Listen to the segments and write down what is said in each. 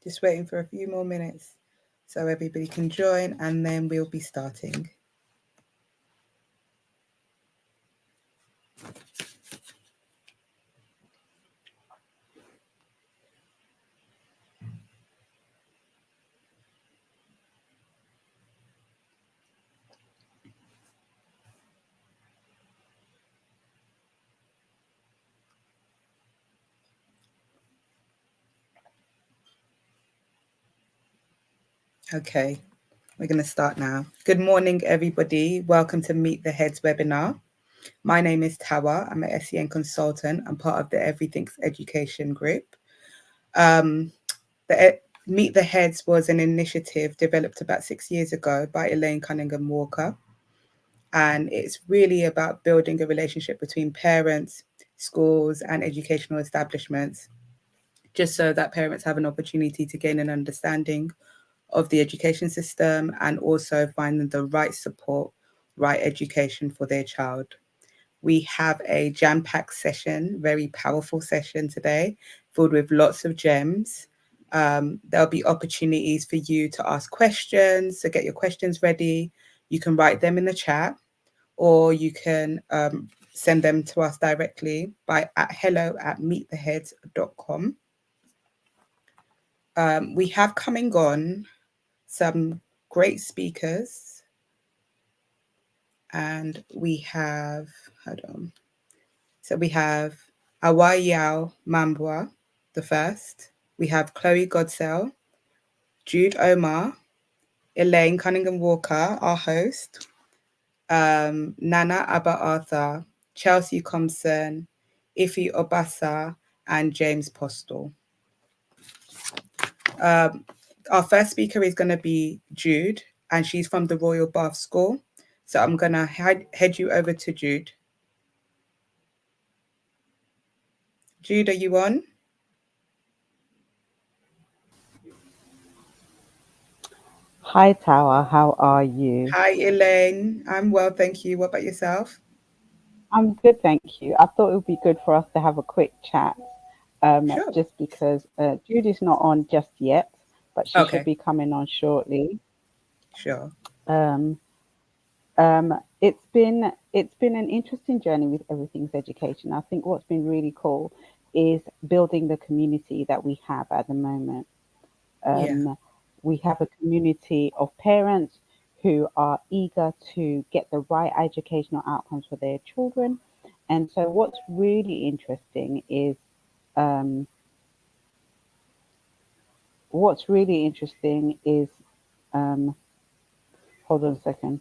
Just waiting for a few more minutes so everybody can join, and then we'll be starting. Okay, we're going to start now. Good morning, everybody. Welcome to Meet the Heads webinar. My name is Tawa. I'm an SEN consultant. I'm part of the Everything's Education group. The Meet the Heads was an initiative developed about 6 years ago by Elaine Cunningham Walker. And it's really about building a relationship between parents, schools, and educational establishments, just so that parents have an opportunity to gain an understanding of the education system and also finding the right support, right education for their child. We have a jam-packed session, very powerful session today, filled with lots of gems. There'll be opportunities for you to ask questions, so get your questions ready. You can write them in the chat, or you can send them to us directly by at hello@meettheheads.com. We have coming on some great speakers, and we have, hold on. So we have Awayao Mambwa, the first. We have Chloe Godsell, Jude Omar, Elaine Cunningham Walker, our host, Nana Abba Arthur, Chelsea Compson, Ife Obasa, and James Postle. Our first speaker is going to be Jude, and she's from the Royal Bath School. So I'm going to head you over to Jude. Jude, are you on? Hi, Tawa. How are you? Hi, Elaine. I'm well, thank you. What about yourself? I'm good, thank you. I thought it would be good for us to have a quick chat, Sure. just because Judy's not on just yet, but she should Okay, be coming on shortly. sure. Um, it's been an interesting journey with Everything's Education. I think what's been really cool is building the community that we have at the moment. Yeah, We have a community of parents who are eager to get the right educational outcomes for their children. And so, um, what's really interesting is, um, hold on a second.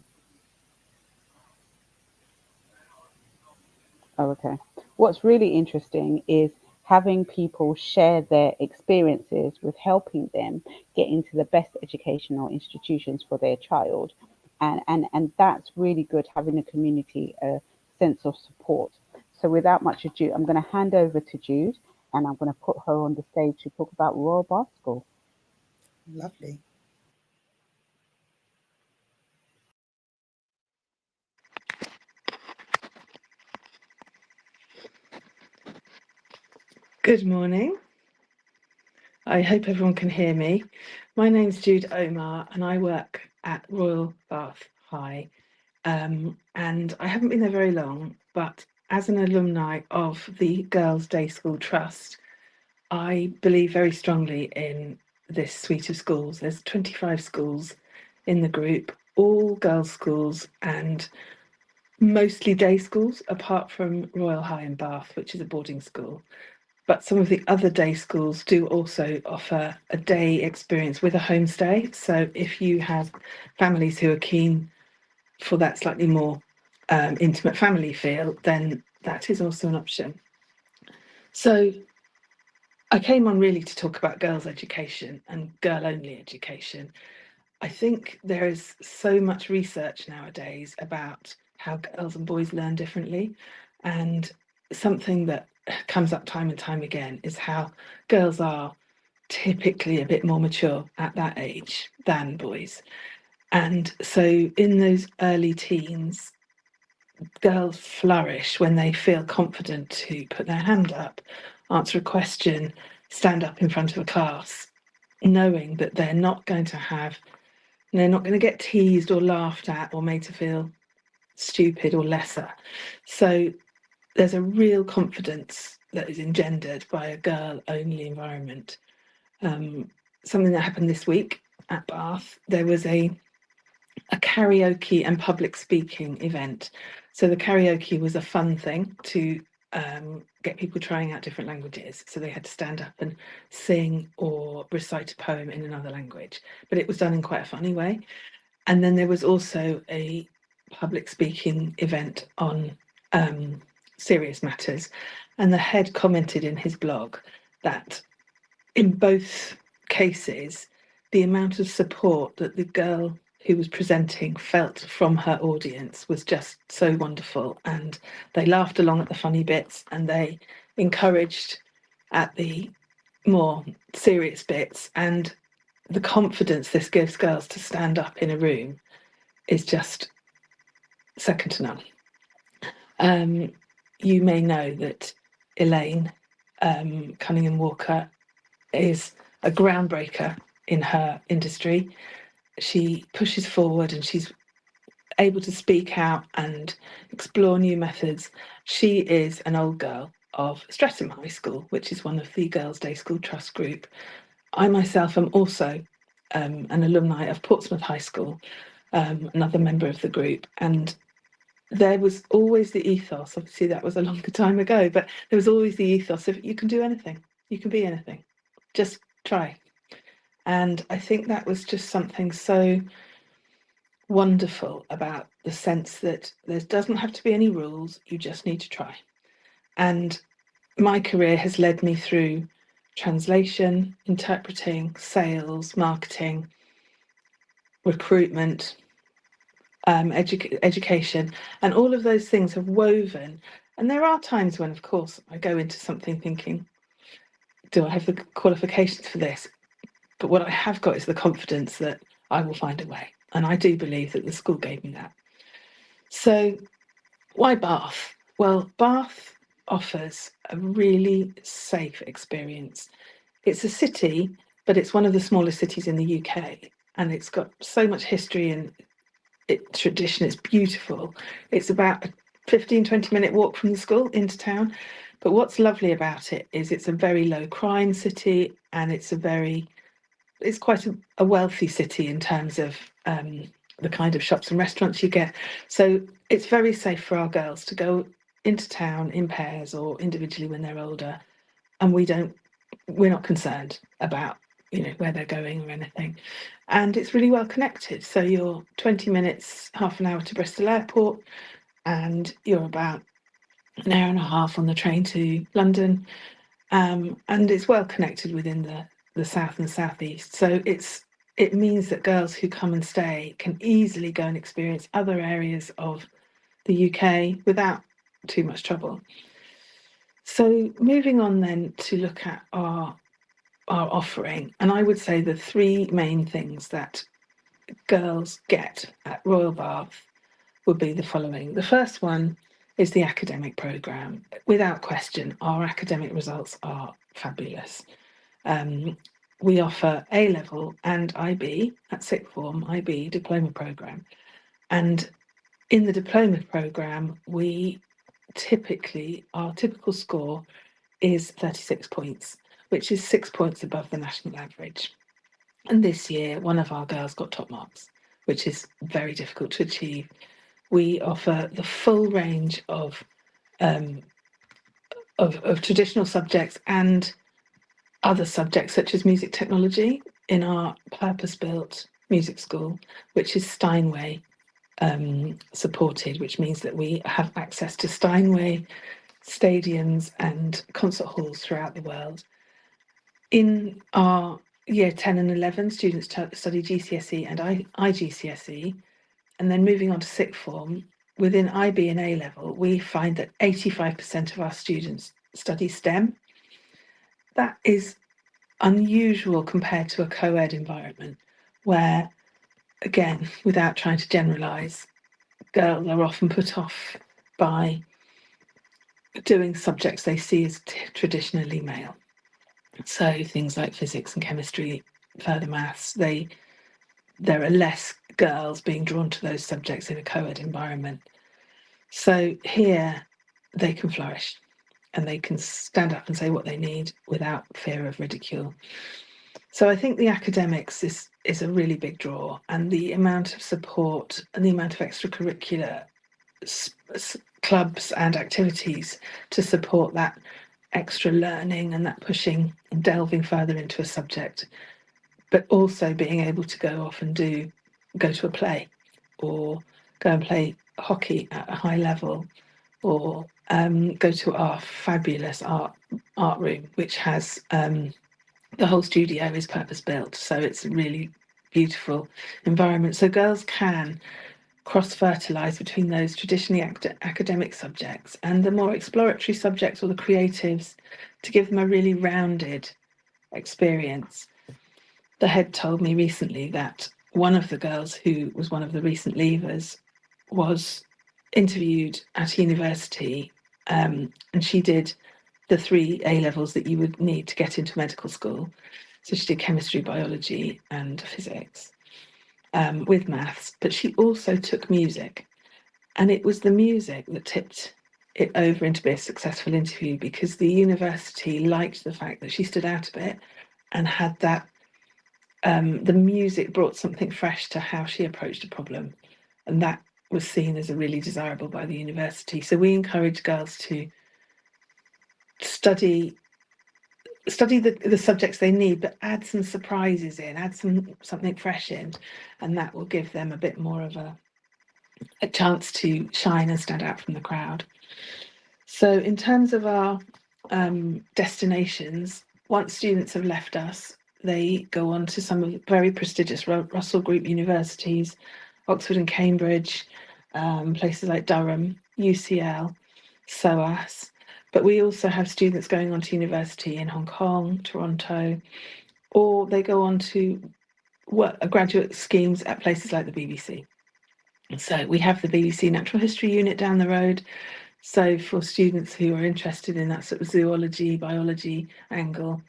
Oh, okay. What's really interesting is having people share their experiences with helping them get into the best educational institutions for their child. And that's really good, having a community, a sense of support. So without much ado, I'm going to hand over to Jude, and I'm going to put her on the stage to talk about Royal Bath School. lovely. Good morning. I hope everyone can hear me. My name's Jude Omar and I work at Royal Bath High. And I haven't been there very long, but as an alumni of the Girls' Day School Trust, I believe very strongly in this suite of schools. There's 25 schools in the group, all girls' schools and mostly day schools, apart from Royal High in Bath, which is a boarding school. But some of the other day schools do also offer a day experience with a homestay. So if you have families who are keen for that slightly more intimate family feel, then that is also an option. So I came on really to talk about girls' education and girl-only education. I think there is so much research nowadays about how girls and boys learn differently, and something that comes up time and time again is how girls are typically a bit more mature at that age than boys. And so in those early teens, girls flourish when they feel confident to put their hand up, answer a question, stand up in front of a class, knowing that they're not going to get teased or laughed at or made to feel stupid or lesser. So there's a real confidence that is engendered by a girl-only environment. Something that happened this week at Bath, there was a karaoke and public speaking event. So the karaoke was a fun thing to get people trying out different languages. So they had to stand up and sing or recite a poem in another language, but it was done in quite a funny way. And then there was also a public speaking event on serious matters. And the head commented in his blog that in both cases, the amount of support that the girl who was presenting felt from her audience was just so wonderful. And they laughed along at the funny bits and they encouraged at the more serious bits. And the confidence this gives girls to stand up in a room is just second to none. You may know that Elaine Cunningham Walker is a groundbreaker in her industry. She pushes forward and she's able to speak out and explore new methods. She is an old girl of Streatham High School, which is one of the Girls' Day School Trust group. I myself am also an alumni of Portsmouth High School, another member of the group, and there was always the ethos, obviously that was a longer time ago, but there was always the ethos of you can do anything, you can be anything, just try. And I think that was just something so wonderful about the sense that there doesn't have to be any rules, you just need to try. And my career has led me through translation, interpreting, sales, marketing, recruitment, education, and all of those things have woven. And there are times when, of course, I go into something thinking, do I have the qualifications for this? But what I have got is the confidence that I will find a way. And I do believe that the school gave me that. So why Bath? Well, Bath offers a really safe experience. It's a city, but it's one of the smallest cities in the UK. And it's got so much history and tradition. It's beautiful. It's about a 15-20 minute walk from the school into town. But what's lovely about it is it's a very low crime city, and it's quite a wealthy city in terms of the kind of shops and restaurants you get. So it's very safe for our girls to go into town in pairs or individually when they're older, and we're not concerned about where they're going or anything. And it's really well connected. So you're 20 minutes, half an hour to Bristol Airport, and you're about an hour and a half on the train to London. And it's well connected within the south and southeast. So it means that girls who come and stay can easily go and experience other areas of the UK without too much trouble. So moving on then to look at our offering, and I would say the three main things that girls get at Royal Bath would be the following. The first one is the academic programme. Without question, our academic results are fabulous. We offer A-level and IB at sixth form, IB diploma programme. And in the diploma programme, our typical score is 36 points, which is 6 points above the national average. And this year, one of our girls got top marks, which is very difficult to achieve. We offer the full range of traditional subjects and other subjects such as music technology in our purpose-built music school, which is Steinway supported, which means that we have access to Steinway stadiums and concert halls throughout the world. In our year 10 and 11, students study GCSE and IGCSE, and then moving on to sixth form, within IB and A level, we find that 85% of our students study STEM. That is unusual compared to a co-ed environment where, again, without trying to generalise, girls are often put off by doing subjects they see as traditionally male. So things like physics and chemistry further maths, there are less girls being drawn to those subjects in a co-ed environment. So here they can flourish and they can stand up and say what they need without fear of ridicule. So I think the academics is a really big draw, and the amount of support and the amount of extracurricular clubs and activities to support that extra learning and that pushing and delving further into a subject, but also being able to go off and go to a play or go and play hockey at a high level, or go to our fabulous art room, which has the whole studio is purpose built, so it's a really beautiful environment. So girls can cross-fertilise between those traditionally academic subjects and the more exploratory subjects or the creatives, to give them a really rounded experience. The head told me recently that one of the girls who was one of the recent leavers was interviewed at university, and she did the 3 A levels that you would need to get into medical school. So she did chemistry, biology, and physics with maths, but she also took music. And it was the music that tipped it over into being a successful interview, because the university liked the fact that she stood out a bit and had that, the music brought something fresh to how she approached a problem. And that was seen as a really desirable by the university. So we encourage girls to study the subjects they need, but add some surprises in, add something fresh in, and that will give them a bit more of a chance to shine and stand out from the crowd. So in terms of our destinations, once students have left us, they go on to some of the very prestigious Russell Group universities, Oxford and Cambridge, places like Durham, UCL, SOAS. But we also have students going on to university in Hong Kong, Toronto, or they go on to graduate schemes at places like the BBC. So we have the BBC Natural History Unit down the road. So for students who are interested in that sort of zoology, biology angle,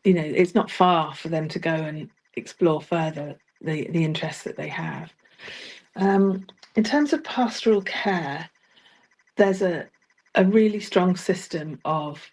it's not far for them to go and explore further the interests that they have. In terms of pastoral care, there's a really strong system of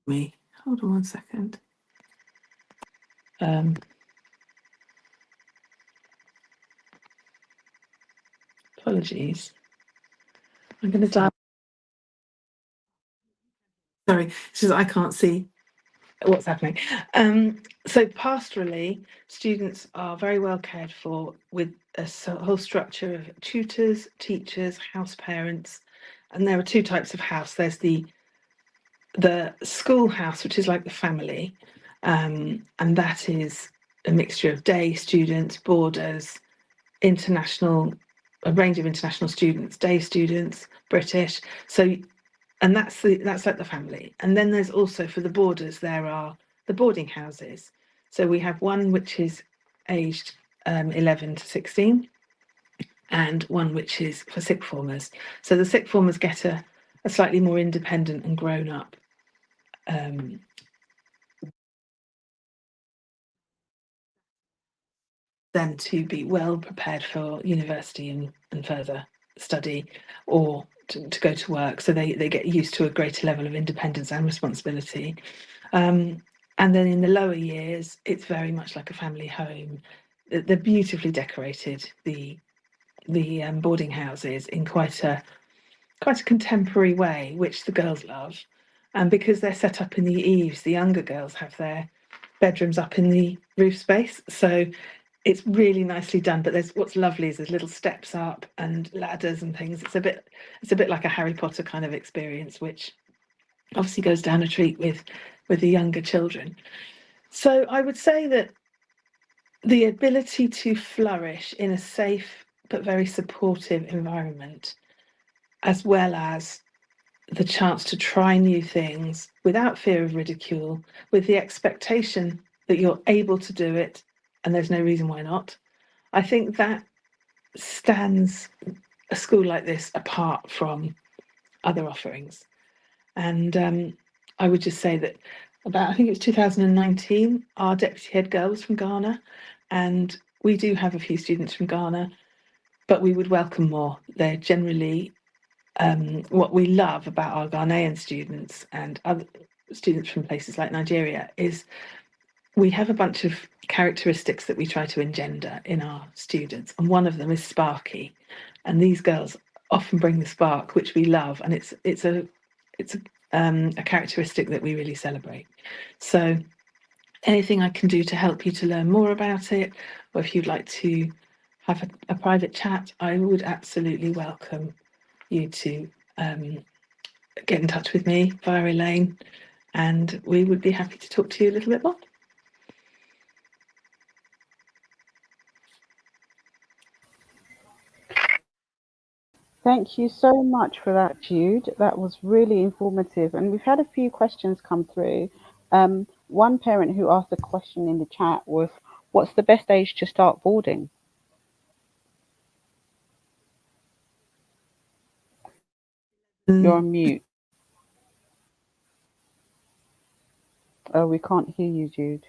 me. Hold on one second. Apologies. I'm going to dial. Sorry, it's just I can't see what's happening. So pastorally, students are very well cared for with a whole structure of tutors, teachers, house parents, and there are 2 types of house. There's the schoolhouse, which is like the family, and that is a mixture of day students, boarders, a range of international students, day students, British. So, and that's like the family. And then there's also, for the boarders, there are the boarding houses. So we have one which is aged 11 to 16, and one which is for sixth formers. So the sixth formers get a slightly more independent and grown up them to be well prepared for university and further study, or to go to work. So they get used to a greater level of independence and responsibility. And then in the lower years, it's very much like a family home. They're beautifully decorated, the boarding houses, in quite a contemporary way, which the girls love. And because they're set up in the eaves, the younger girls have their bedrooms up in the roof space. So it's really nicely done. But what's lovely is there's little steps up and ladders and things. It's a bit like a Harry Potter kind of experience, which obviously goes down a treat with the younger children. So I would say that the ability to flourish in a safe but very supportive environment as well as the chance to try new things without fear of ridicule, with the expectation that you're able to do it and there's no reason why not. I think that stands a school like this apart from other offerings. And I would just say that I think it was 2019, our deputy head girl was from Ghana, and we do have a few students from Ghana, but we would welcome more. They're generally what we love about our Ghanaian students and other students from places like Nigeria is we have a bunch of characteristics that we try to engender in our students, and one of them is sparky, and these girls often bring the spark, which we love, and it's a characteristic that we really celebrate. So anything I can do to help you to learn more about it, or if you'd like to have a private chat, I would absolutely welcome you to get in touch with me via Elaine, and we would be happy to talk to you a little bit more. Thank you so much for that, Jude. That was really informative. And we've had a few questions come through. One parent who asked a question in the chat was, what's the best age to start boarding? You're on mute. Oh, we can't hear you, Jude.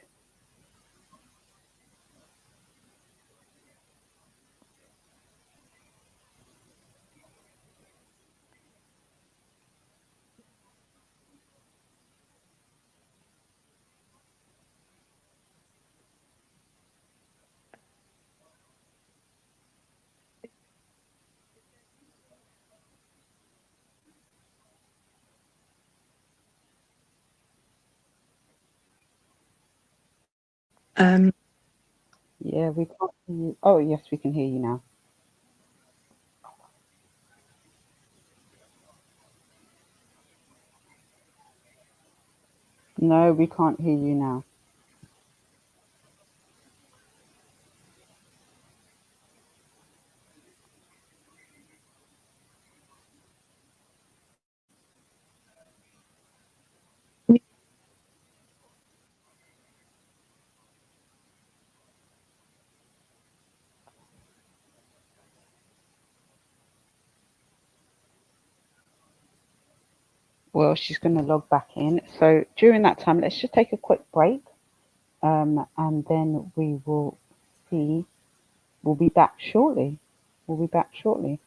Yeah, we can't hear you. Oh, yes, we can hear you now. No, we can't hear you now. Well, she's going to log back in. So during that time, let's just take a quick break. And then we will see. We'll be back shortly. We'll be back shortly.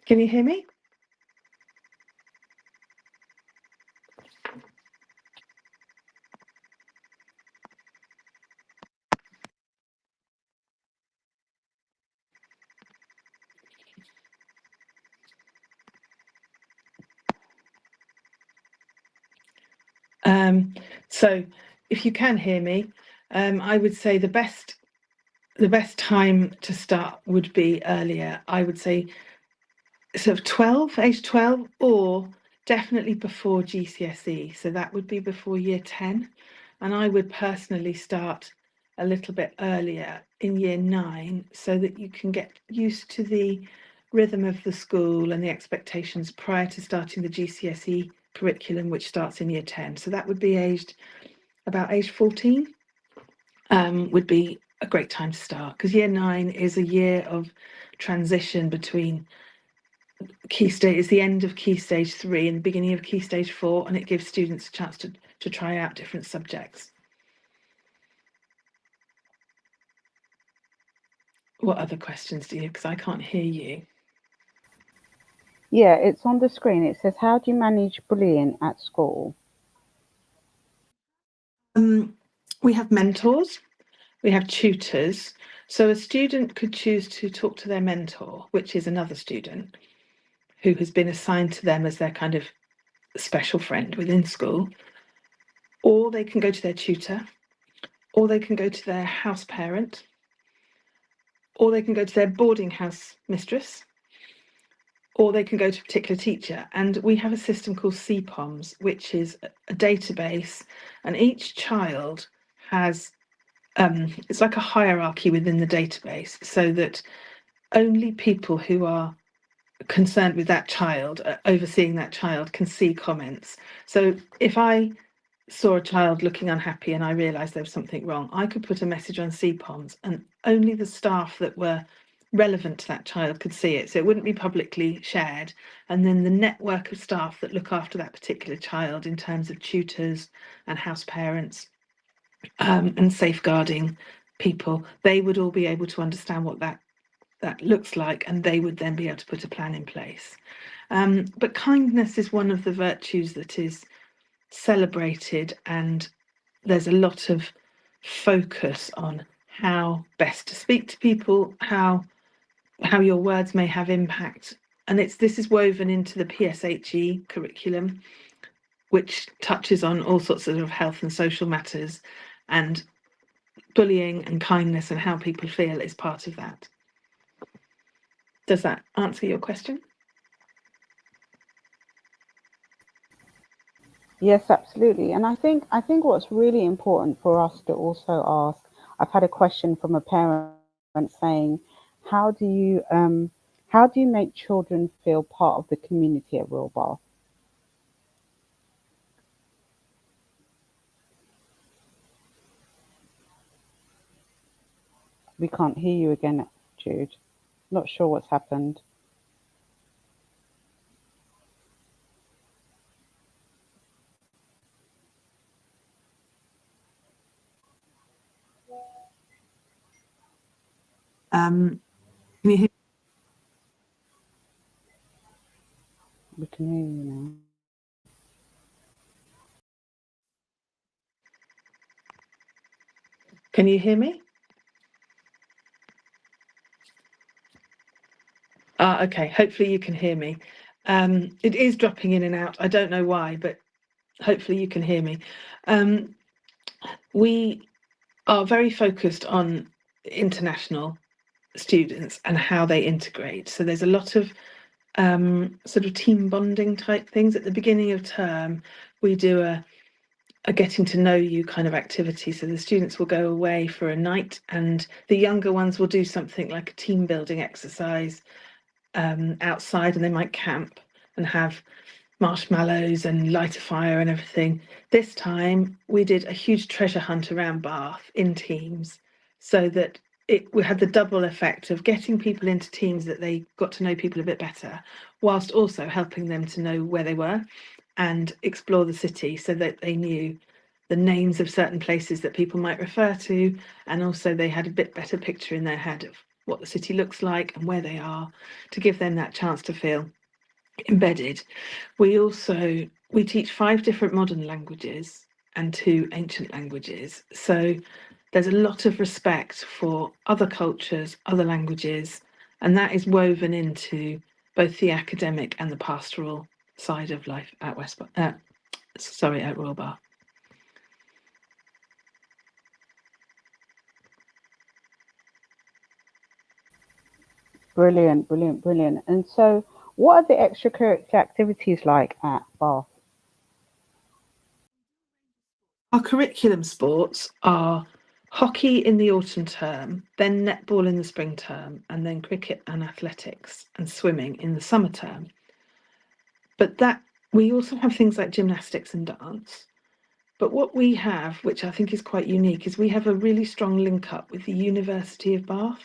Can you hear me? So if you can hear me, I would say the best time to start would be earlier. I would say sort of age 12, or definitely before GCSE. So that would be before year 10. And I would personally start a little bit earlier in year 9 so that you can get used to the rhythm of the school and the expectations prior to starting the GCSE curriculum, which starts in year 10. So that would be about age 14, would be a great time to start, because year 9 is a year of transition between key stage, is the end of key stage 3 and the beginning of key stage 4, and it gives students a chance to try out different subjects. What other questions do you, because I can't hear you? Yeah, it's on the screen. It says, how do you manage bullying at school? We have mentors, we have tutors. So a student could choose to talk to their mentor, which is another student who has been assigned to them as their kind of special friend within school, or they can go to their tutor, or they can go to their house parent, or they can go to their boarding house mistress, or they can go to a particular teacher. And we have a system called CPOMS, which is a database, and each child has, it's like a hierarchy within the database, so that only people who are concerned with that child, overseeing that child, can see comments. So if I saw a child looking unhappy and I realised there was something wrong, I could put a message on CPOMS and only the staff that were relevant to that child could see it. So it wouldn't be publicly shared. And then the network of staff that look after that particular child in terms of tutors and house parents and safeguarding people, they would all be able to understand what that looks like, and they would then be able to put a plan in place. But kindness is one of the virtues that is celebrated, and there's a lot of focus on how best to speak to people, how your words may have impact. And this is woven into the PSHE curriculum, which touches on all sorts of health and social matters, and bullying and kindness and how people feel is part of that. Does that answer your question? Yes, absolutely. And I think what's really important for us to also ask, I've had a question from a parent saying, how do you make children feel part of the community at Royal Bath? We can't hear you again, Jude. Not sure what's happened. Can you hear? We can hear you now. Can you hear me? Okay, hopefully you can hear me. It is dropping in and out. I don't know why, but hopefully you can hear me. We are very focused on international students and how they integrate. So there's a lot of sort of team bonding type things. At the beginning of term, we do a getting to know you kind of activity. So the students will go away for a night, and the younger ones will do something like a team building exercise outside, and they might camp and have marshmallows and light a fire and everything. This time we did a huge treasure hunt around Bath in teams, so that we had the double effect of getting people into teams that they got to know people a bit better, whilst also helping them to know where they were and explore the city, so that they knew the names of certain places that people might refer to, and also they had a bit better picture in their head of what the city looks like and where they are, to give them that chance to feel embedded. We teach 5 different modern languages and 2 ancient languages. So there's a lot of respect for other cultures, other languages, and that is woven into both the academic and the pastoral side of life at at Royal Bath. Brilliant, brilliant, brilliant. And so, what are the extracurricular activities like at Bath? Our curriculum sports are hockey in the autumn term, then netball in the spring term, and then cricket and athletics and swimming in the summer term. But that we also have things like gymnastics and dance. But what we have, which I think is quite unique, is we have a really strong link up with the University of Bath.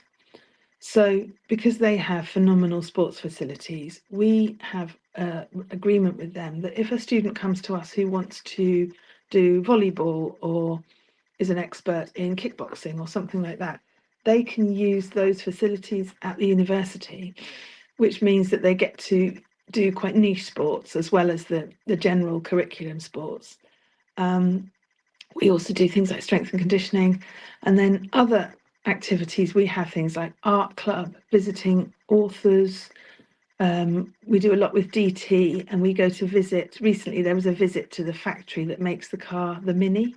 So because they have phenomenal sports facilities, we have an agreement with them that if a student comes to us who wants to do volleyball or is an expert in kickboxing or something like that, they can use those facilities at the university, which means that they get to do quite niche sports as well as the general curriculum sports. We also do things like strength and conditioning, and then other activities. We have things like art club, visiting authors. We do a lot with DT, and we go to visit. Recently, there was a visit to the factory that makes the car, the Mini.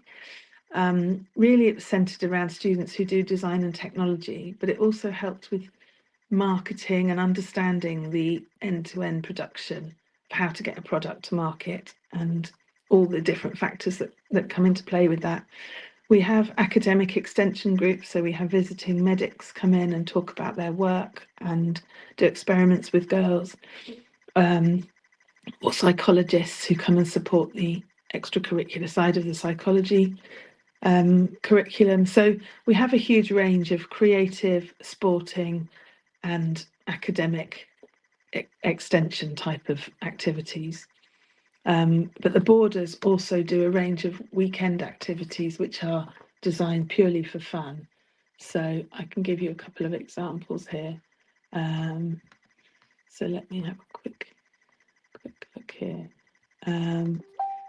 Really, it was centered around students who do design and technology, but it also helped with marketing and understanding the end-to-end production, how to get a product to market, and all the different factors that come into play with that. We have academic extension groups, so we have visiting medics come in and talk about their work and do experiments with girls, or psychologists who come and support the extracurricular side of the psychology curriculum. So we have a huge range of creative, sporting, and academic extension type of activities. But the Borders also do a range of weekend activities which are designed purely for fun. So I can give you a couple of examples here. So let me have a quick look here.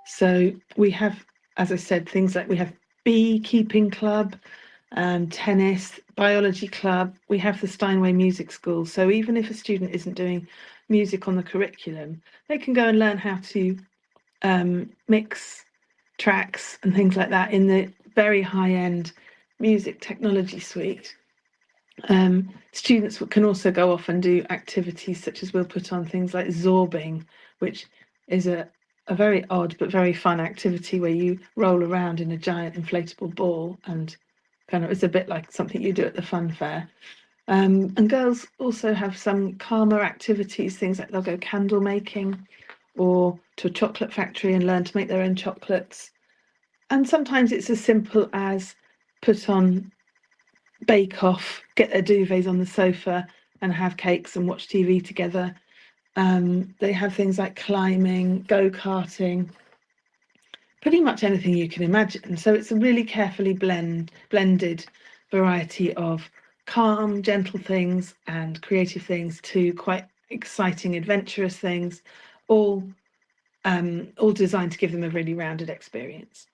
So we have, as I said, things like we have beekeeping club, tennis, biology club. We have the Steinway Music School. So even if a student isn't doing music on the curriculum, they can go and learn how to mix tracks and things like that in the very high-end music technology suite. Students can also go off and do activities such as we'll put on things like zorbing, which is a very odd but very fun activity where you roll around in a giant inflatable ball, and kind of it's a bit like something you do at the fun fair. And girls also have some calmer activities, things like they'll go candle making or to a chocolate factory and learn to make their own chocolates. And sometimes it's as simple as put on Bake Off, get their duvets on the sofa and have cakes and watch TV together. They have things like climbing, go-karting, pretty much anything you can imagine. So it's a really carefully blended variety of calm, gentle things and creative things to quite exciting, adventurous things, all designed to give them a really rounded experience.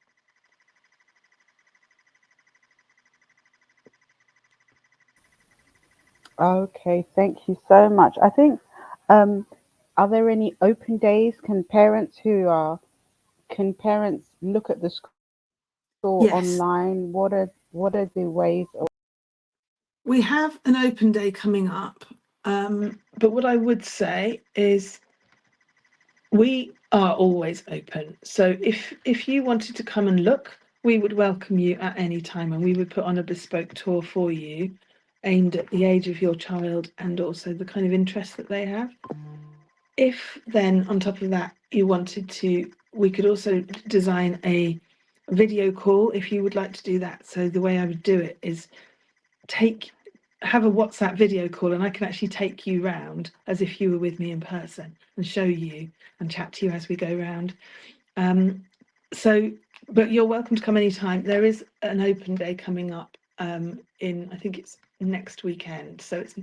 Okay, thank you so much. I think, are there any open days? Can parents look at the school Yes, online? What are the ways? we have an open day coming up, but what I would say is we are always open. So if you wanted to come and look, we would welcome you at any time, and we would put on a bespoke tour for you aimed at the age of your child and also the kind of interest that they have. If then on top of that you wanted to, we could also design a video call if you would like to do that. So the way I would do it is have a WhatsApp video call, and I can actually take you round as if you were with me in person and show you and chat to you as we go round. But you're welcome to come anytime. There is an open day coming up I think it's next weekend, so it's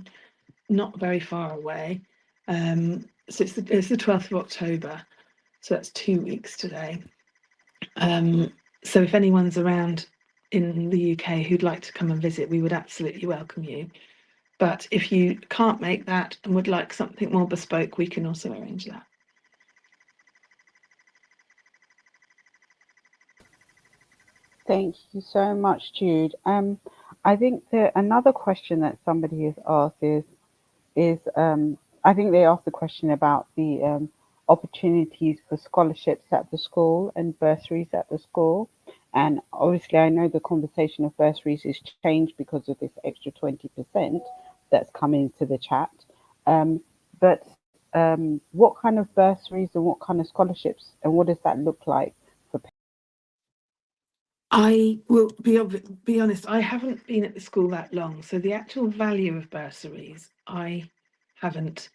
not very far away. So it's the 12th of October, so that's 2 weeks today. So if anyone's around in the UK who'd like to come and visit, we would absolutely welcome you. But if you can't make that and would like something more bespoke, we can also arrange that. Thank you so much, Jude. I think that another question that somebody has asked is I think they asked the question about the opportunities for scholarships at the school and bursaries at the school. And obviously, I know the conversation of bursaries has changed because of this extra 20% that's come into the chat. But what kind of bursaries and what kind of scholarships and what does that look like for? I will be honest, I haven't been at the school that long, so the actual value of bursaries I haven't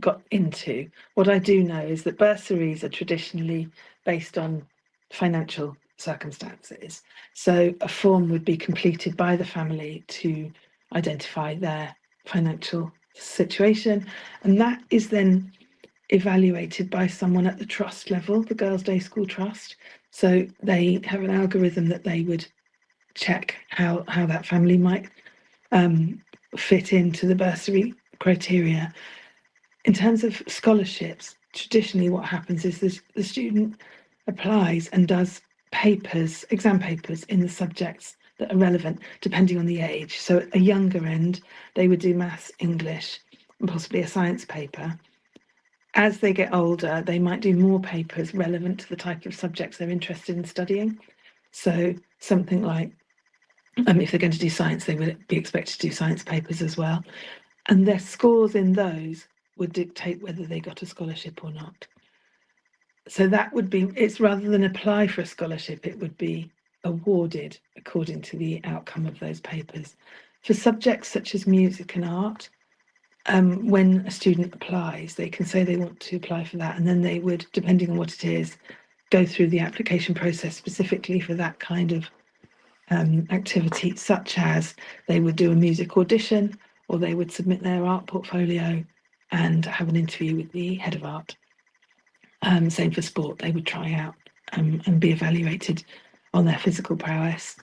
got into. What I do know is that bursaries are traditionally based on financial circumstances. So a form would be completed by the family to identify their financial situation, and that is then evaluated by someone at the trust level, the Girls' Day School Trust, So they have an algorithm that they would check how that family might fit into the bursary criteria. In terms of scholarships, traditionally what happens is the student applies and does papers, exam papers in the subjects that are relevant depending on the age. So at a younger end, they would do maths, English, and possibly a science paper. As they get older, they might do more papers relevant to the type of subjects they're interested in studying. So something like, if they're going to do science, they would be expected to do science papers as well. And their scores in those would dictate whether they got a scholarship or not. So that would be, it's rather than apply for a scholarship, it would be awarded according to the outcome of those papers. For subjects such as music and art, when a student applies, they can say they want to apply for that, and then they would, depending on what it is, go through the application process specifically for that kind of activity, such as they would do a music audition, or they would submit their art portfolio and have an interview with the head of art. Same for sport, they would try out and be evaluated on their physical prowess.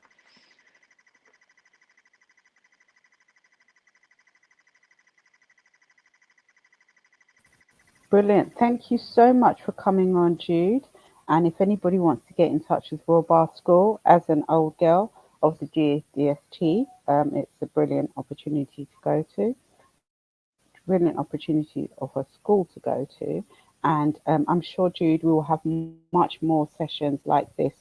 Brilliant. Thank you so much for coming on, Jude. And if anybody wants to get in touch with Royal Bath School as an old girl of the GDST, it's a brilliant opportunity to go to, brilliant opportunity of a school to go to. And I'm sure, Jude, we will have much more sessions like this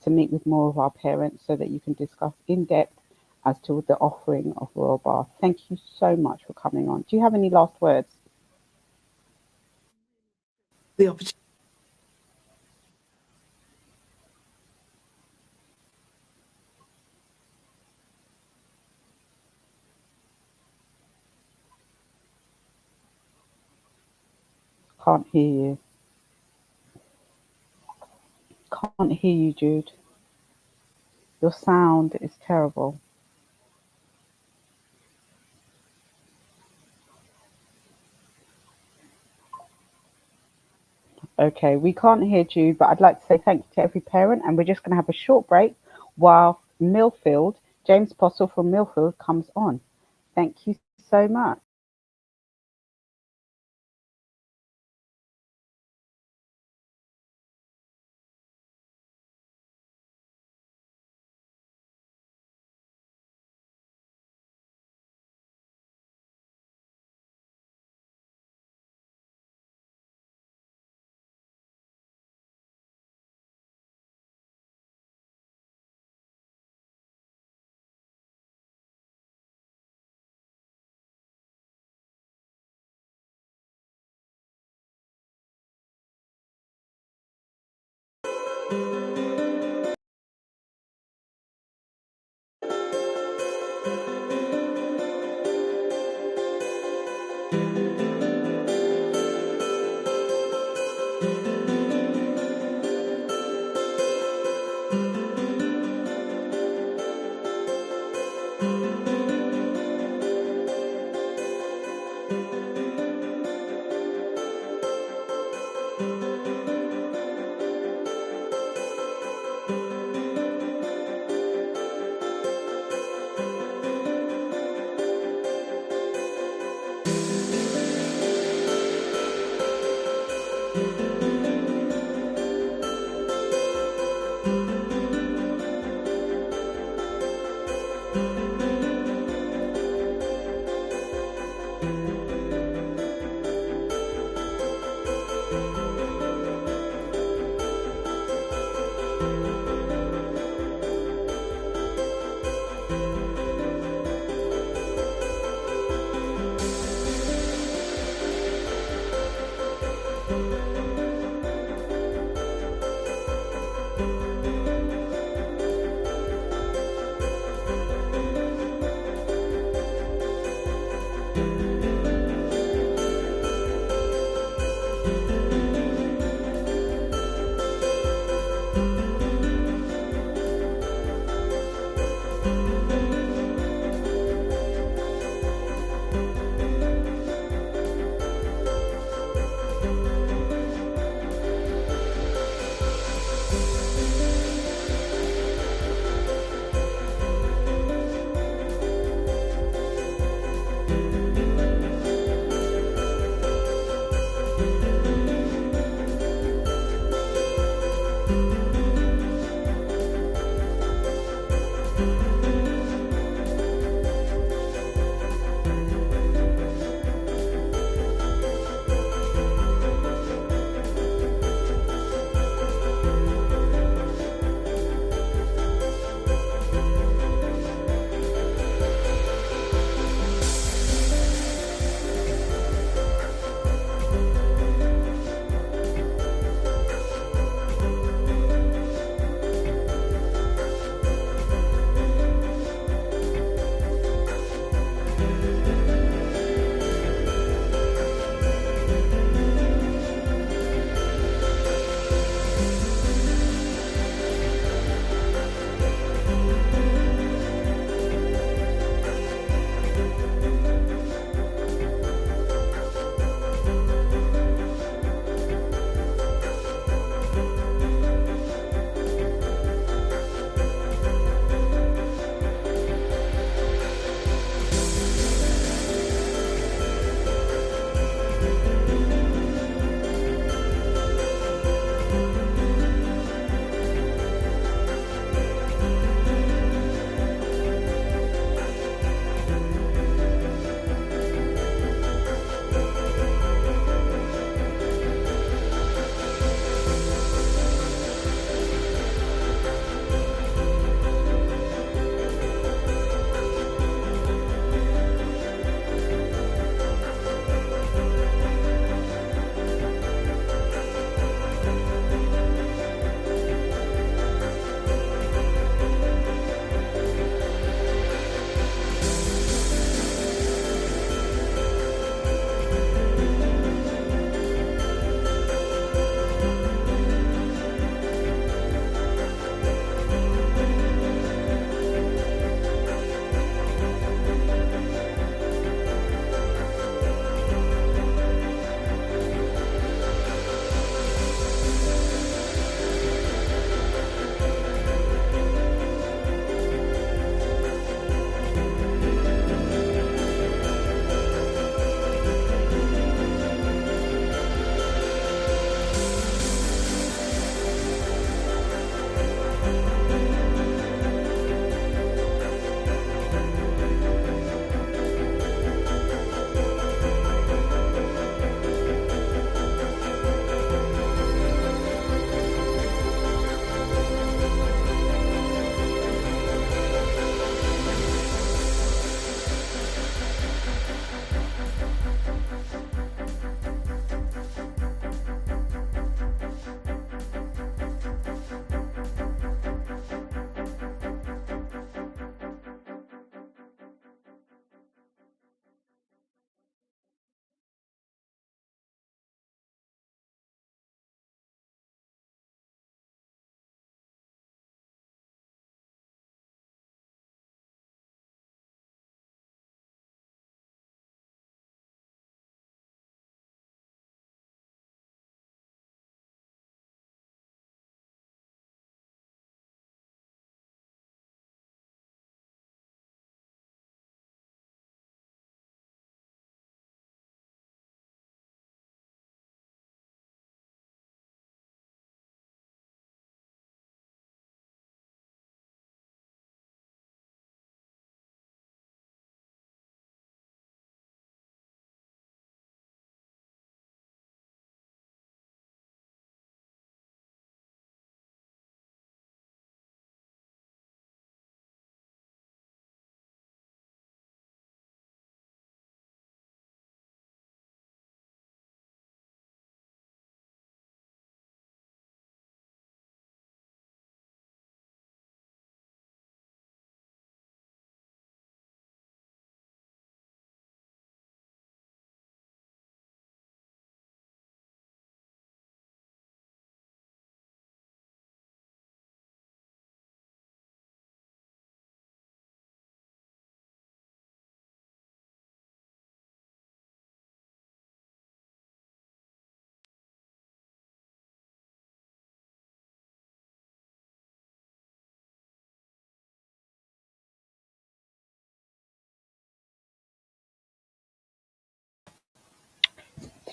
to meet with more of our parents so that you can discuss in depth as to the offering of Royal Bath. Thank you so much for coming on. Do you have any last words? The opportunity. Can't hear you. Can't hear you, Jude. Your sound is terrible. Okay, we can't hear Jude, but I'd like to say thank you to every parent, and we're just going to have a short break while Millfield, James Postle from Millfield, comes on. Thank you so much.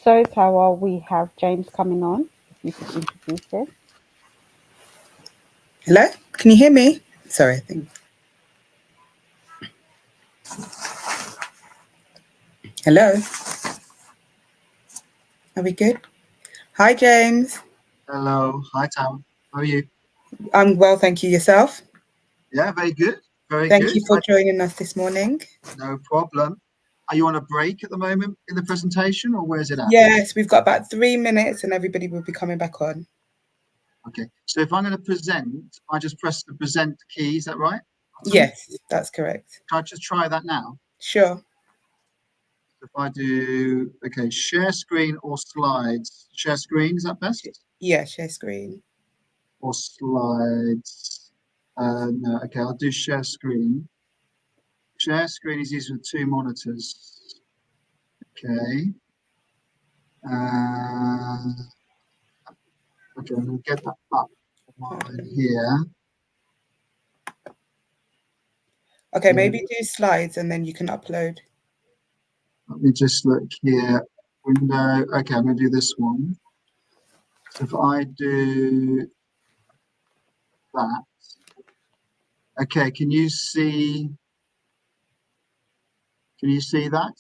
also, Tawa, we have James coming on. If you could introduce him. Hello? Can you hear me? Sorry, I think. Hello? Are we good? Hi, James. Hello. Hi, Tom. How are you? I'm well, thank you. Yourself? Yeah, very good. Very Thank good. you for joining us this morning. No problem. Are you on a break at the moment in the presentation, or where's it at? Yes, we've got about 3 minutes and everybody will be coming back on. Okay. So if I'm going to present, I just press the present key. Is that right? Yes, that's correct. Can I just try that now? Sure. If I do, okay, share screen or slides. Share screen, is that best? Yeah, share screen. Or slides. No, okay, I'll do share screen. Share screen is used with 2 monitors. Okay. Okay, I'm going to get that up on here. Okay, maybe do slides and then you can upload. Let me just look here. Window. Okay, I'm going to do this one. So if I do that. Okay, can you see that?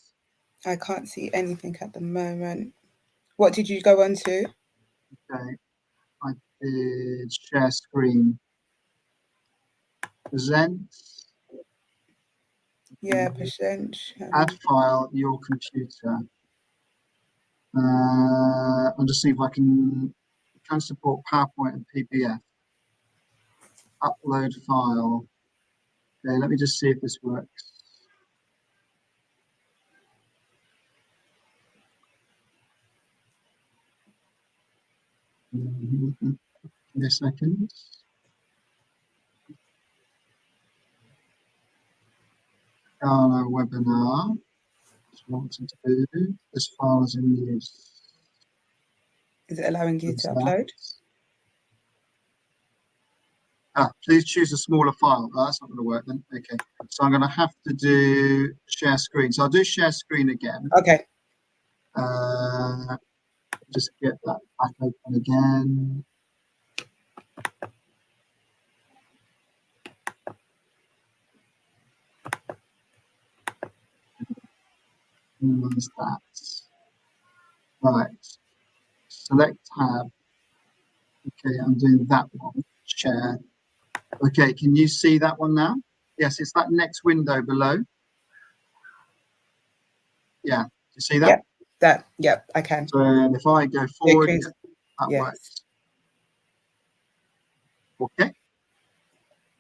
I can't see anything at the moment. What did you go on to? Okay, I did share screen. Present. Yeah, present. Add file, your computer. I'll just see if I can support PowerPoint and PDF. Upload file. Okay, let me just see if this works. Give me a second. Ghana webinar. Just wanted to do. This file is in use. Is it allowing you to upload? Please choose a smaller file. Oh, that's not going to work then. Okay, so I'm going to have to do share screen. So I'll do share screen again. Okay. Just get that back open again. Minimize that. Right. Select tab. Okay, I'm doing that one. Share. Okay, can you see that one now? Yes, it's that next window below. Yeah, you see that? Yep, I can. So if I go forward, that works. Okay,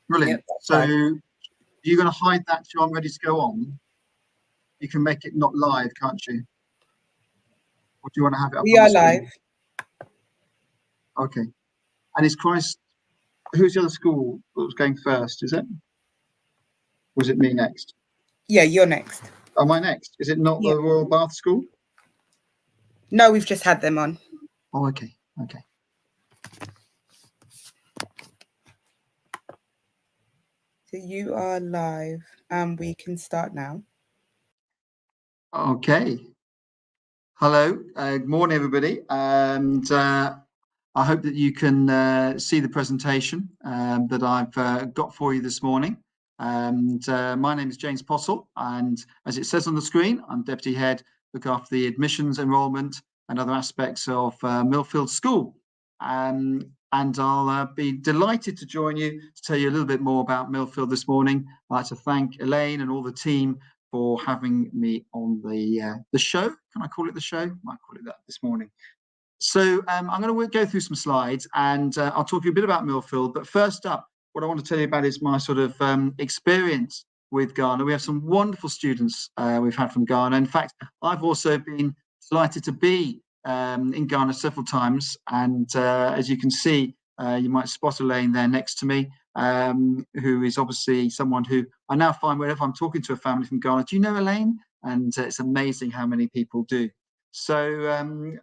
brilliant. Yep, so you're going to hide that till I'm ready to go on? You can make it not live, can't you? Or do you want to have it up we on are the screen? live. Okay. And is Christ, who's the other school that was going first, is it? Or is it me next? Yeah, you're next. Am I next? Is it not the Royal Bath School? No, we've just had them on. Oh, okay. Okay. So you are live and we can start now. Okay. Hello. Good morning, everybody. And I hope that you can see the presentation that I've got for you this morning. And my name is James Pottle. And as it says on the screen, I'm Deputy Head, look after the admissions, enrolment and other aspects of Millfield School. And I'll be delighted to join you to tell you a little bit more about Millfield this morning. I'd like to thank Elaine and all the team for having me on the show. Can I call it the show? Might call it that this morning. So I'm going to go through some slides and I'll talk to you a bit about Millfield. But first up, what I want to tell you about is my sort of experience with Ghana. We have some wonderful students we've had from Ghana. In fact, I've also been delighted to be in Ghana several times. And as you can see, you might spot Elaine there next to me, who is obviously someone who I now find whenever I'm talking to a family from Ghana, do you know Elaine? And it's amazing how many people do. So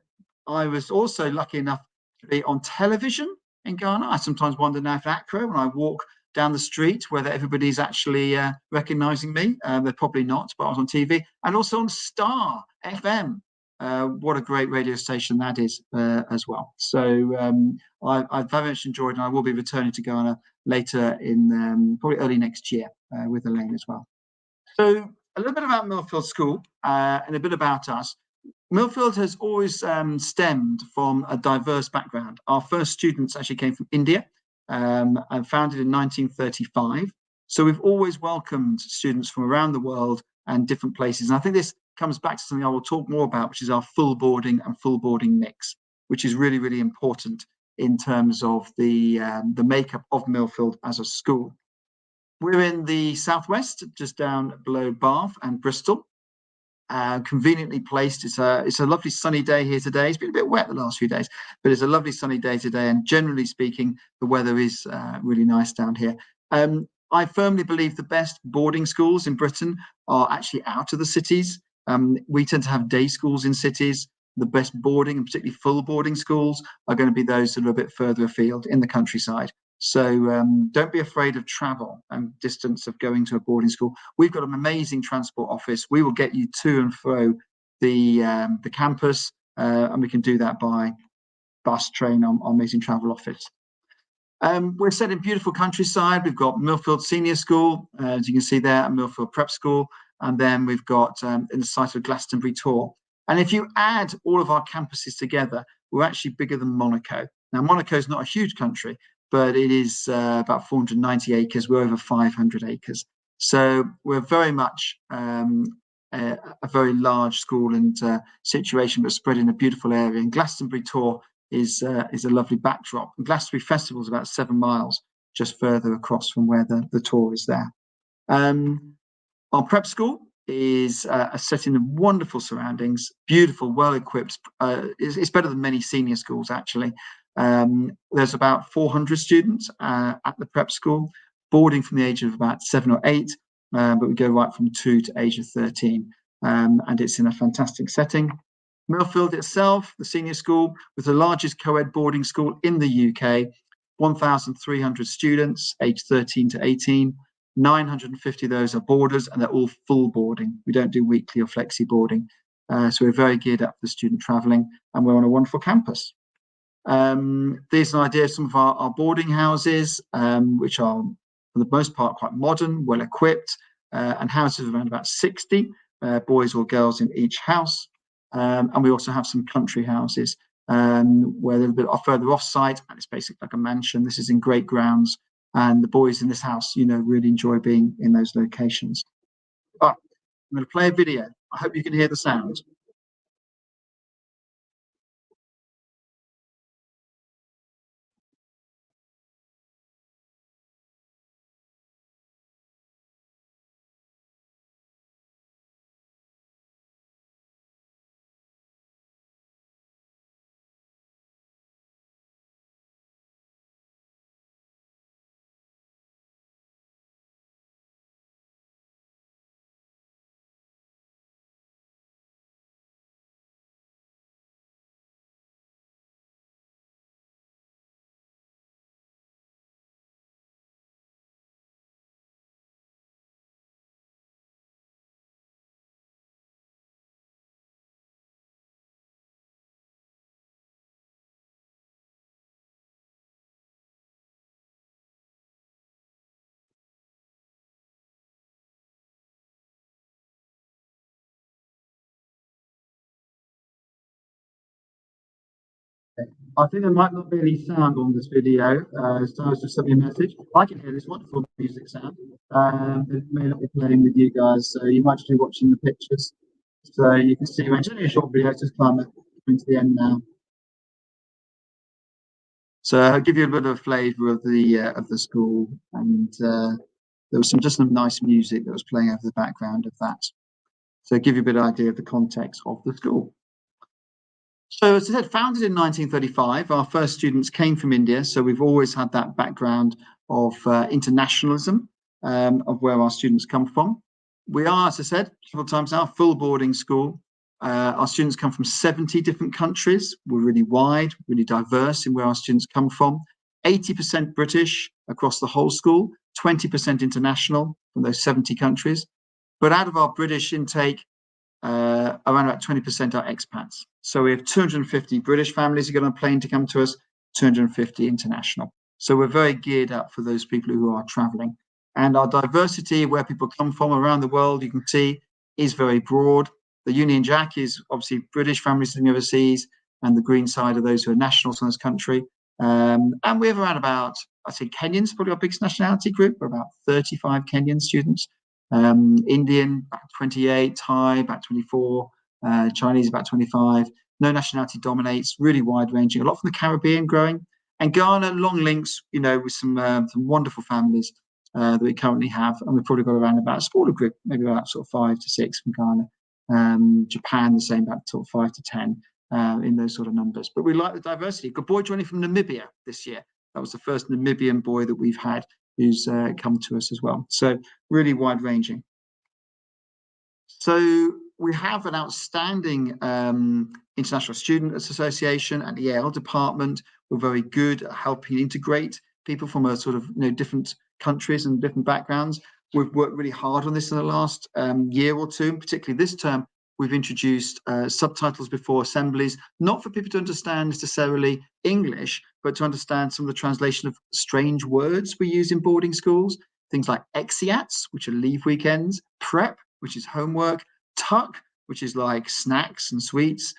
I was also lucky enough to be on television in Ghana. I sometimes wonder now if Accra, when I walk down the street, whether everybody's actually recognizing me. They're probably not, but I was on TV and also on Star FM. what a great radio station that is as well. So I've very much enjoyed, and I will be returning to Ghana later in probably early next year with Elaine as well. So a little bit about Millfield School and a bit about us. Millfield has always stemmed from a diverse background. Our first students actually came from India and founded in 1935. So we've always welcomed students from around the world and different places. And I think this comes back to something I will talk more about, which is our full boarding and full boarding mix, which is really, really important in terms of the makeup of Millfield as a school. We're in the southwest, just down below Bath and Bristol. Conveniently placed. It's a lovely sunny day here today. It's been a bit wet the last few days, but it's a lovely sunny day today. And generally speaking, the weather is really nice down here. I firmly believe the best boarding schools in Britain are actually out of the cities. We tend to have day schools in cities. The best boarding, and particularly full boarding schools, are going to be those that are a bit further afield in the countryside. So don't be afraid of travel and distance of going to a boarding school. We've got an amazing transport office. We will get you to and fro the campus, and we can do that by bus, train, on Amazing Travel Office. We're set in beautiful countryside. We've got Millfield Senior School, as you can see there, and Millfield Prep School. And then we've got in the site of Glastonbury Tor. And if you add all of our campuses together, we're actually bigger than Monaco. Now, Monaco is not a huge country, but it is about 490 acres. We're over 500 acres. So we're very much a very large school and situation, but spread in a beautiful area. And Glastonbury Tor is a lovely backdrop. And Glastonbury Festival is about 7 miles just further across from where the Tor is there. Our prep school is a setting of wonderful surroundings, beautiful, well-equipped. It's better than many senior schools, actually. There's about 400 students at the prep school, boarding from the age of about 7 or 8, but we go right from 2 to age of 13. And it's in a fantastic setting. Millfield itself, the senior school, was the largest co-ed boarding school in the UK, 1,300 students, aged 13 to 18. 950 of those are boarders, and they're all full boarding. We don't do weekly or flexi boarding. So we're very geared up for the student travelling, and we're on a wonderful campus. There's an idea of some of our boarding houses, which are, for the most part, quite modern, well equipped, and houses of around about 60 boys or girls in each house. And we also have some country houses where they're a bit further off site, and it's basically like a mansion. This is in great grounds, and the boys in this house, really enjoy being in those locations. But I'm going to play a video. I hope you can hear the sound. I think there might not be any sound on this video, so I was just sending a message. I can hear this wonderful music sound. It may not be playing with you guys, so you might just be watching the pictures. So you can see, it's only a short video, it's just coming to the end now. So I'll give you a bit of a flavour of the school, and there was just some nice music that was playing over the background of that. So give you a bit of idea of the context of the school. So as I said, founded in 1935, our first students came from India. So we've always had that background of internationalism of where our students come from. We are, as I said, several times now, full boarding school. Our students come from 70 different countries. We're really wide, really diverse in where our students come from. 80% British across the whole school, 20% international from those 70 countries. But out of our British intake, around about 20% are expats. So we have 250 British families who get on a plane to come to us, 250 international. So we're very geared up for those people who are traveling. And our diversity, where people come from around the world, you can see, is very broad. The Union Jack is obviously British families living overseas, and the green side are those who are nationals in this country. And we have around about, I'd say Kenyans, probably our biggest nationality group. We're about 35 Kenyan students. Indian, about 28, Thai, about 24, Chinese, about 25. No nationality dominates, really wide ranging. A lot from the Caribbean growing. And Ghana, long links, with some wonderful families that we currently have. And we've probably got around about a smaller group, maybe about sort of 5 to 6 from Ghana. Japan, the same, about sort of 5 to 10 in those sort of numbers. But we like the diversity. Good boy joining from Namibia this year. That was the first Namibian boy that we've had who's come to us as well. So really wide ranging. So we have an outstanding International Students Association and EAL department. We're very good at helping integrate people from a sort of different countries and different backgrounds. We've worked really hard on this in the last year or two, and particularly this term, we've introduced subtitles before assemblies, not for people to understand necessarily English, but to understand some of the translation of strange words we use in boarding schools. Things like exeats, which are leave weekends, prep, which is homework, tuck, which is like snacks and sweets.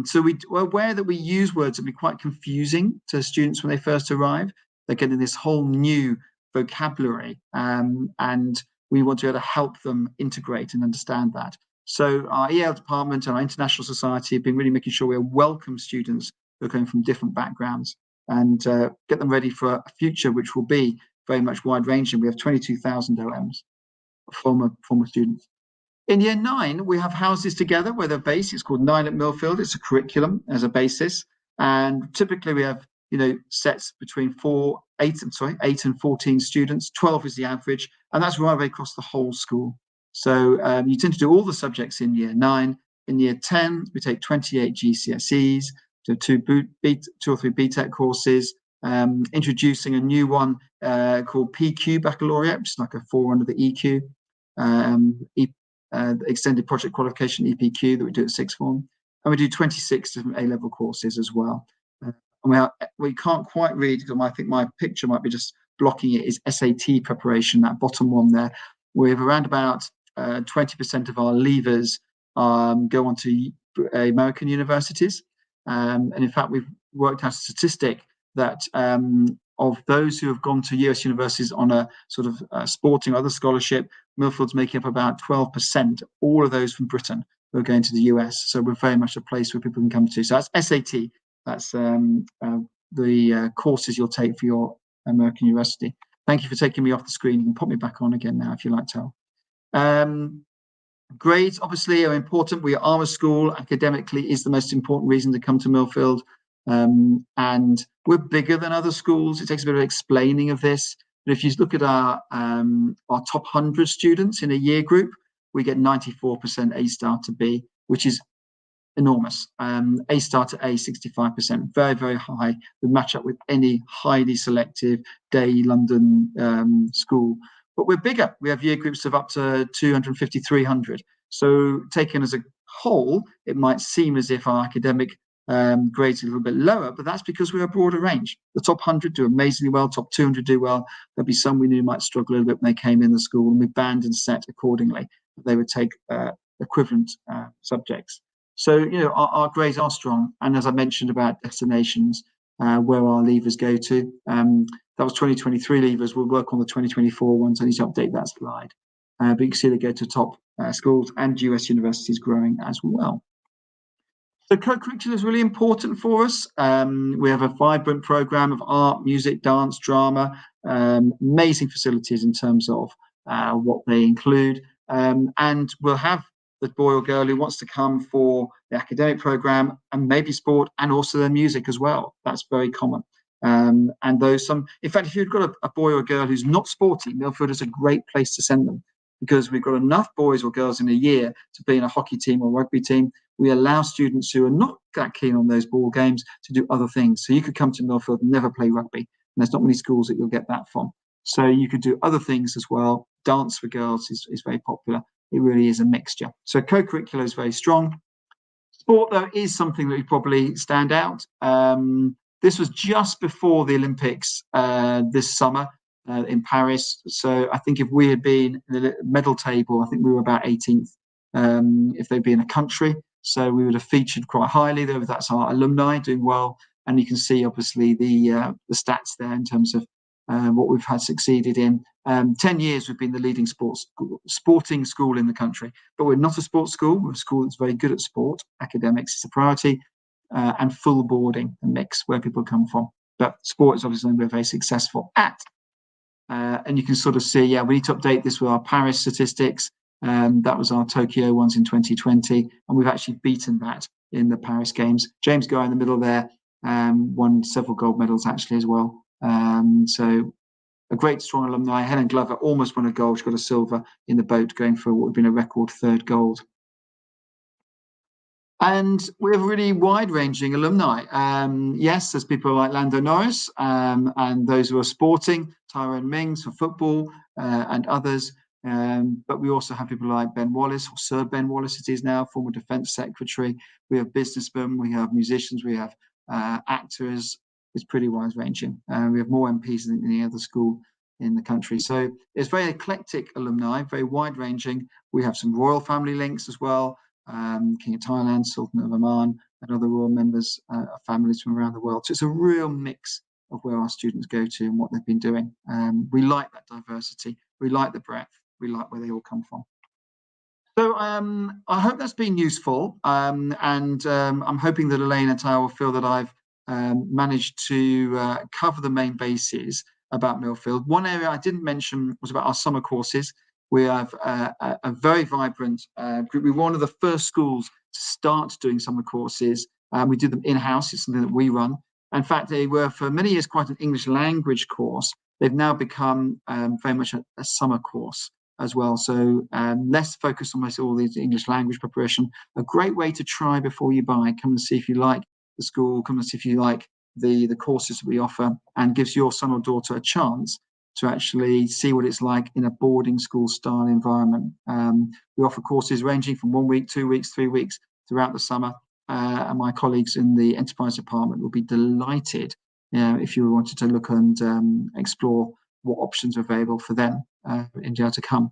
So we're aware that we use words that can be quite confusing to students when they first arrive. They're getting this whole new vocabulary, and we want to be able to help them integrate and understand that. So our EL department and our International Society have been really making sure we welcome students who are coming from different backgrounds and get them ready for a future which will be very much wide-ranging. We have 22,000 OMs, former students. In year 9, we have houses together where they're based. It's called 9 at Millfield. It's a curriculum as a basis. And typically we have, sets between 8 and 14 students. 12 is the average. And that's right across the whole school. So you tend to do all the subjects in year 9. In year 10, we take 28 GCSEs, do 2 or 3 BTEC courses, introducing a new one called PQ Baccalaureate, which is like a forerunner of the EQ, Extended Project Qualification, EPQ, that we do at sixth form. And we do 26 different A-level courses as well. And we can't quite read, because I think my picture might be just blocking it, is SAT preparation, that bottom one there. We have around about 20% of our leavers go on to American universities. And in fact, we've worked out a statistic that of those who have gone to US universities on a sort of sporting or other scholarship, Millfield's making up about 12%, all of those from Britain who are going to the US. So we're very much a place where people can come to. So that's SAT. That's the courses you'll take for your American university. Thank you for taking me off the screen. You can put me back on again now if you like to. Grades obviously are important. We are a school. Academically is the most important reason to come to Millfield. And we're bigger than other schools. It takes a bit of explaining of this. But if you look at our top 100 students in a year group, we get 94% A star to B, which is enormous. A star to A, 65%, very, very high. We match up with any highly selective day London school. But we're bigger. We have year groups of up to 250, 300. So taken as a whole, it might seem as if our academic grades are a little bit lower, but that's because we're a broader range. The top 100 do amazingly well, top 200 do well. There'll be some we knew might struggle a little bit when they came in the school, and we band and set accordingly. They would take equivalent subjects. So, our grades are strong. And as I mentioned about destinations, where our leavers go to, that was 2023 leavers. We'll work on the 2024 ones. I need to update that slide. But you can see they go to top schools and US universities growing as well. So co-curricular is really important for us. We have a vibrant program of art, music, dance, drama, amazing facilities in terms of what they include. And we'll have the boy or girl who wants to come for the academic program and maybe sport and also their music as well. That's very common. And in fact, if you've got a boy or girl who's not sporty, Millfield is a great place to send them, because we've got enough boys or girls in a year to be in a hockey team or rugby team. We allow students who are not that keen on those ball games to do other things. So you could come to Millfield and never play rugby. And there's not many schools that you'll get that from. So you could do other things as well. Dance for girls is very popular. It really is a mixture. So co-curricular is very strong. Sport, though, is something that we probably stand out. This was just before the Olympics this summer in Paris. So I think if we had been in the medal table, I think we were about 18th if they'd been a country. So we would have featured quite highly. That's our alumni doing well. And you can see, obviously, the stats there in terms of what we've had succeeded in. 10 years we've been the leading sporting school in the country, but we're not a sports school. We're a school that's very good at sport. Academics is a priority, and full boarding, a mix where people come from. But sport is obviously something we're very successful at. And you can sort of see, we need to update this with our Paris statistics. That was our Tokyo ones in 2020, and we've actually beaten that in the Paris Games. James Guy in the middle there won several gold medals actually as well. So a great strong alumni. Helen Glover almost won a gold. She got a silver in the boat, going for what would have been a record third gold. And we have really wide-ranging alumni. Yes, there's people like Lando Norris and those who are sporting, Tyrone Mings for football and others. But we also have people like Ben Wallace, or Sir Ben Wallace it is now, former Defence Secretary. We have businessmen, we have musicians, we have actors. It's pretty wide-ranging. We have more MPs than any other school in the country. So it's very eclectic alumni, very wide-ranging. We have some royal family links as well. King of Thailand, Sultan of Oman, and other royal members of families from around the world. So it's a real mix of where our students go to and what they've been doing. We like that diversity. We like the breadth. We like where they all come from. So I hope that's been useful. And I'm hoping that Elaine and I will feel that I've managed to cover the main bases about Millfield. One area I didn't mention was about our summer courses. We have a very vibrant group. We were one of the first schools to start doing summer courses. We do them in-house. It's something that we run. In fact, they were for many years quite an English language course. They've now become very much a summer course as well. So less focused on all these English language preparation. A great way to try before you buy. Come and see if you like the school. Come and see if you like the courses that we offer, and gives your son or daughter a chance to actually see what it's like in a boarding school style environment. We offer courses ranging from 1 week, 2 weeks, 3 weeks throughout the summer. And my colleagues in the enterprise department will be delighted if you wanted to look and explore what options are available for them in the year to come.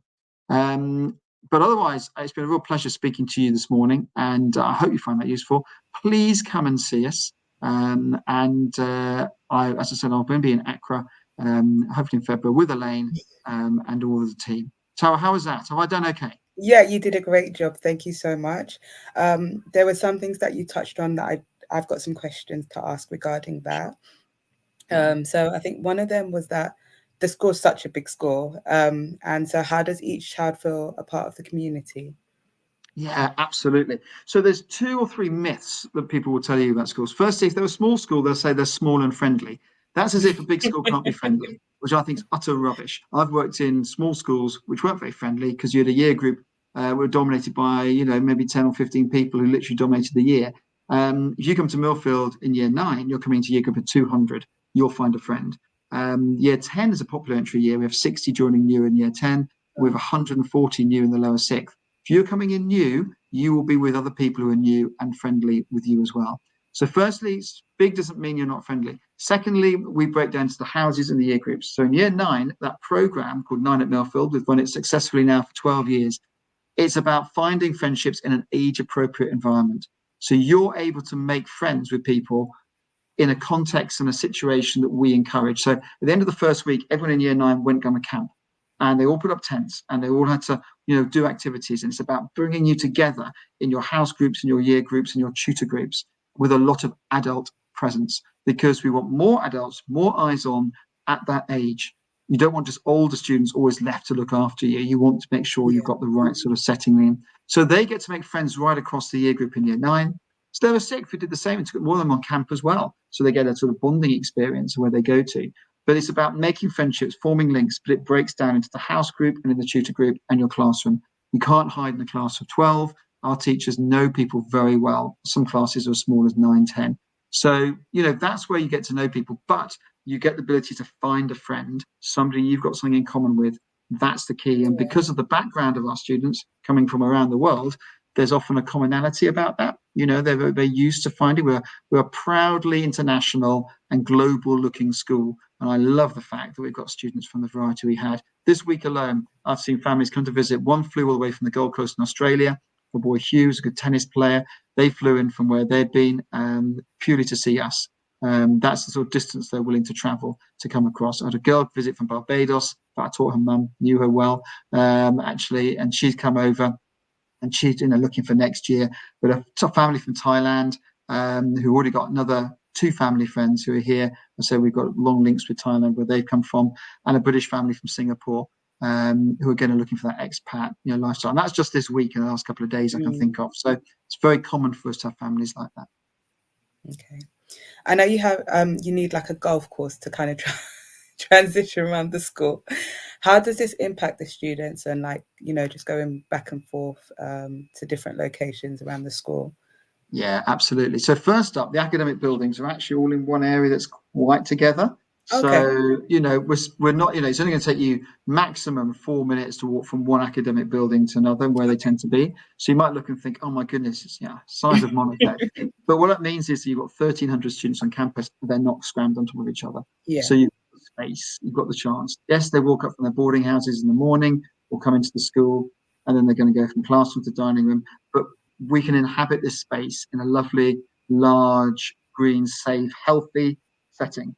But otherwise, it's been a real pleasure speaking to you this morning, and I hope you find that useful. Please come and see us. As I said, I'll be in Accra, hopefully in February, with Elaine and all of the team. So how was that? Have I done okay? Yeah, you did a great job. Thank you so much. There were some things that you touched on that I've got some questions to ask regarding that. So I think one of them was that the school's such a big school. And so how does each child feel a part of the community? Yeah, absolutely. So there's 2 or 3 myths that people will tell you about schools. Firstly, if they're a small school, they'll say they're small and friendly. That's as if a big school can't be friendly, which I think is utter rubbish. I've worked in small schools which weren't very friendly, because you had a year group were dominated by, maybe 10 or 15 people who literally dominated the year. If you come to Millfield in year 9, you're coming to year group of 200. You'll find a friend. Year 10 is a popular entry year. We have 60 joining new in year 10. We have 140 new in the lower 6th. If you're coming in new, you will be with other people who are new and friendly with you as well. So firstly, big doesn't mean you're not friendly. Secondly, we break down to the houses and the year groups. So in year 9, that program called 9 at Millfield, we've run it successfully now for 12 years. It's about finding friendships in an age-appropriate environment. So you're able to make friends with people in a context and a situation that we encourage. So at the end of the first week, everyone in year 9 went on a camp, and they all put up tents, and they all had to, do activities. And it's about bringing you together in your house groups, in your year groups, and your tutor groups, with a lot of adult presence, because we want more adults, more eyes on at that age. You don't want just older students always left to look after you. You want to make sure you've got the right sort of setting in. So they get to make friends right across the year group in year 9. So there were 6 who did the same and took more of them on camp as well. So they get a sort of bonding experience where they go to. But it's about making friendships, forming links, but it breaks down into the house group and in the tutor group and your classroom. You can't hide in a class of 12. Our teachers know people very well. Some classes are as small as 9, 10. So, that's where you get to know people, but you get the ability to find a friend, somebody you've got something in common with, That's the key. And because of the background of our students coming from around the world, there's often a commonality about that. You know, they're used to finding we're a proudly international and global looking school. And I love the fact that we've got students from the variety we had. This week alone, I've seen families come to visit. One flew all the way from the Gold Coast in Australia. My boy Hughes, a good tennis player. They flew in from where they'd been purely to see us. That's the sort of distance they're willing to travel to come across. I had a girl visit from Barbados, but I taught her mum, knew her well, actually, and she's come over. And she's looking for next year. But a top family from Thailand who already got another 2 family friends who are here. And so we've got long links with Thailand where they've come from, and a British family from Singapore who are again looking for that expat lifestyle. And that's just this week and the last couple of days I can think of. So it's very common for us to have families like that. Okay. I know you have you need like a golf course to kind of transition around the school. How does this impact the students and just going back and forth to different locations around the school? Yeah, absolutely. So first up, the academic buildings are actually all in one area that's quite together. Okay. So, we're not, it's only going to take you maximum 4 minutes to walk from one academic building to another where they tend to be. So you might look and think, oh my goodness, it's size of Monaco. But what that means is you've got 1,300 students on campus, they're not scrammed on top of each other. Yeah. So you've got space, you've got the chance. Yes, they walk up from their boarding houses in the morning or come into the school, and then they're going to go from classroom to dining room. But we can inhabit this space in a lovely, large, green, safe, healthy setting.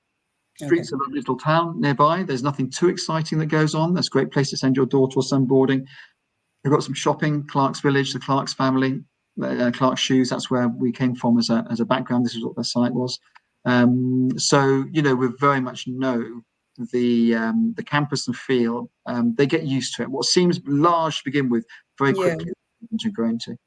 Streets of a little town nearby. There's nothing too exciting that goes on. That's a great place to send your daughter or son boarding. We've got some shopping, Clark's Village, the Clark's family, Clark's Shoes. That's where we came from as a background. This is what their site was. So, we very much know the campus and feel. They get used to it. What seems large to begin with, very quickly to grow into.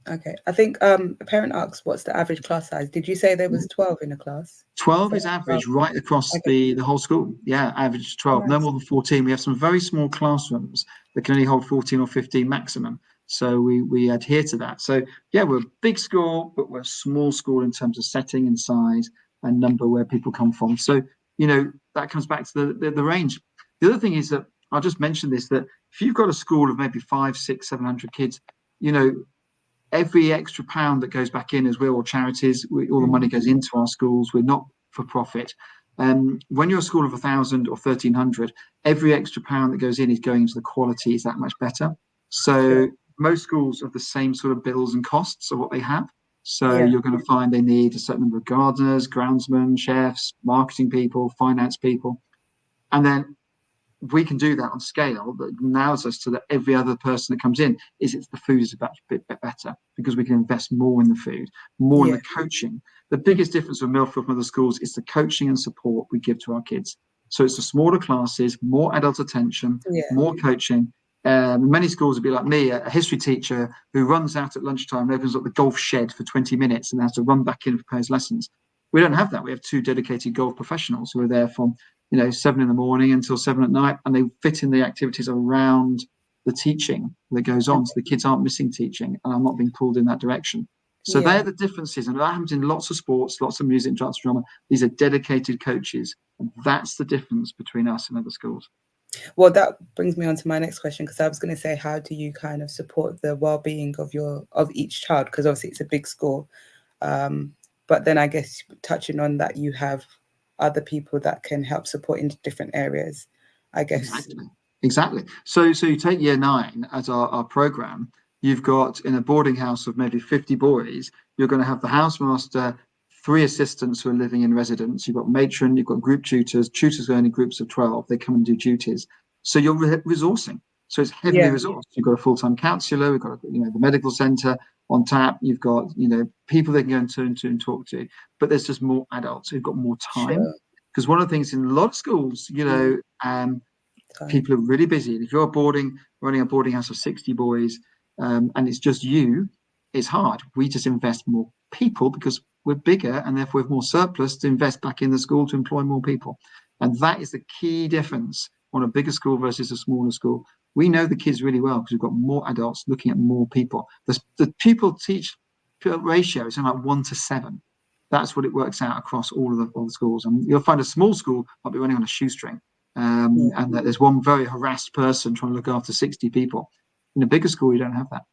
Okay. I think a parent asked, what's the average class size? Did you say there was 12 in a class? 12 is average right across the whole school. Yeah, average 12, nice. No more than 14. We have some very small classrooms that can only hold 14 or 15 maximum. So we adhere to that. So yeah, we're a big school, but we're a small school in terms of setting and size and number where people come from. So, that comes back to the range. The other thing is that I'll just mention this, that if you've got a school of maybe 500, 600, 700 kids, every extra pound that goes back in, as we're all charities, all the money goes into our schools. We're not for profit. When you're a school of 1,000 or 1,300, every extra pound that goes in is going into the quality is that much better. So most schools have the same sort of bills and costs of what they have. So you're going to find they need a certain number of gardeners, groundsmen, chefs, marketing people, finance people. And then we can do that on scale that allows us to that every other person that comes in it's the food is a bit better because we can invest more in the food, more in the coaching. The biggest difference with Millfield from other schools is the coaching and support we give to our kids. So it's the smaller classes, more adult attention, more coaching. Many schools would be like me, a history teacher who runs out at lunchtime and opens up the golf shed for 20 minutes and has to run back in for his lessons. We don't have that. We have 2 dedicated golf professionals who are there from 7 in the morning until 7 at night, and they fit in the activities around the teaching that goes on. So the kids aren't missing teaching and are not being pulled in that direction. So they're the differences. And that happens in lots of sports, lots of music, dance, drama. These are dedicated coaches. And that's the difference between us and other schools. Well, that brings me on to my next question, because I was going to say, how do you kind of support the well-being of each child? Because obviously it's a big school. But then I guess touching on that, you have other people that can help support in different areas, I guess. Exactly. So you take year 9 as our program. You've got in a boarding house of maybe 50 boys, you're going to have the housemaster, 3 assistants who are living in residence. You've got matron, you've got group tutors going in groups of 12. They come and do duties. So you're resourcing. So it's heavily resourced. You've got a full-time counsellor. We've got the medical centre on tap. You've got people they can go and turn to and talk to. But there's just more adults who've got more time. Because one of the things in a lot of schools, people are really busy. If you're running a boarding house of 60 boys, and it's just you, it's hard. We just invest more people because we're bigger and therefore we have more surplus to invest back in the school to employ more people. And that is the key difference on a bigger school versus a smaller school. We know the kids really well because we've got more adults looking at more people. The pupil teach ratio is about 1 to 7. That's what it works out across all the schools. And you'll find a small school might be running on a shoestring. and that there's one very harassed person trying to look after 60 people. In a bigger school, you don't have that.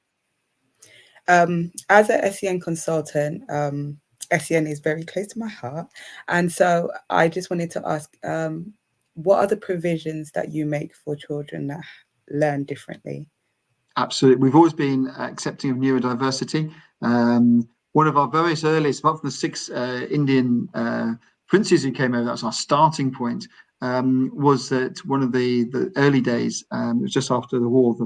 As a SEN consultant, SEN is very close to my heart. And so I just wanted to ask, what are the provisions that you make for children that learn differently? Absolutely. We've always been accepting of neurodiversity. One of our very earliest, apart from the 6 Indian princes who came over, that's our starting point, was that one of the early days, it was just after the war,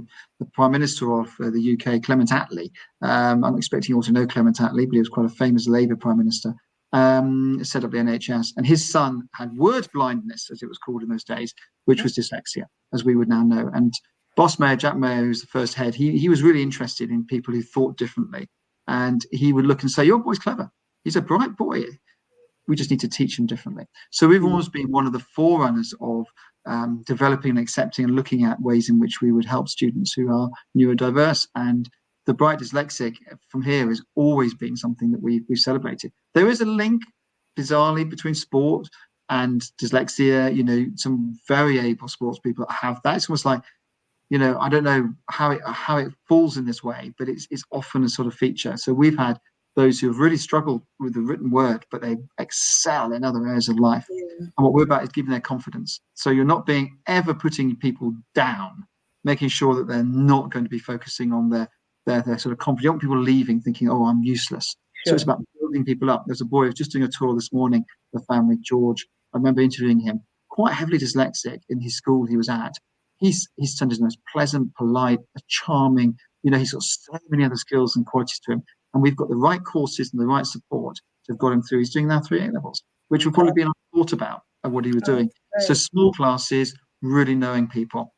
the Prime Minister of the UK, Clement Attlee, I'm expecting you all to know Clement Attlee, but he was quite a famous Labour Prime Minister, set up the NHS, and his son had word blindness, as it was called in those days, which was dyslexia, as we would now know. And Boss Mayor Jack Mayer, who's the first head, he was really interested in people who thought differently. And he would look and say, your boy's clever. He's a bright boy. We just need to teach him differently. So we've always been one of the forerunners of developing and accepting and looking at ways in which we would help students who are neurodiverse. And the bright dyslexic from here has always been something that we've celebrated. There is a link, bizarrely, between sport and dyslexia. You know, some very able sports people have that. It's almost like, you know, I don't know how it falls in this way, but it's often a sort of feature. So we've had those who have really struggled with the written word, but they excel in other areas of life. And what we're about is giving their confidence. So you're not being ever putting people down, making sure that they're not going to be focusing on their sort of confidence. You don't want people leaving thinking, oh, I'm useless. Sure. So it's about building people up. There's a boy who's just doing a tour this morning, the family, George. I remember interviewing him, quite heavily dyslexic in his school he was at. He's turned his most pleasant, polite, charming, you know, he's got so many other skills and qualities to him. And we've got the right courses and the right support to have got him through. He's doing now 3 A-levels, which would probably be thought about of what he was doing. So small classes, really knowing people.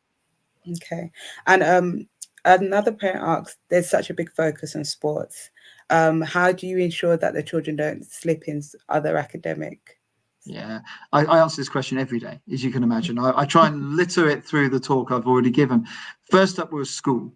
Okay. And another parent asks, there's such a big focus on sports. How do you ensure that the children don't slip in other academic? Yeah, I answer this question every day, as you can imagine. I try and litter it through the talk I've already given. First up was school.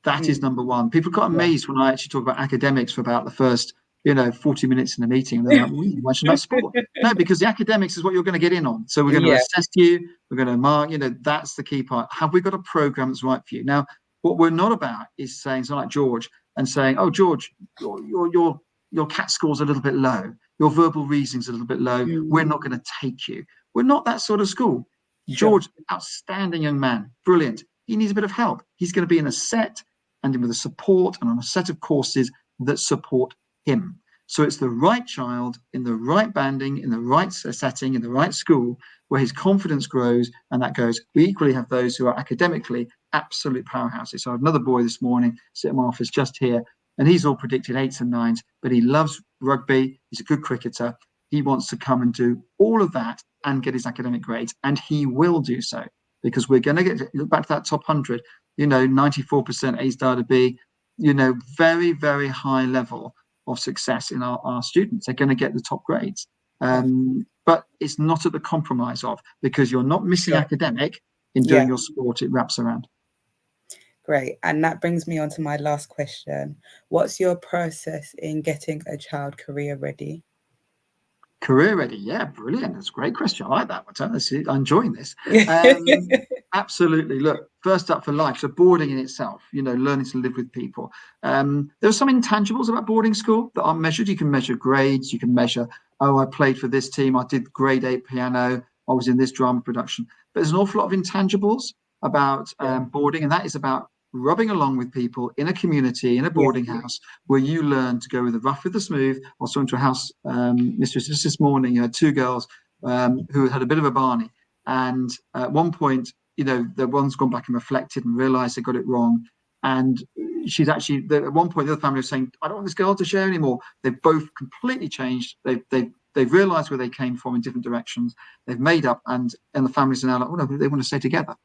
That is number one. People got amazed when I actually talk about academics for about the first, 40 minutes in a meeting. And they're like, well, you mentioned about sport. No, because the academics is what you're going to get in on. So we're going to assess you. We're going to mark, that's the key part. Have we got a program that's right for you? Now, what we're not about is saying, so like George, and saying, oh, George, your CAT score's a little bit low. Your verbal reasoning's a little bit low. We're not going to take you. We're not that sort of school. Sure. George, outstanding young man, brilliant. He needs a bit of help. He's going to be in a set and with a support and on a set of courses that support him. So it's the right child in the right banding, in the right setting, in the right school where his confidence grows and that goes. We equally have those who are academically absolute powerhouses. So I have another boy this morning, sitting in my office just here, and he's all predicted 8s and 9s, but he loves rugby. He's a good cricketer. He wants to come and do all of that and get his academic grades, and he will do so because we're going to look back to that top 100, 94% A star to B, very, very high level of success in our students. They're going to get the top grades. But it's not at the compromise of, because you're not missing academic in doing your sport, it wraps around. Great. And that brings me on to my last question. What's your process in getting a child career ready? Career ready, yeah, brilliant. That's a great question. I like that one. I'm enjoying this. Absolutely. Look, first up for life. So boarding in itself, learning to live with people. There are some intangibles about boarding school that aren't measured. You can measure grades. You can measure, I played for this team. I did grade 8 piano. I was in this drama production. But there's an awful lot of intangibles about boarding, and that is about rubbing along with people in a community, in a boarding house, where you learn to go with the rough with the smooth. I was talking to a house mistress just this morning. You had 2 girls who had a bit of a Barney, and at one point, the one's gone back and reflected and realised they got it wrong. And she's actually at one point the other family was saying, "I don't want this girl to share anymore." They've both completely changed. They've realised where they came from in different directions. They've made up, and the families are now like, "Oh no, they want to stay together."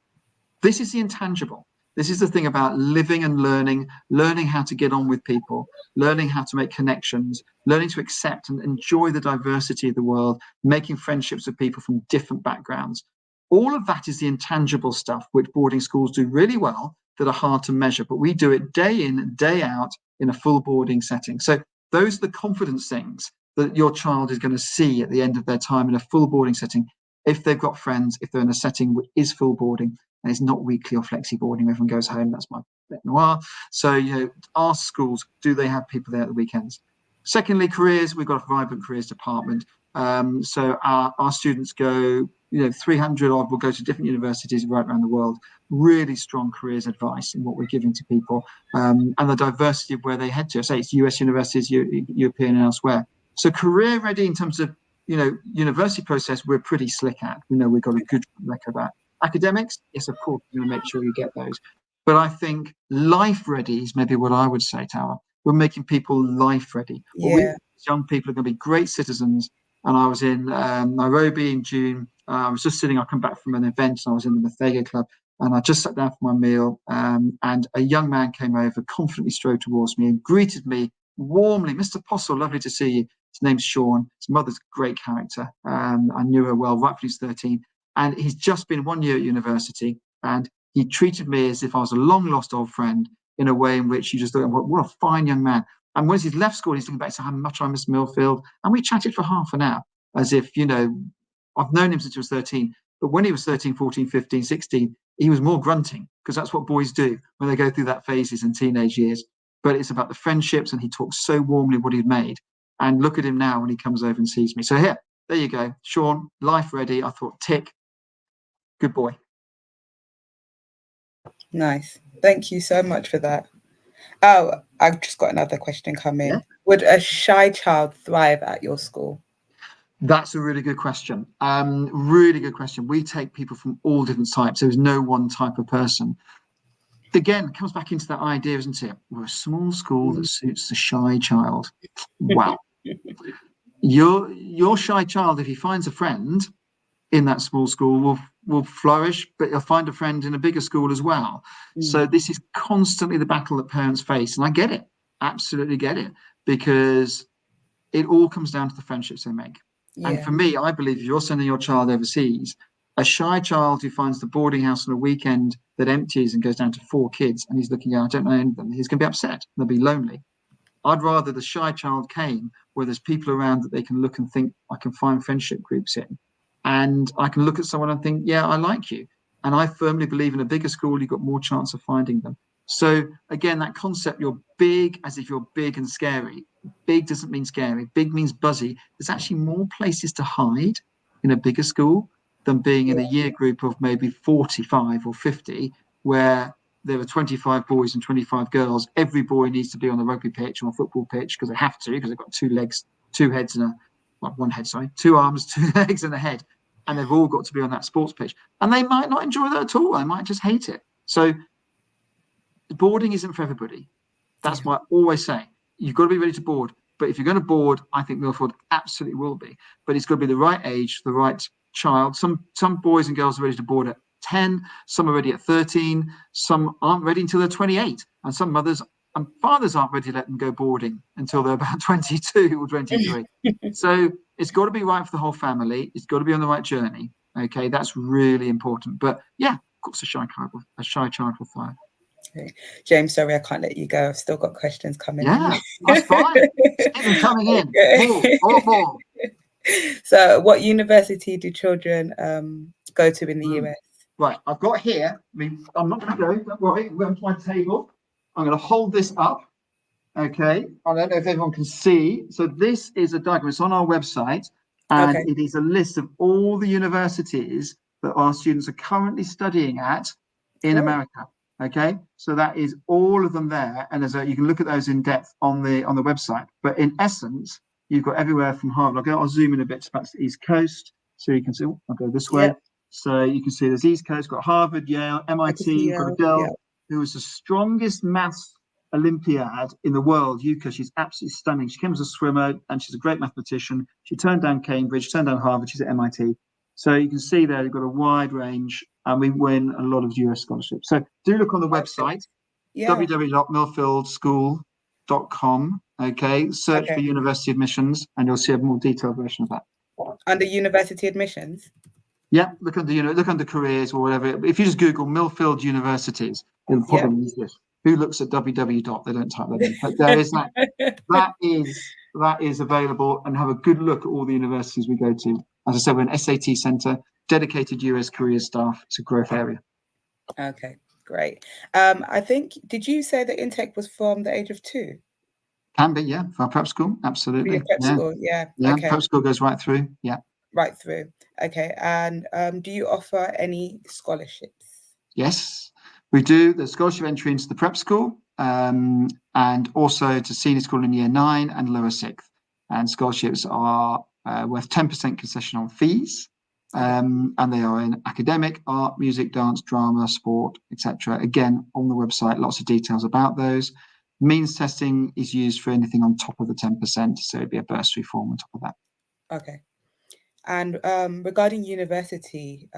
This is the intangible. This is the thing about living and learning how to get on with people, learning how to make connections, learning to accept and enjoy the diversity of the world, making friendships with people from different backgrounds. All of that is the intangible stuff which boarding schools do really well that are hard to measure, but we do it day in, day out in a full boarding setting. So those are the confidence things that your child is going to see at the end of their time in a full boarding setting. if they've got friends, if they're in a setting which is full boarding and it's not weekly or flexi boarding, everyone goes home. That's my bête noire. So, ask schools, do they have people there at the weekends? Secondly, careers. We've got a vibrant careers department. So our students go, 300 odd will go to different universities right around the world. Really strong careers advice in what we're giving to people, and the diversity of where they head to. Say it's US universities, European and elsewhere. So career ready in terms of, university process, we're pretty slick at. We've got a good record at. Academics, yes, of course, we're going to make sure you get those. But I think life ready is maybe what I would say, Tara. We're making people life ready. Yeah. Young people are going to be great citizens. And I was in Nairobi in June. I was just I come back from an event, and I was in the Muthaiga Club, and I just sat down for my meal, and a young man came over, confidently strode towards me and greeted me warmly. Mr. Postle, lovely to see you. His name's Sean. His mother's a great character. I knew her well, right when he was 13. And he's just been 1 year at university, and he treated me as if I was a long-lost old friend in a way in which you just thought, what a fine young man. And once he's left school, he's looking back to how much I miss Millfield. And we chatted for half an hour as if, I've known him since he was 13. But when he was 13, 14, 15, 16, he was more grunting, because that's what boys do when they go through that phases in teenage years. But it's about the friendships, and he talks so warmly what he'd made. And look at him now when he comes over and sees me. So there you go. Sean, life ready. I thought, tick. Good boy. Nice. Thank you so much for that. Oh, I've just got another question coming. Yeah. Would a shy child thrive at your school? That's a really good question. Really good question. We take people from all different types. There's no one type of person. Again, it comes back into that idea, isn't it? We're a small school that suits the shy child. Wow. Your shy child, if he finds a friend in that small school, will flourish, but he'll find a friend in a bigger school as well. So this is constantly the battle that parents face. And I get it. Absolutely get it. Because it all comes down to the friendships they make. Yeah. And for me, I believe if you're sending your child overseas, a shy child who finds the boarding house on a weekend that empties and goes down to 4 kids, and he's looking out, I don't know any of them, he's going to be upset. They'll be lonely. I'd rather the shy child came where there's people around that they can look and think, I can find friendship groups in. And I can look at someone and think, yeah, I like you. And I firmly believe in a bigger school, you've got more chance of finding them. So again, that concept, you're big as if you're big and scary. Big doesn't mean scary. Big means buzzy. There's actually more places to hide in a bigger school than being in a year group of maybe 45 or 50, where there are 25 boys and 25 girls. Every boy needs to be on the rugby pitch or a football pitch because they have to, because they've got 2 legs, 2 heads and one head, sorry, 2 arms, 2 legs and a head. And they've all got to be on that sports pitch. And they might not enjoy that at all. They might just hate it. So boarding isn't for everybody. That's why I always say, you've got to be ready to board. But if you're going to board, I think Millfield absolutely will be. But it's got to be the right age, the right child. Some boys and girls are ready to board at 10. Some are ready at 13. Some aren't ready until they're 28. And some mothers and fathers aren't ready to let them go boarding until they're about 22 or 23. So it's got to be right for the whole family. It's got to be on the right journey. Okay, that's really important. But yeah, of course, a shy child will thrive. Okay. James, sorry, I can't let you go. I've still got questions coming in. Yeah, that's fine. Keep them coming in. Okay. More. So what university do children go to in the US? Right, I've got here, I'm not going to go, don't worry, I'm going to my table. I'm going to hold this up. Okay, I don't know if everyone can see. So this is a diagram, it's on our website, and it is a list of all the universities that our students are currently studying at in America. Okay, so that is all of them there, and you can look at those in depth on the website. But in essence, you've got everywhere from Harvard. I'll zoom in a bit to back to the East Coast, so you can see. I'll go this way. So you can see there's East Coast, got Harvard, Yale, MIT, got a girl who was the strongest maths Olympiad in the world, Yuka. She's absolutely stunning. She came as a swimmer and she's a great mathematician. She turned down Cambridge, turned down Harvard. She's at MIT. So you can see there, you've got a wide range, and we win a lot of US scholarships. So do look on the website, www.millfieldschool.com. Okay, search for university admissions, and you'll see a more detailed version of that. Under university admissions? Yeah, look under careers or whatever. If you just Google Millfield universities, it'll probably use this. Who looks at www. They don't type that in. But there is that. that is available, and have a good look at all the universities we go to. As I said, we're an SAT centre, dedicated US career staff. It's a growth area. Okay, great. I think, did you say that intake was from the age of 2? Can be, yeah, for our prep school, For absolutely. your prep Yeah, school, yeah. yeah, Okay, prep school goes right through. Yeah. right through. Okay, and do you offer any scholarships? Yes, we do. There's scholarship entry into the prep school, and also to senior school in year 9 and lower 6th. And scholarships are worth 10% concession on fees. And they are in academic, art, music, dance, drama, sport, etc. Again, on the website, lots of details about those. Means testing is used for anything on top of the 10%, so it'd be a bursary form on top of that. Okay. And regarding university,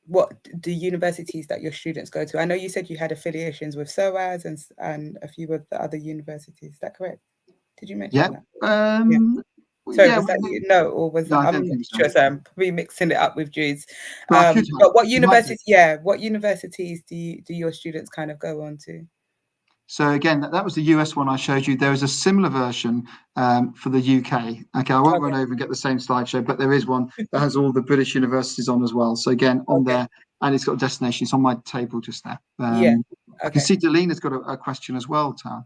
what the universities that your students go to? I know you said you had affiliations with SOAS and a few of the other universities. Is that correct? Did you mention that? Sorry, was that no, or was that? I'm not sure. So I'm probably mixing it up with Jude's. But what university? Yeah, what universities do your students kind of go on to? So again, that was the US one I showed you. There is a similar version for the UK. Okay, I won't run over and get the same slideshow, but there is one that has all the British universities on as well. So again, on there, and it's got a destination. It's on my table just there. I can see Delina's got a question as well, Tara.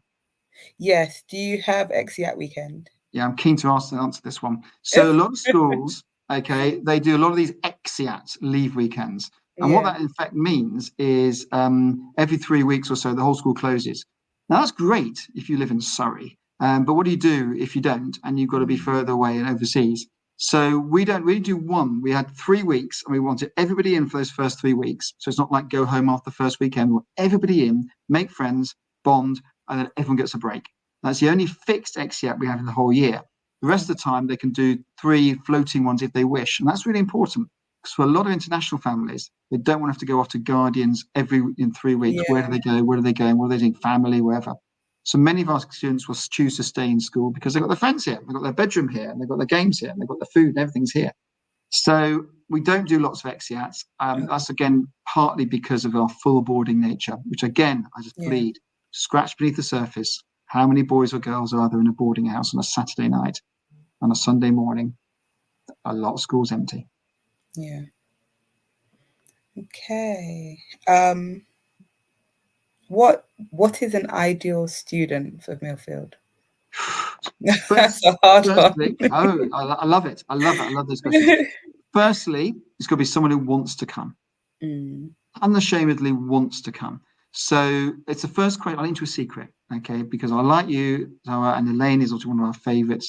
Yes. Do you have EXIAT weekend? Yeah, I'm keen to answer this one. So a lot of schools, okay, they do a lot of these EXIAT leave weekends. And what that in fact means is every 3 weeks or so, the whole school closes. Now, that's great if you live in Surrey. But what do you do if you don't and you've got to be further away and overseas? So we don't really do one. We had 3 weeks and we wanted everybody in for those first 3 weeks. So it's not like go home after the first weekend. We want everybody in, make friends, bond, and then everyone gets a break. That's the only fixed EXIAT we have in the whole year. The rest of the time, they can do 3 floating ones if they wish. And that's really important because for a lot of international families, they don't want to have to go off to Guardians in 3 weeks. Where do they go? Where are they going? What are they doing? Family, wherever. So many of our students will choose to stay in school because they've got their friends here, they've got their bedroom here, and they've got their games here, and they've got their food and everything's here. So we don't do lots of EXIATs. That's, again, partly because of our full boarding nature, which, again, I just plead, scratch beneath the surface. How many boys or girls are there in a boarding house on a Saturday night, on a Sunday morning? A lot of schools empty. Yeah. Okay. What is an ideal student for Millfield? That's a hard one. I love it. I love those questions. Firstly, it's got to be someone who wants to come. Unashamedly wants to come. So it's the first question. I'll into a secret, okay? Because I like you, Zara, and Elaine is also one of our favourite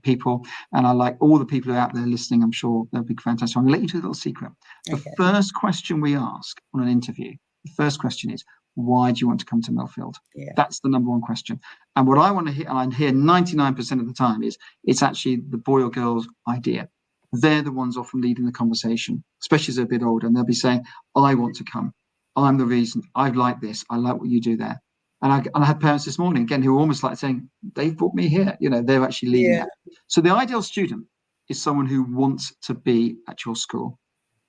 people, and I like all the people who are out there listening. I'm sure they'll be fantastic. So I'm going to let you do a little secret. The first question we ask on an interview, the first question is, why do you want to come to Millfield? That's the number one question. And what I want to hear, and I hear 99% of the time, is it's actually the boy or girl's idea. They're the ones often leading the conversation, especially as they're a bit older, and they'll be saying, I want to come. I'm the reason. I like this. I like what you do there. And I had parents this morning, again, who were almost like saying, they've brought me here. You know, they're actually leading that. So the ideal student is someone who wants to be at your school.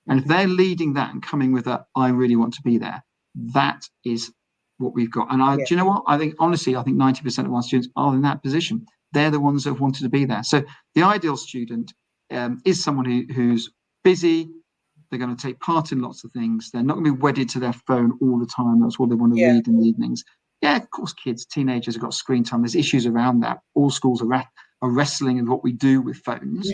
And if they're leading that and coming with a, I really want to be there, that is what we've got. And do you know what? I think 90% of our students are in that position. They're the ones that have wanted to be there. So the ideal student is someone who's busy. They're going to take part in lots of things. They're not going to be wedded to their phone all the time. That's what they want to read in the evenings. Yeah, of course, kids, teenagers have got screen time. There's issues around that. All schools are wrestling with what we do with phones.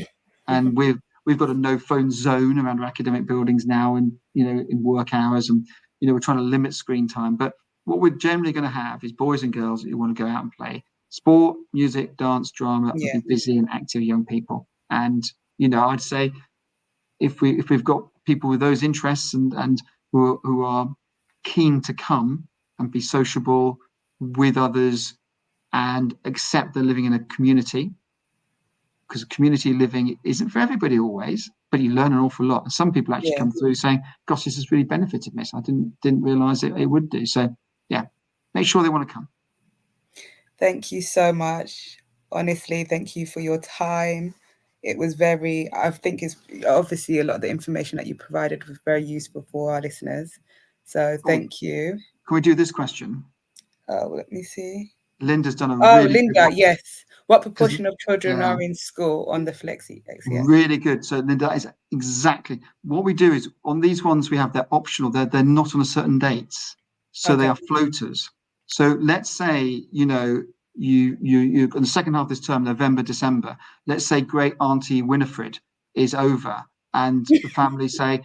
And we've got a no phone zone around our academic buildings now, and, you know, in work hours. And, you know, we're trying to limit screen time. But what we're generally going to have is boys and girls who want to go out and play sport, music, dance, drama, and be busy and active young people. And, you know, I'd say if we've got people with those interests and who are keen to come and be sociable with others and accept they're living in a community, because community living isn't for everybody always, but you learn an awful lot. And some people actually come through saying, gosh, this has really benefited me. So I didn't realize it would do. So yeah, make sure they want to come. Thank you so much. Honestly, thank you for your time. It was I think it's obviously a lot of the information that you provided was very useful for our listeners. So thank you. Can we do this question? Let me see. Linda's done a really good one. Yes. What proportion of children are in school on the Flexi XCS? Really good. So that is exactly what we do. Is on these ones we have, they're optional. They're not on a certain dates, so they are floaters. So let's say you in the second half of this term, November, December. Let's say Great Auntie Winifred is over, and the family say,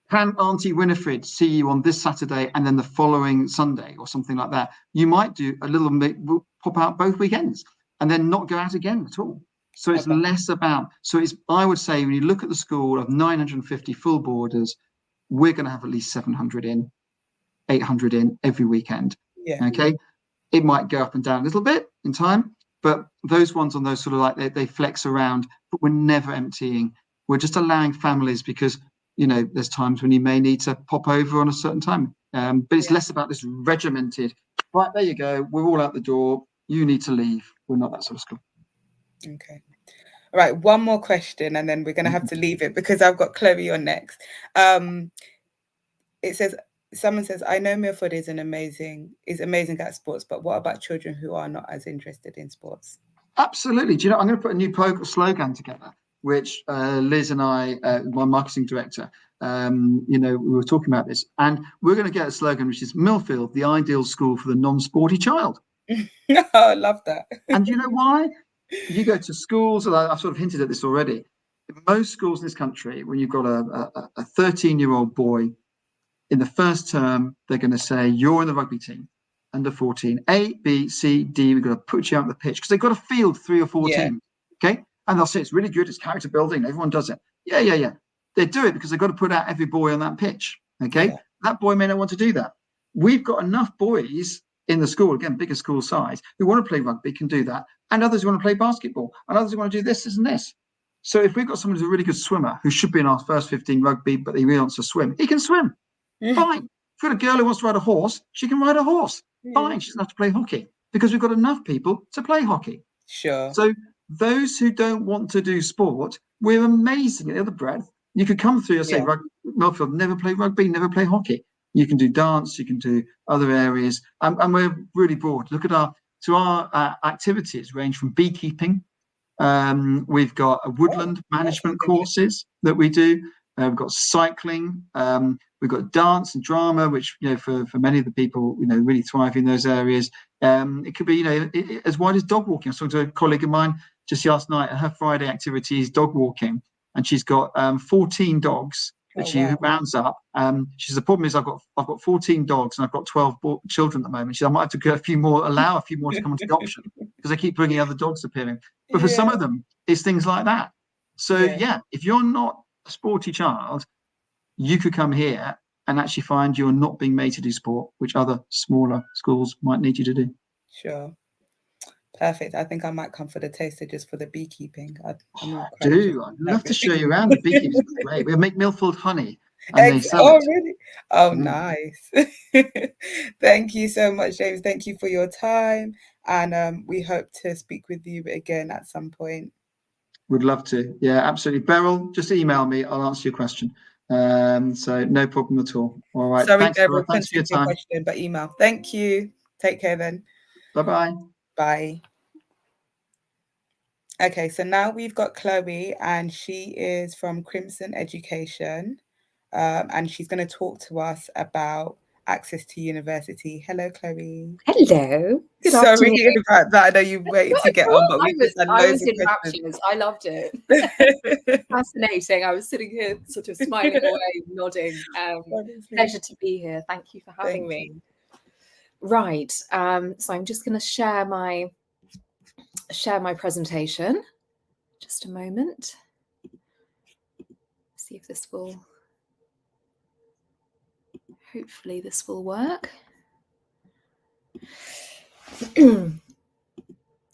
"Can Auntie Winifred see you on this Saturday and then the following Sunday or something like that?" You might do a little bit, we'll pop out both weekends and then not go out again at all. So it's less about, I would say when you look at the school of 950 full boarders, we're going to have at least 700 in, 800 in every weekend. Yeah. Okay. It might go up and down a little bit in time, but those ones on those sort of like, they flex around, but we're never emptying. We're just allowing families because, there's times when you may need to pop over on a certain time. But it's less about this regimented, right, there you go, we're all out the door, you need to leave. We're not that sort of school. Okay. All right, one more question and then we're going to have to leave it because I've got Chloe on next. Someone says, I know Milford is amazing at sports, but what about children who are not as interested in sports? Absolutely. Do you know, I'm going to put a new slogan together, which Liz and I, my marketing director, we were talking about this, and we're going to get a slogan which is Millfield, the ideal school for the non-sporty child. Oh, I love that. And you know why? You go to schools, and I've sort of hinted at this already. Most schools in this country, when you've got a 13-year-old boy, in the first term, they're going to say, you're in the rugby team, under 14, A, B, C, D, we've got to put you out on the pitch because they've got to field 3 or 4 teams. Okay. And they'll say it's really good, it's character building, everyone does it. Yeah. They do it because they've got to put out every boy on that pitch. Okay. Yeah. That boy may not want to do that. We've got enough boys in the school, again, bigger school size, who want to play rugby, can do that. And others who want to play basketball, and others who want to do this and this. So if we've got someone who's a really good swimmer, who should be in our first 15 rugby, but he really wants to swim, he can swim. Fine. If we've got a girl who wants to ride a horse, she can ride a horse. Fine. She doesn't have to play hockey because we've got enough people to play hockey. Sure. So those who don't want to do sport, we're amazing at the other breadth. You could come through and say, Milfield, never play rugby, never play hockey. You can do dance, you can do other areas. And we're really broad. Look at our activities range from beekeeping. We've got woodland management courses that we do. We've got cycling. We've got dance and drama, which, for many of the people, really thrive in those areas. It could be, as wide as dog walking. I was talking to a colleague of mine just last night, and her Friday activity is dog walking. And she's got 14 dogs that she rounds up. She says, the problem is I've got 14 dogs and I've got 12 children at the moment. She said, I might have to get allow a few more to come onto the option because I keep bringing other dogs appearing. But for some of them, it's things like that. So if you're not a sporty child, you could come here and actually find you're not being made to do sport, which other smaller schools might need you to do. Sure. Perfect. I think I might come for the taster just for the beekeeping. I'd love to show you around. The beekeeping is great. We'll make Milfield honey. And really? Oh, nice. Thank you so much, James. Thank you for your time. And we hope to speak with you again at some point. Would love to. Yeah, absolutely. Beryl, just email me. I'll answer your question. So no problem at all. All right. Sorry, thanks Beryl, for your time. Question, but email. Thank you. Take care then. Bye-bye. Bye. Okay, so now we've got Chloe, and she is from Crimson Education, and she's going to talk to us about access to university. Hello, Chloe. Hello. Good Sorry afternoon. about that. I know you waited to get on, but I was in raptures. I loved it. Fascinating. I was sitting here sort of smiling away, nodding. Pleasure to be here. Thank you for having me. Right. So I'm just going to share my presentation. Just a moment. See if this will. Hopefully this will work.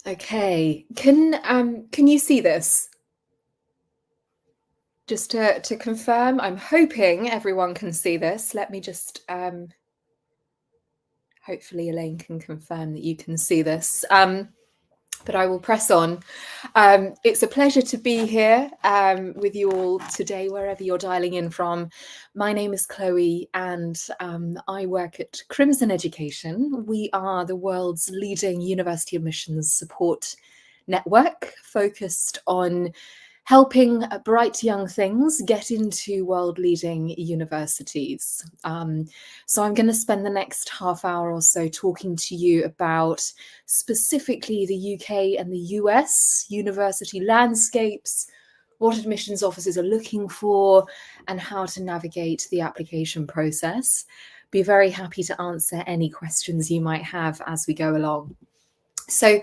Okay, can you see this? Just to confirm, I'm hoping everyone can see this. Let me just hopefully Elaine can confirm that you can see this. but I will press on. It's a pleasure to be here with you all today, wherever you're dialing in from. My name is Chloe, and I work at Crimson Education. We are the world's leading university admissions support network, focused on helping bright young things get into world-leading universities. So I'm going to spend the next half hour or so talking to you about specifically the UK and the US university landscapes, what admissions officers are looking for, and how to navigate the application process. Be very happy to answer any questions you might have as we go along. So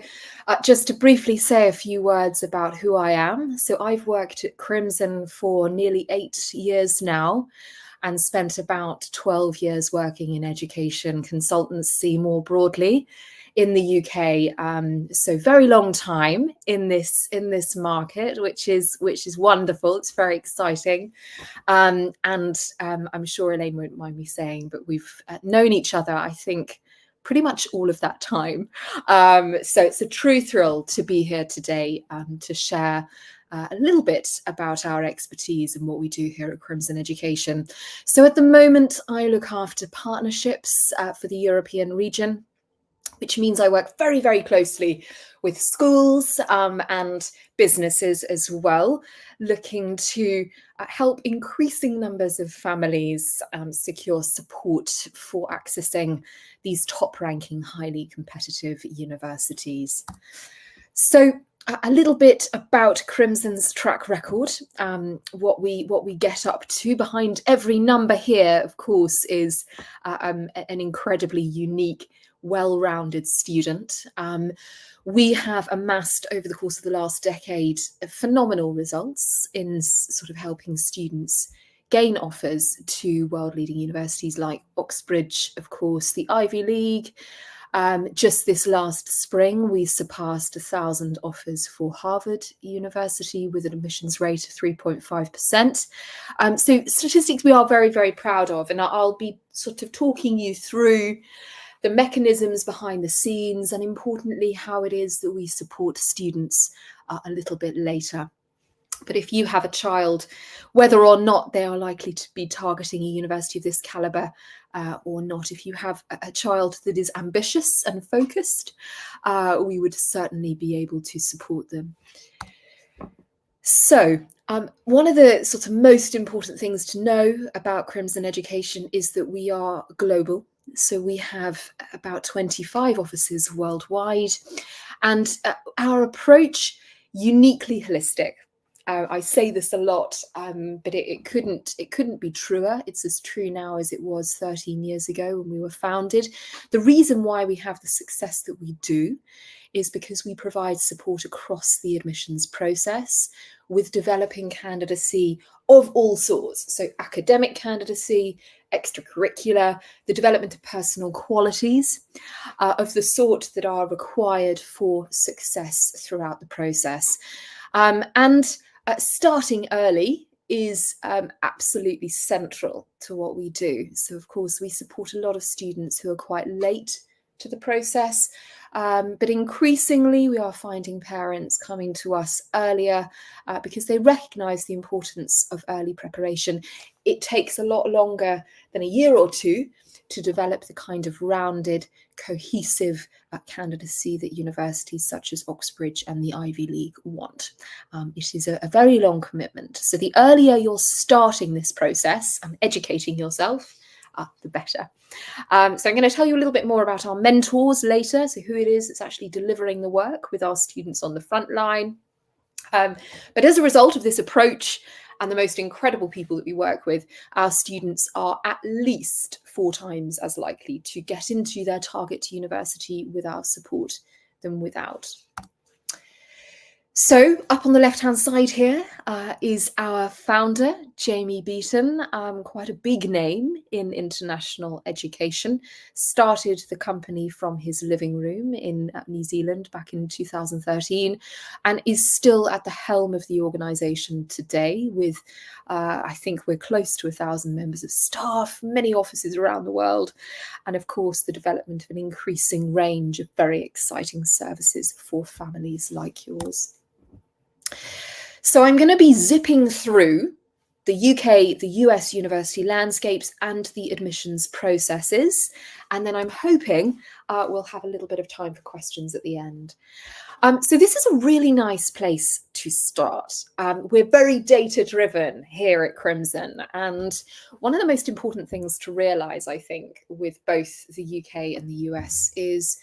just to briefly say a few words about who I am. So I've worked at Crimson for nearly 8 years now and spent about 12 years working in education consultancy more broadly in the UK. So very long time in this market, which is wonderful. It's very exciting. And I'm sure Elaine won't mind me saying, but we've known each other, I think, pretty much all of that time. So it's a true thrill to be here today to share a little bit about our expertise and what we do here at Crimson Education. So at the moment, I look after partnerships for the European region, which means I work very, very closely with schools and businesses as well, looking to help increasing numbers of families secure support for accessing these top-ranking, highly competitive universities. So a little bit about Crimson's track record. What we get up to behind every number here, of course, is an incredibly unique, well-rounded student. We have amassed over the course of the last decade phenomenal results in sort of helping students gain offers to world-leading universities like Oxbridge, of course, the Ivy League. Just this last spring, we surpassed 1,000 offers for Harvard University with an admissions rate of 3.5%. So statistics we are very, very proud of, and I'll be sort of talking you through the mechanisms behind the scenes, and importantly, how it is that we support students a little bit later. But if you have a child, whether or not they are likely to be targeting a university of this calibre or not, if you have a child that is ambitious and focused, we would certainly be able to support them. So one of the sort of most important things to know about Crimson Education is that we are global. So we have about 25 offices worldwide, and our approach uniquely holistic. I say this a lot, but it couldn't be truer. It's as true now as it was 13 years ago when we were founded. The reason why we have the success that we do is because we provide support across the admissions process with developing candidacy of all sorts. So academic candidacy, extracurricular, the development of personal qualities of the sort that are required for success throughout the process. Starting early is absolutely central to what we do. So of course, we support a lot of students who are quite late to the process, but increasingly we are finding parents coming to us earlier because they recognise the importance of early preparation. It takes a lot longer than a year or two to develop the kind of rounded, cohesive candidacy that universities such as Oxbridge and the Ivy League want. It is a very long commitment. So the earlier you're starting this process and educating yourself, the better. So I'm going to tell you a little bit more about our mentors later, so who it is that's actually delivering the work with our students on the front line. But as a result of this approach and the most incredible people that we work with, our students are at least 4 times as likely to get into their target university with our support than without. So up on the left-hand side here is our founder, Jamie Beaton, quite a big name in international education. Started the company from his living room in New Zealand back in 2013 and is still at the helm of the organisation today with, I think we're close to 1,000 members of staff, many offices around the world, and of course the development of an increasing range of very exciting services for families like yours. So I'm going to be zipping through the UK, the US university landscapes and the admissions processes. And then I'm hoping we'll have a little bit of time for questions at the end. So this is a really nice place to start. We're very data driven here at Crimson. And one of the most important things to realise, I think, with both the UK and the US is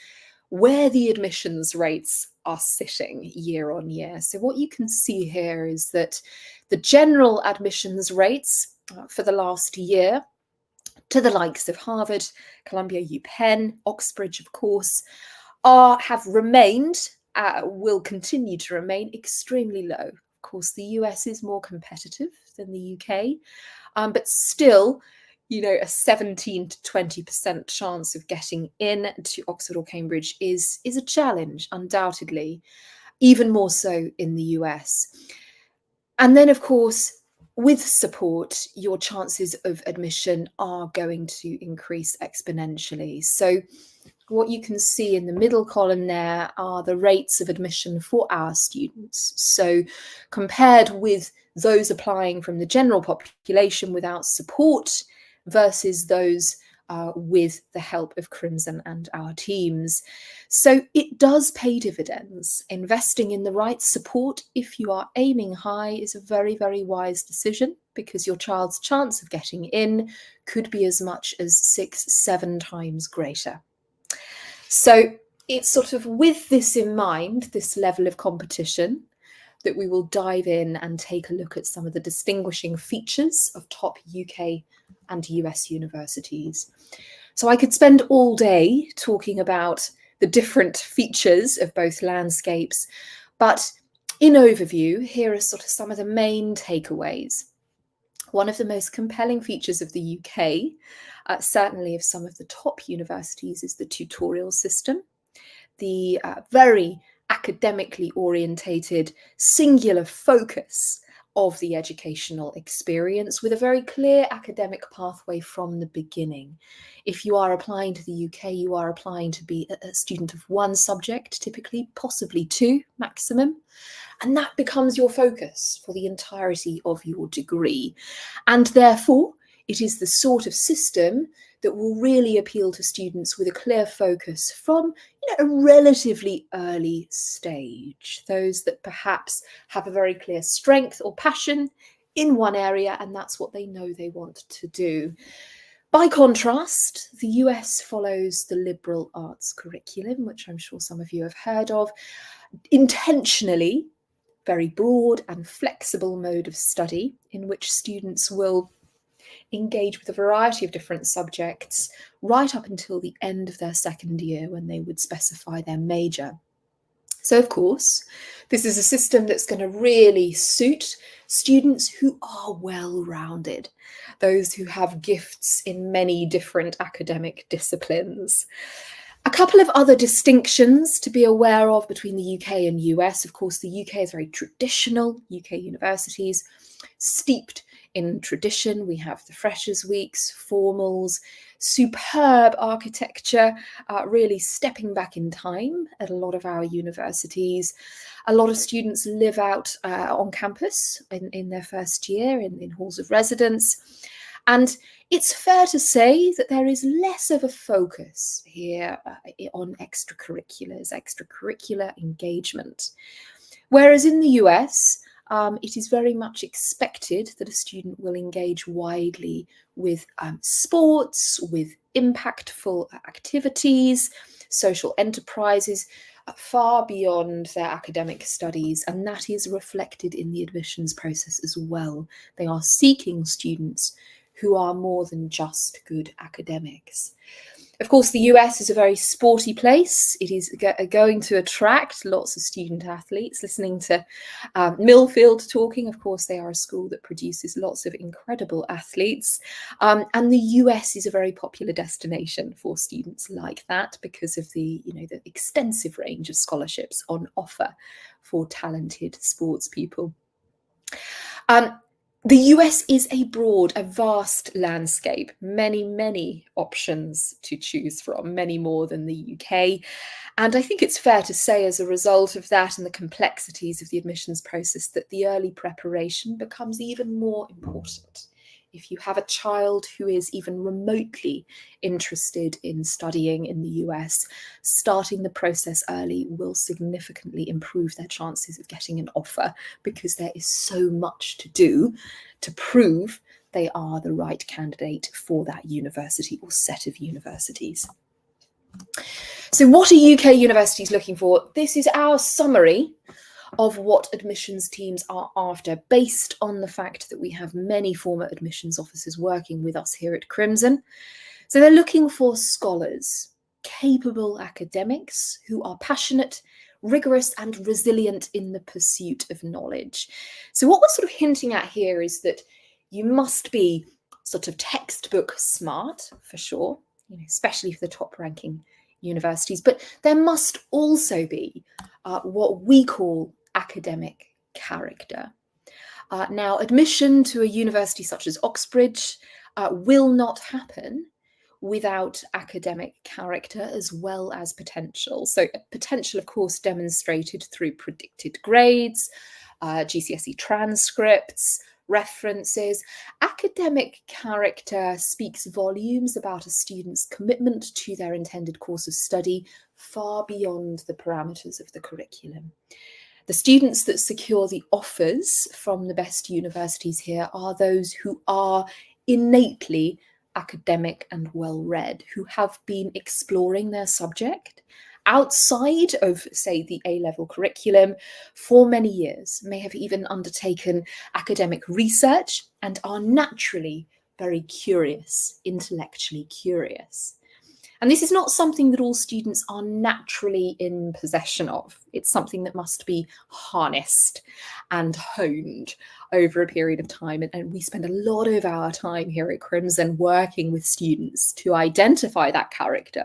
where the admissions rates are sitting year on year. So what you can see here is that the general admissions rates for the last year to the likes of Harvard, Columbia, UPenn, Oxbridge, of course, have remained, will continue to remain extremely low. Of course, the US is more competitive than the UK, but still, you know, a 17 to 20% chance of getting in to Oxford or Cambridge is a challenge, undoubtedly, even more so in the US. And then, of course, with support, your chances of admission are going to increase exponentially. So what you can see in the middle column there are the rates of admission for our students. So compared with those applying from the general population without support versus those with the help of Crimson and our teams. So it does pay dividends. Investing in the right support, if you are aiming high, is a very, very wise decision because your child's chance of getting in could be as much as 6-7 times greater. So it's sort of with this in mind, this level of competition, that we will dive in and take a look at some of the distinguishing features of top UK and US universities. So I could spend all day talking about the different features of both landscapes, but in overview, here are sort of some of the main takeaways. One of the most compelling features of the UK, certainly of some of the top universities, is the tutorial system. The very academically orientated, singular focus of the educational experience with a very clear academic pathway from the beginning. If you are applying to the UK, you are applying to be a student of one subject, typically, possibly two maximum, and that becomes your focus for the entirety of your degree. And therefore, it is the sort of system that will really appeal to students with a clear focus from, you know, a relatively early stage. Those that perhaps have a very clear strength or passion in one area, and that's what they know they want to do. By contrast, the US follows the liberal arts curriculum, which I'm sure some of you have heard of, intentionally very broad and flexible mode of study in which students will engage with a variety of different subjects right up until the end of their second year when they would specify their major. So, of course, this is a system that's going to really suit students who are well-rounded, those who have gifts in many different academic disciplines. A couple of other distinctions to be aware of between the UK and US. Of course, the UK is very traditional, UK universities, steeped in tradition. We have the Freshers' Weeks, formals, superb architecture, really stepping back in time at a lot of our universities. A lot of students live out on campus in their first year in halls of residence. And it's fair to say that there is less of a focus here on extracurricular engagement. Whereas in the US, it is very much expected that a student will engage widely with sports, with impactful activities, social enterprises, far beyond their academic studies, and that is reflected in the admissions process as well. They are seeking students who are more than just good academics. Of course, the US is a very sporty place. It is going to attract lots of student athletes. Listening to Millfield talking, of course, they are a school that produces lots of incredible athletes. And the US is a very popular destination for students like that because of the extensive range of scholarships on offer for talented sports people. The US is a vast landscape, many options to choose from, many more than the UK. And I think it's fair to say, as a result of that and the complexities of the admissions process, that the early preparation becomes even more important. If you have a child who is even remotely interested in studying in the US, starting the process early will significantly improve their chances of getting an offer, because there is so much to do to prove they are the right candidate for that university or set of universities. So what are UK universities looking for? This is our summary of what admissions teams are after, based on the fact that we have many former admissions officers working with us here at Crimson. So they're looking for scholars, capable academics who are passionate, rigorous and resilient in the pursuit of knowledge. So what we're sort of hinting at here is that you must be sort of textbook smart, for sure, especially for the top ranking universities, but there must also be what we call academic character. Now, admission to a university such as Oxbridge will not happen without academic character as well as potential. So potential, of course, demonstrated through predicted grades, GCSE transcripts, references. Academic character speaks volumes about a student's commitment to their intended course of study, far beyond the parameters of the curriculum. The students that secure the offers from the best universities here are those who are innately academic and well-read, who have been exploring their subject outside of, say, the A-level curriculum for many years, may have even undertaken academic research, and are naturally very curious, intellectually curious. And this is not something that all students are naturally in possession of. It's something that must be harnessed and honed over a period of time. And we spend a lot of our time here at Crimson working with students to identify that character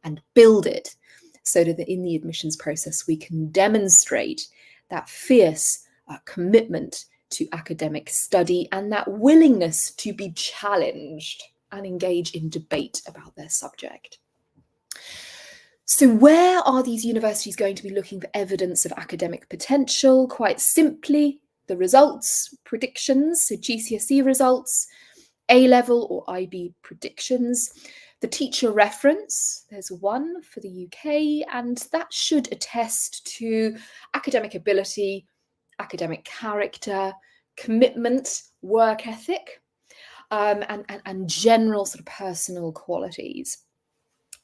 and build it, so that in the admissions process we can demonstrate that fierce commitment to academic study and that willingness to be challenged and engage in debate about their subject. So where are these universities going to be looking for evidence of academic potential? Quite simply, the results, predictions, so GCSE results, A-level or IB predictions. The teacher reference, there's one for the UK, and that should attest to academic ability, academic character, commitment, work ethic, and general sort of personal qualities.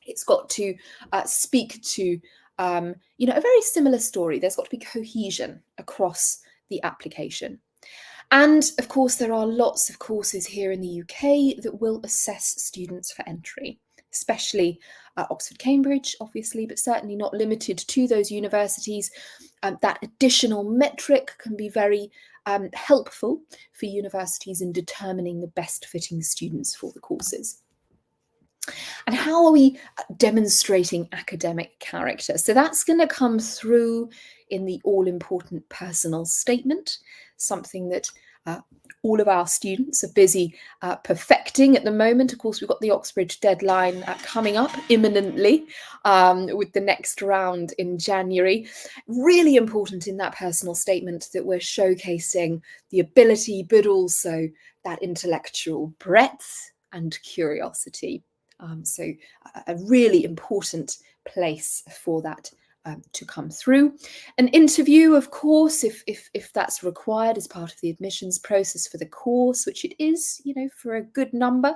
It's got to speak to, a very similar story. There's got to be cohesion across the application. And of course, there are lots of courses here in the UK that will assess students for entry, especially Oxford, Cambridge, obviously, but certainly not limited to those universities. That additional metric can be very helpful for universities in determining the best fitting students for the courses. And how are we demonstrating academic character? So that's going to come through in the all-important personal statement, something that all of our students are busy perfecting at the moment. Of course, we've got the Oxbridge deadline coming up imminently with the next round in January. Really important in that personal statement that we're showcasing the ability, but also that intellectual breadth and curiosity. So a really important place for that to come through. An interview, of course, if that's required as part of the admissions process for the course, which it is, for a good number,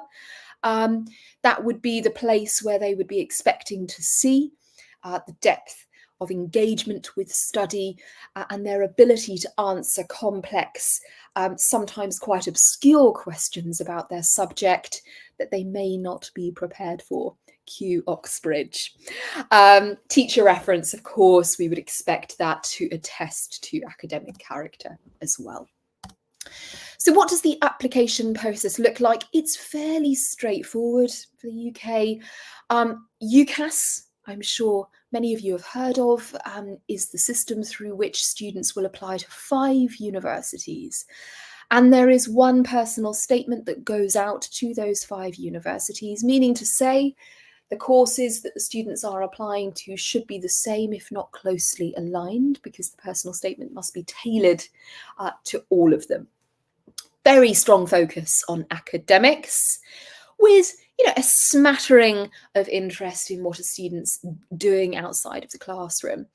that would be the place where they would be expecting to see the depth of engagement with study, and their ability to answer complex, sometimes quite obscure questions about their subject that they may not be prepared for. Cue Oxbridge. Teacher reference, of course, we would expect that to attest to academic character as well. So what does the application process look like? It's fairly straightforward for the UK. UCAS, I'm sure many of you have heard of, is the system through which students will apply to 5 universities. And there is one personal statement that goes out to those 5 universities, meaning to say the courses that the students are applying to should be the same, if not closely aligned, because the personal statement must be tailored to all of them. Very strong focus on academics, with a smattering of interest in what a student's doing outside of the classroom.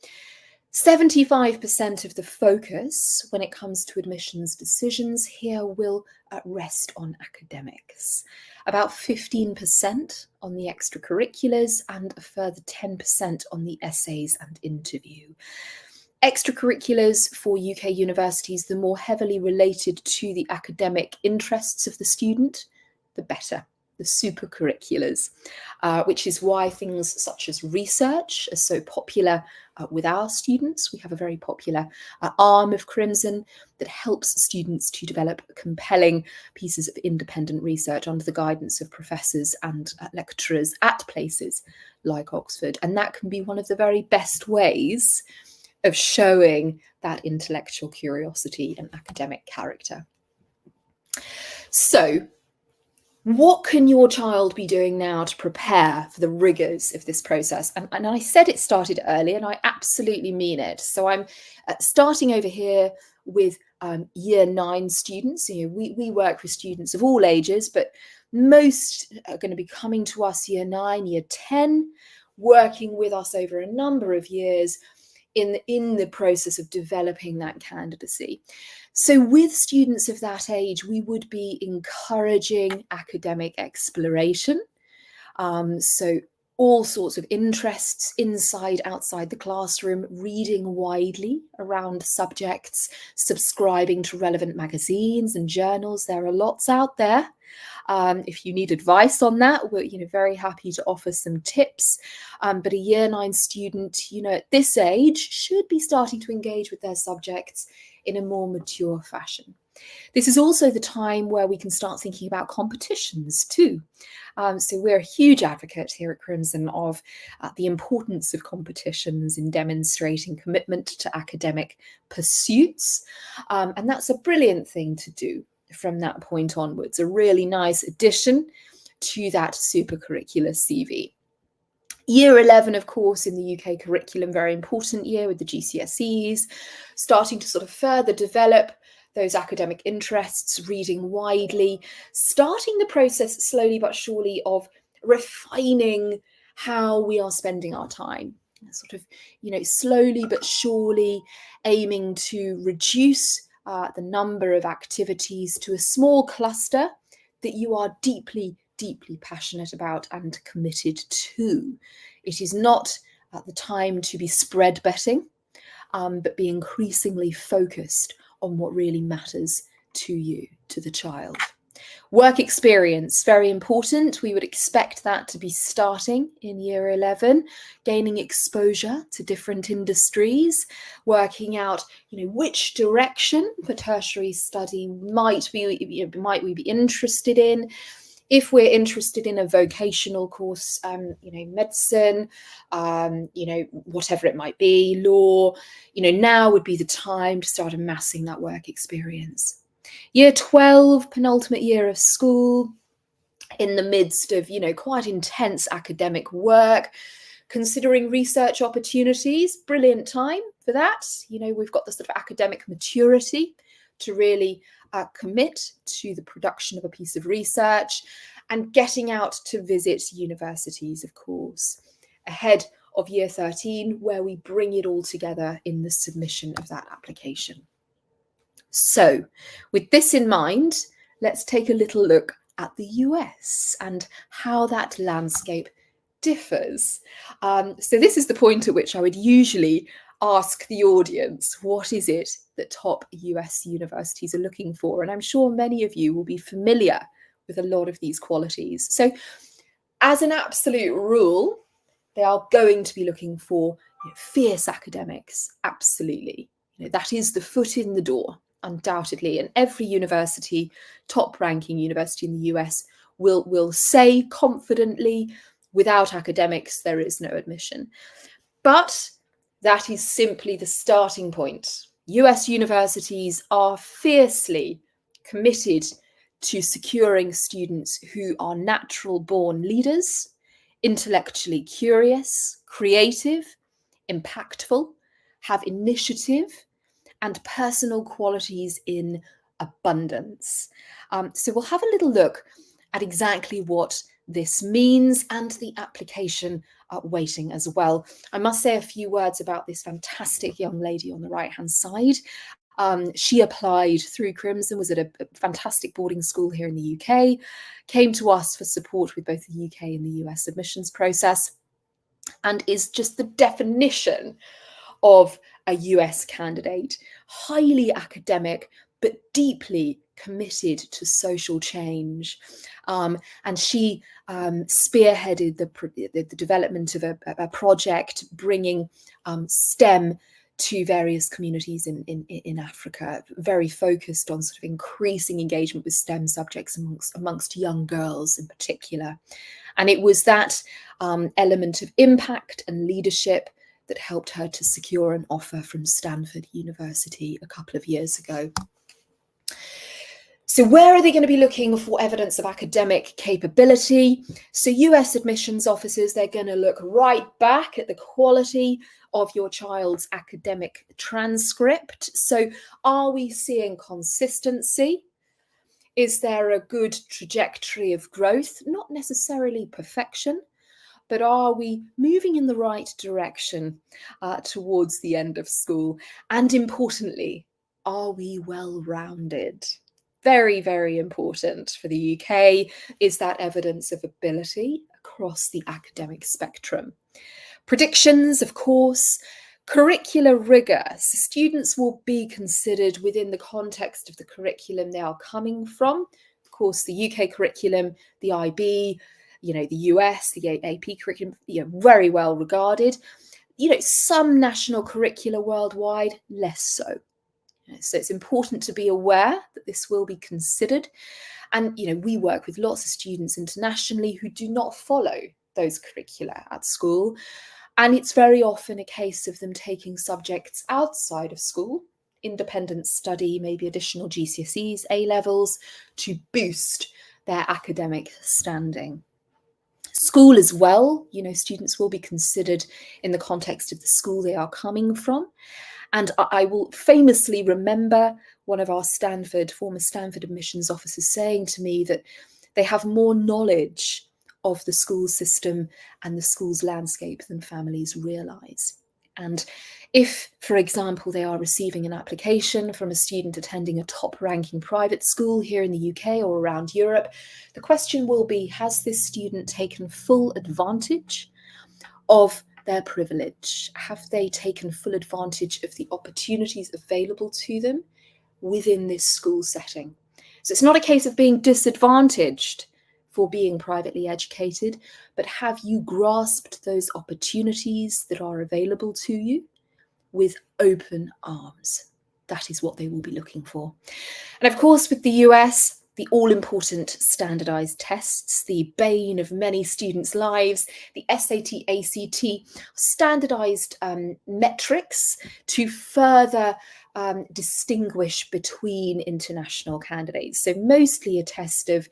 75% of the focus when it comes to admissions decisions here will rest on academics, about 15% on the extracurriculars, and a further 10% on the essays and interview. Extracurriculars for UK universities, the more heavily related to the academic interests of the student, the better. The supercurriculars, which is why things such as research are so popular with our students. We have a very popular arm of Crimson that helps students to develop compelling pieces of independent research under the guidance of professors and lecturers at places like Oxford. And that can be one of the very best ways of showing that intellectual curiosity and academic character. So, what can your child be doing now to prepare for the rigours of this process? And I said it started early, and I absolutely mean it. So I'm starting over here with Year 9 students. We work with students of all ages, but most are going to be coming to us Year 9, Year 10, working with us over a number of years in the process of developing that candidacy. So with students of that age, we would be encouraging academic exploration. So all sorts of interests inside, outside the classroom, reading widely around subjects, subscribing to relevant magazines and journals. There are lots out there. If you need advice on that, we're very happy to offer some tips. But a Year 9 student, at this age, should be starting to engage with their subjects in a more mature fashion. This is also the time where we can start thinking about competitions too. So we're a huge advocate here at Crimson of the importance of competitions in demonstrating commitment to academic pursuits. And that's a brilliant thing to do from that point onwards, a really nice addition to that supercurricular CV. Year 11, of course, in the UK curriculum, very important year with the GCSEs, starting to sort of further develop those academic interests, reading widely, starting the process slowly but surely of refining how we are spending our time, sort of, slowly but surely aiming to reduce the number of activities to a small cluster that you are deeply passionate about and committed to. It is not the time to be spread betting, but be increasingly focused on what really matters to you, to the child. Work experience, very important. We would expect that to be starting in Year 11, gaining exposure to different industries, working out, which direction for tertiary study might we be interested in. If we're interested in a vocational course, medicine, whatever it might be, law, now would be the time to start amassing that work experience. Year 12, penultimate year of school, in the midst of, quite intense academic work, considering research opportunities, brilliant time for that. We've got the sort of academic maturity to really commit to the production of a piece of research, and getting out to visit universities, of course, ahead of Year 13, where we bring it all together in the submission of that application. So with this in mind, let's take a little look at the US and how that landscape differs. So this is the point at which I would usually ask the audience, what is it that top US universities are looking for? And I'm sure many of you will be familiar with a lot of these qualities. So as an absolute rule, they are going to be looking for fierce academics, absolutely. That is the foot in the door, undoubtedly. And every university, top-ranking university in the US, will say confidently, without academics, there is no admission. But that is simply the starting point. US universities are fiercely committed to securing students who are natural-born leaders, intellectually curious, creative, impactful, have initiative, and personal qualities in abundance. So we'll have a little look at exactly what this means and the application weighting as well. I must say a few words about this fantastic young lady on the right-hand side. She applied through Crimson, was at a fantastic boarding school here in the UK, came to us for support with both the UK and the US admissions process, and is just the definition of a US candidate, highly academic, but deeply committed to social change. And she spearheaded the development of a project bringing STEM to various communities in Africa, very focused on sort of increasing engagement with STEM subjects amongst young girls in particular. And it was that element of impact and leadership that helped her to secure an offer from Stanford University a couple of years ago. So where are they going to be looking for evidence of academic capability? So US admissions officers, they're going to look right back at the quality of your child's academic transcript. So are we seeing consistency? Is there a good trajectory of growth? Not necessarily perfection, but are we moving in the right direction towards the end of school? And importantly, are we well-rounded? Very, very important for the UK is that evidence of ability across the academic spectrum. Predictions, of course, curricular rigor. So students will be considered within the context of the curriculum they are coming from. Of course, the UK curriculum, the IB, the US, the AP curriculum, very well regarded. Some national curricula worldwide, less so. So it's important to be aware that this will be considered. And, we work with lots of students internationally who do not follow those curricula at school. And it's very often a case of them taking subjects outside of school, independent study, maybe additional GCSEs, A-levels, to boost their academic standing. School as well, students will be considered in the context of the school they are coming from. And I will famously remember one of our former Stanford admissions officers saying to me that they have more knowledge of the school system and the school's landscape than families realise. And if, for example, they are receiving an application from a student attending a top-ranking private school here in the UK or around Europe, the question will be, has this student taken full advantage of their privilege? Have they taken full advantage of the opportunities available to them within this school setting? So it's not a case of being disadvantaged for being privately educated, but have you grasped those opportunities that are available to you with open arms? That is what they will be looking for. And of course, with the US, the all-important standardized tests, the bane of many students' lives, the SAT, ACT, standardized metrics to further distinguish between international candidates. So mostly a test of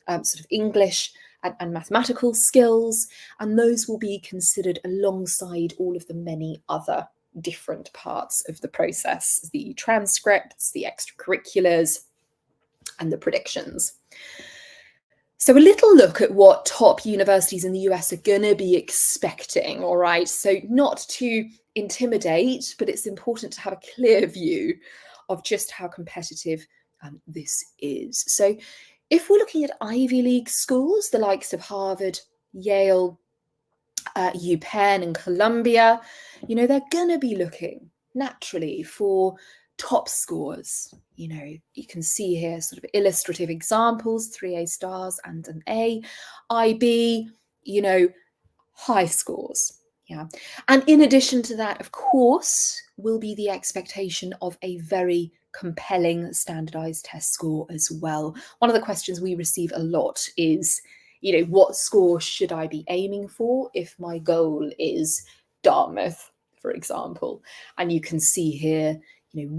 sort of English and mathematical skills, and those will be considered alongside all of the many other different parts of the process, the transcripts, the extracurriculars, and the predictions. So a little look at what top universities in the US are going to be expecting, all right? So not to intimidate, but it's important to have a clear view of just how competitive this is. So if we're looking at Ivy League schools, the likes of Harvard, Yale, UPenn and Columbia, you know, they're going to be looking naturally for top scores. You know, you can see here sort of illustrative examples, 3 A stars and an A. IB, you know, high scores. Yeah. And in addition to that, of course, will be the expectation of a very compelling standardized test score as well. One of the questions we receive a lot is, you know, what score should I be aiming for if my goal is Dartmouth, for example? And you can see here, you know,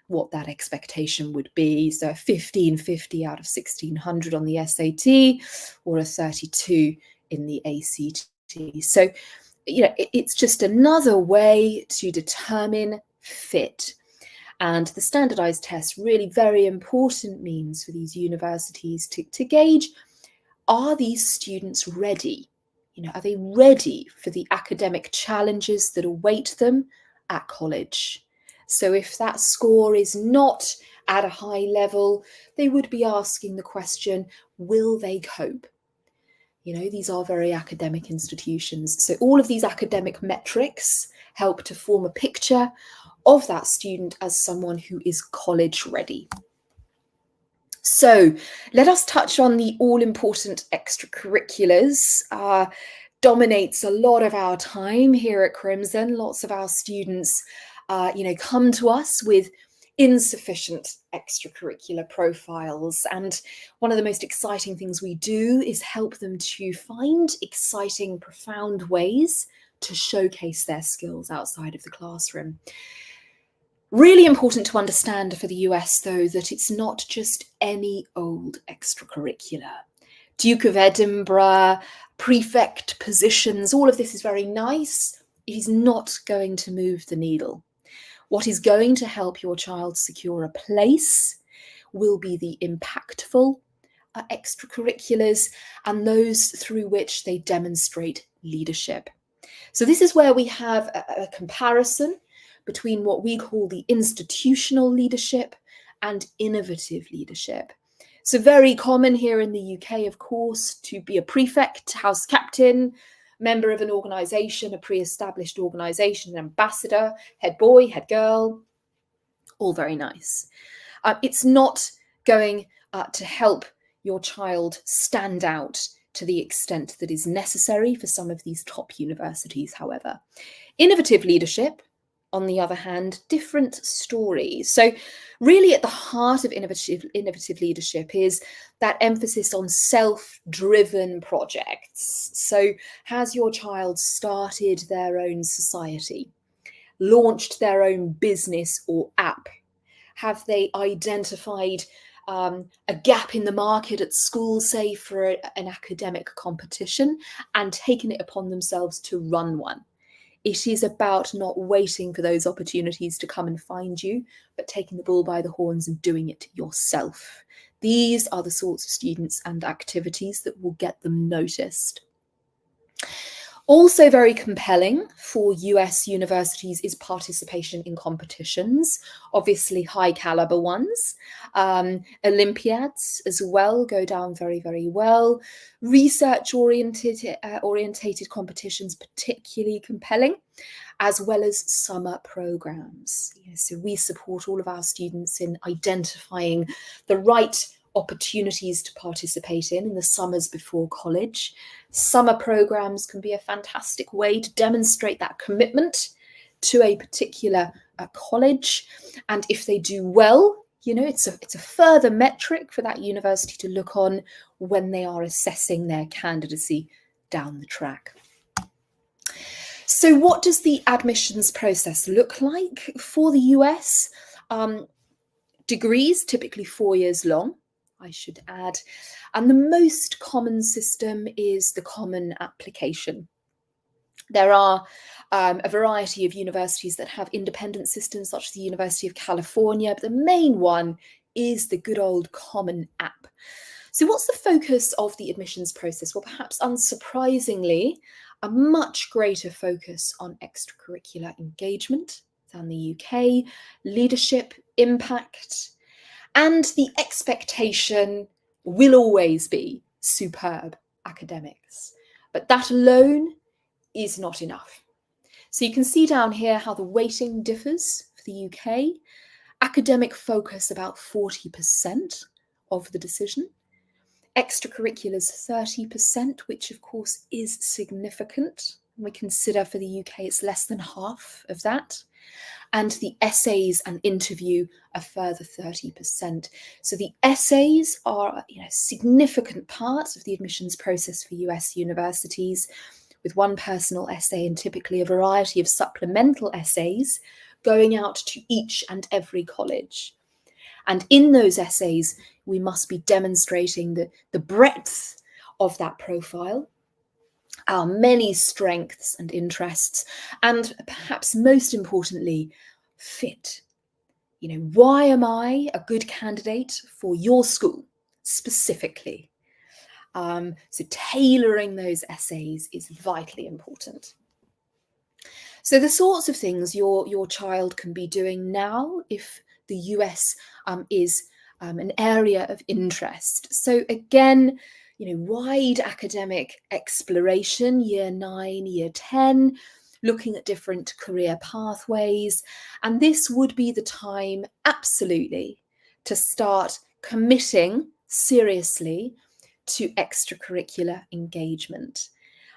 what that expectation would be. So a 1550 out of 1600 on the SAT, or a 32 in the ACT. So, you know, it's just another way to determine fit. And the standardized test, really very important means for these universities to gauge, are these students ready? You know, are they ready for the academic challenges that await them at college? So if that score is not at a high level, they would be asking the question, will they cope? You know, these are very academic institutions. So all of these academic metrics help to form a picture of that student as someone who is college ready. So let us touch on the all-important extracurriculars. Dominates a lot of our time here at Crimson. Lots of our students, you know, come to us with insufficient extracurricular profiles. And one of the most exciting things we do is help them to find exciting, profound ways to showcase their skills outside of the classroom. Really important to understand for the US, though, that it's not just any old extracurricular. Duke of Edinburgh, prefect positions, all of this is very nice. It is not going to move the needle. What is going to help your child secure a place will be the impactful extracurriculars and those through which they demonstrate leadership. So this is where we have a comparison between what we call the institutional leadership and innovative leadership. So very common here in the UK, of course, to be a prefect, house captain, member of an organisation, a pre-established organisation, an ambassador, head boy, head girl, all very nice. It's not going to help your child stand out to the extent that is necessary for some of these top universities, however. Innovative leadership, on the other hand, different stories. So really at the heart of innovative leadership is that emphasis on self-driven projects. So has your child started their own society, launched their own business or app? Have they identified a gap in the market at school, say for an academic competition, and taken it upon themselves to run one? It is about not waiting for those opportunities to come and find you, but taking the bull by the horns and doing it yourself. These are the sorts of students and activities that will get them noticed. Also very compelling for US universities is participation in competitions, obviously high caliber ones. Olympiads as well go down very, very well. Research orientated competitions, particularly compelling, as well as summer programs. So we support all of our students in identifying the right opportunities to participate in the summers before college. Summer programs can be a fantastic way to demonstrate that commitment to a particular college. And if they do well, you know, it's a further metric for that university to look on when they are assessing their candidacy down the track. So what does the admissions process look like for the US? Degrees, typically 4 years long, I should add. And the most common system is the common application. There are a variety of universities that have independent systems, such as the University of California, but the main one is the good old Common App. So what's the focus of the admissions process? Well, perhaps unsurprisingly, a much greater focus on extracurricular engagement than the UK, leadership, impact, and the expectation will always be superb academics. But that alone is not enough. So you can see down here how the weighting differs for the UK. Academic focus about 40% of the decision. Extracurriculars 30%, which of course is significant. We consider for the UK it's less than half of that. And the essays and interview a further 30%. So the essays are significant parts of the admissions process for US universities, with one personal essay and typically a variety of supplemental essays going out to each and every college. And in those essays, we must be demonstrating the breadth of that profile, our many strengths and interests, and perhaps most importantly, fit. Why am I a good candidate for your school specifically? So tailoring those essays is vitally important. So the sorts of things your child can be doing now if the US is an area of interest. So again, wide academic exploration, year 9, year 10, looking at different career pathways. And this would be the time, absolutely, to start committing seriously to extracurricular engagement.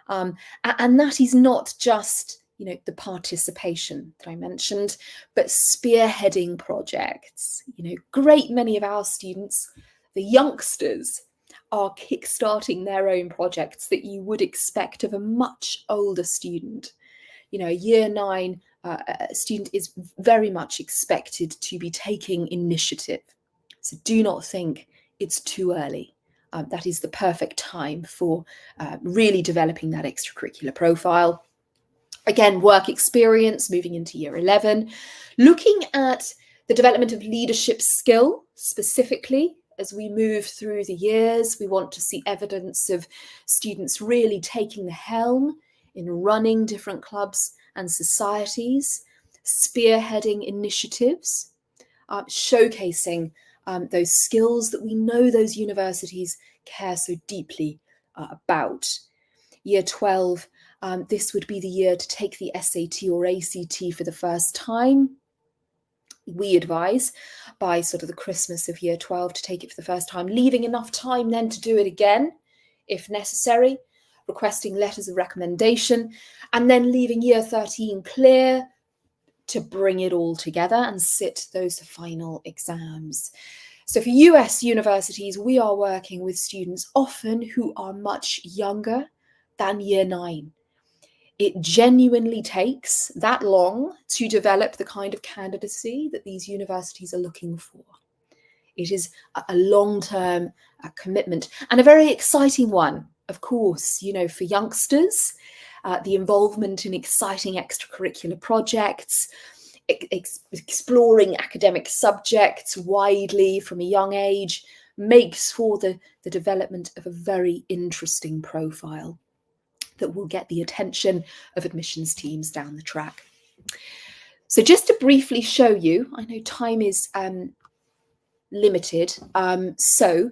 And that is not just the participation that I mentioned, but spearheading projects. Great many of our students, the youngsters, are kickstarting their own projects that you would expect of a much older student. A year 9 student is very much expected to be taking initiative. So do not think it's too early. That is the perfect time for really developing that extracurricular profile. Again, work experience, moving into year 11, looking at the development of leadership skill specifically. As we move through the years, we want to see evidence of students really taking the helm in running different clubs and societies, spearheading initiatives, showcasing those skills that we know those universities care so deeply about. Year 12, this would be the year to take the SAT or ACT for the first time. We advise by sort of the Christmas of year 12 to take it for the first time, leaving enough time then to do it again, if necessary, requesting letters of recommendation, and then leaving year 13 clear to bring it all together and sit those final exams. So for US universities, we are working with students often who are much younger than year 9. It genuinely takes that long to develop the kind of candidacy that these universities are looking for. It is a long-term commitment and a very exciting one, of course, for youngsters, the involvement in exciting extracurricular projects, exploring academic subjects widely from a young age makes for the development of a very interesting profile that will get the attention of admissions teams down the track. So just to briefly show you, I know time is limited, so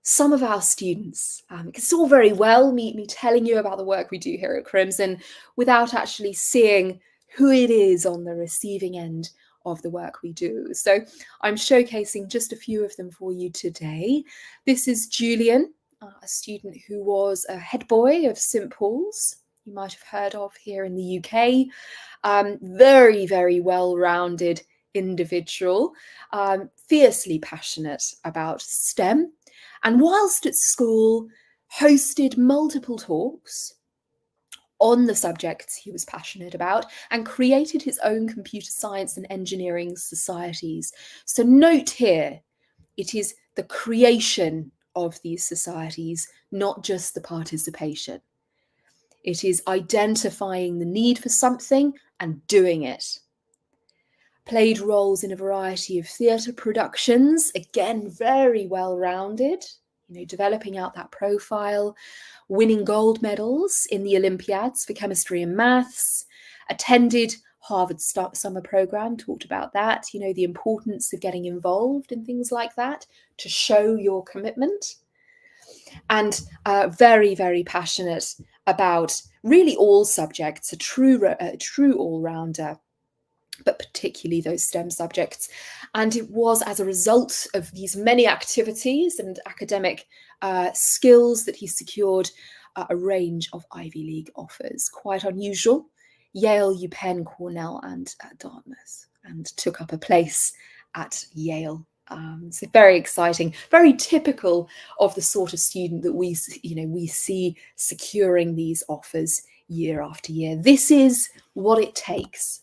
some of our students, it's all very well me telling you about the work we do here at Crimson without actually seeing who it is on the receiving end of the work we do. So I'm showcasing just a few of them for you today. This is Julian, a student who was a head boy of St Paul's, you might have heard of here in the UK. Very, very well-rounded individual, fiercely passionate about STEM, and whilst at school hosted multiple talks on the subjects he was passionate about and created his own computer science and engineering societies. So note here, it is the creation of these societies, not just the participation. It is identifying the need for something and doing it. Played roles in a variety of theatre productions, again, very well-rounded, developing out that profile, winning gold medals in the Olympiads for chemistry and maths, attended Harvard summer program, talked about that, the importance of getting involved in things like that to show your commitment, and very, very passionate about really all subjects, a true all-rounder, but particularly those STEM subjects. And it was as a result of these many activities and academic skills that he secured a range of Ivy League offers, quite unusual. Yale, UPenn, Cornell, and Dartmouth, and took up a place at Yale. So very exciting, very typical of the sort of student that we see securing these offers year after year. This is what it takes.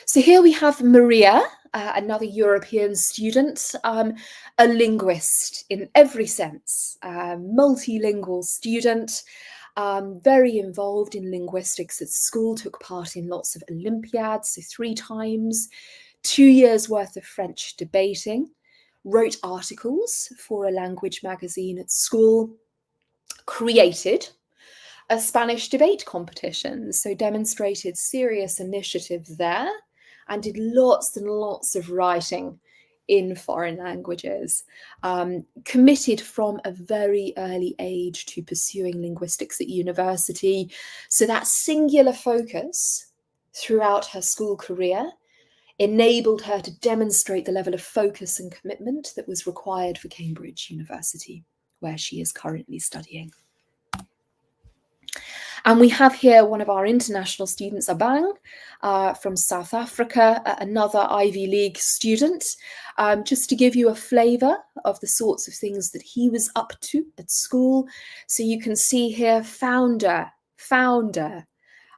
So here we have Maria, another European student, a linguist in every sense, multilingual student, very involved in linguistics at school, took part in lots of Olympiads, so 3 times, 2 years worth of French debating, wrote articles for a language magazine at school, created a Spanish debate competition, so demonstrated serious initiative there, and did lots and lots of writing in foreign languages, committed from a very early age to pursuing linguistics at university. So that singular focus throughout her school career enabled her to demonstrate the level of focus and commitment that was required for Cambridge University, where she is currently studying. And we have here one of our international students, Abang, from South Africa, another Ivy League student, just to give you a flavour of the sorts of things that he was up to at school. So you can see here, founder.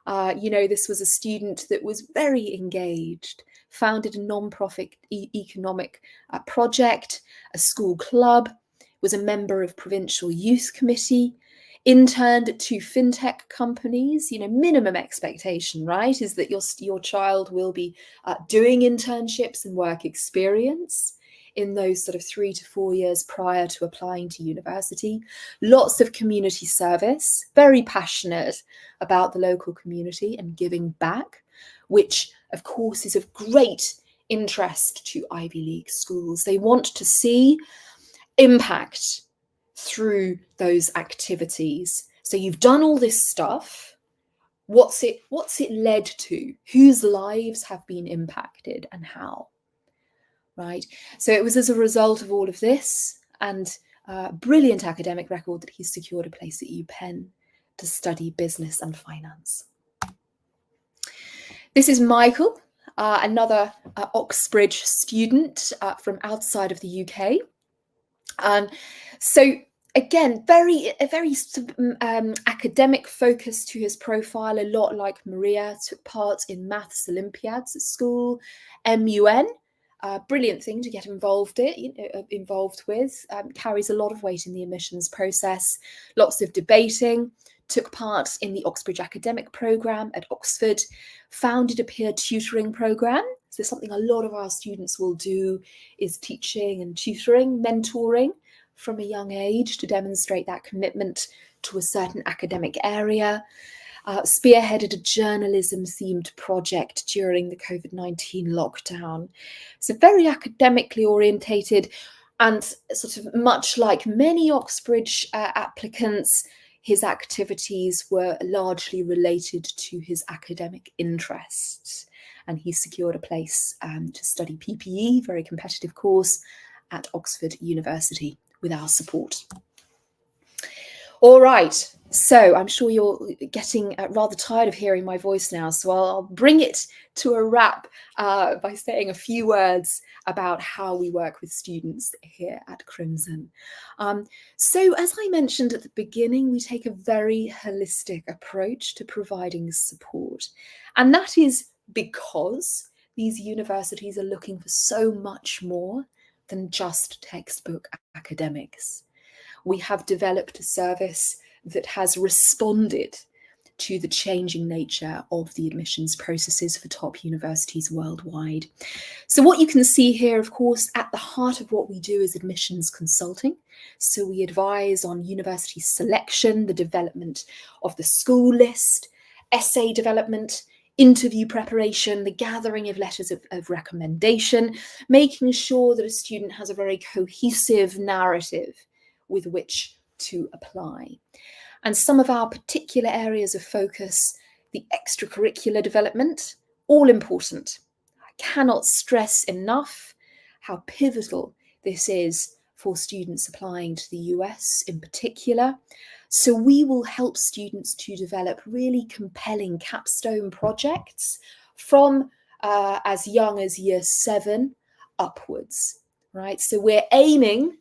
This was a student that was very engaged, founded a non-profit economic project, a school club, was a member of Provincial Youth Committee, interned at 2 fintech companies. Minimum expectation, right, is that your child will be doing internships and work experience in those sort of 3 to 4 years prior to applying to university. Lots of community service, very passionate about the local community and giving back, which of course is of great interest to Ivy League schools. They want to see impact through those activities. So you've done all this stuff. What's it led to? Whose lives have been impacted and how? Right. So it was as a result of all of this and brilliant academic record that he secured a place at UPenn to study business and finance. This is Michael, another Oxbridge student from outside of the UK. So again, a very academic focus to his profile, a lot like Maria, took part in maths Olympiads at school, MUN, brilliant thing to get involved with, carries a lot of weight in the admissions process, lots of debating, took part in the Oxbridge Academic Programme at Oxford, founded a peer tutoring programme. So something a lot of our students will do is teaching and tutoring, mentoring from a young age to demonstrate that commitment to a certain academic area. Spearheaded a journalism-themed project during the COVID-19 lockdown. So very academically orientated, and sort of much like many Oxbridge applicants, his activities were largely related to his academic interests. And he secured a place to study PPE, very competitive course, at Oxford University with our support. All right, so I'm sure you're getting rather tired of hearing my voice now, so I'll bring it to a wrap by saying a few words about how we work with students here at Crimson. So as I mentioned at the beginning, we take a very holistic approach to providing support, and that is because these universities are looking for so much more than just textbook academics. We have developed a service that has responded to the changing nature of the admissions processes for top universities worldwide. So what you can see here, of course, at the heart of what we do is admissions consulting. So we advise on university selection, the development of the school list, essay development, interview preparation, the gathering of letters of recommendation, making sure that a student has a very cohesive narrative with which to apply. And some of our particular areas of focus, the extracurricular development, all important. I cannot stress enough how pivotal this is for students applying to the US in particular. So we will help students to develop really compelling capstone projects from as young as year 7 upwards, right? So we're aiming,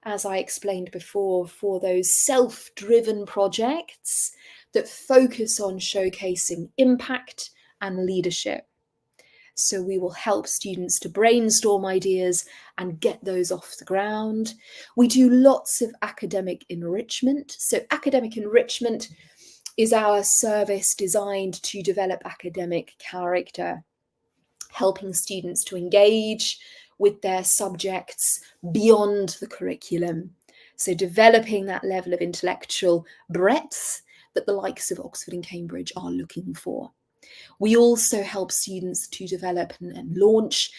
as I explained before, for those self-driven projects that focus on showcasing impact and leadership. So we will help students to brainstorm ideas and get those off the ground. We do lots of academic enrichment. So academic enrichment is our service designed to develop academic character, helping students to engage with their subjects beyond the curriculum. So developing that level of intellectual breadth that the likes of Oxford and Cambridge are looking for. We also help students to develop and launch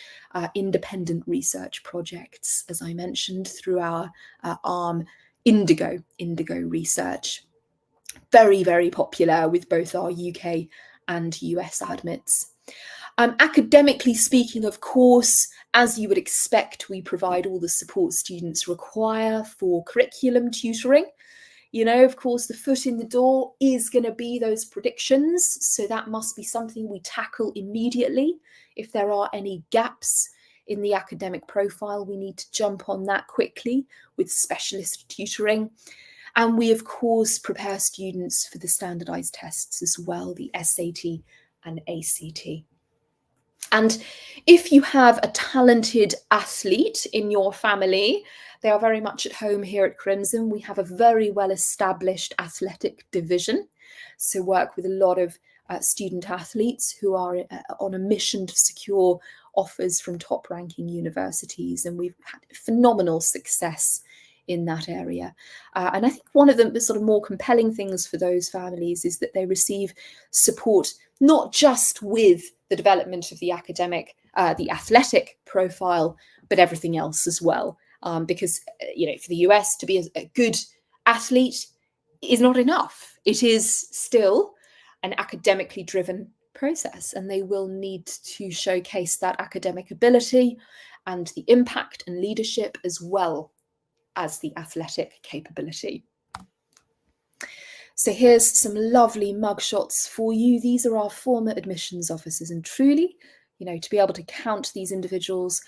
independent research projects, as I mentioned, through our arm Indigo Research. Very, very popular with both our UK and US admits. Academically speaking, of course, as you would expect, we provide all the support students require for curriculum tutoring. You know, of course, the foot in the door is going to be those predictions. So that must be something we tackle immediately. If there are any gaps in the academic profile, we need to jump on that quickly with specialist tutoring. And we, of course, prepare students for the standardized tests as well, the SAT and ACT. And if you have a talented athlete in your family, they are very much at home here at Crimson. We have a very well-established athletic division. So work with a lot of student athletes who are on a mission to secure offers from top-ranking universities. And we've had phenomenal success in that area. And I think one of the sort of more compelling things for those families is that they receive support not just with the development of the academic, the athletic profile, but everything else as well. Because, you know, for the US to be a good athlete is not enough. It is still an academically driven process, and they will need to showcase that academic ability and the impact and leadership as well as the athletic capability. So here's some lovely mugshots for you. These are our former admissions officers, and truly, you know, to be able to count these individuals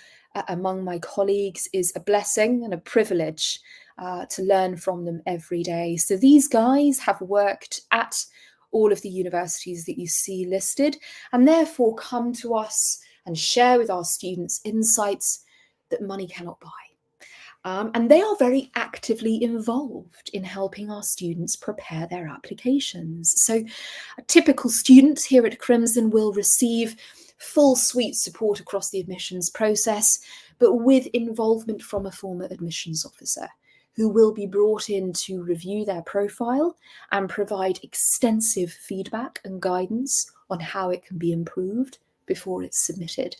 among my colleagues is a blessing and a privilege to learn from them every day. So these guys have worked at all of the universities that you see listed, and therefore come to us and share with our students insights that money cannot buy. And they are very actively involved in helping our students prepare their applications. So typical students here at Crimson will receive full suite support across the admissions process, but with involvement from a former admissions officer who will be brought in to review their profile and provide extensive feedback and guidance on how it can be improved before it's submitted.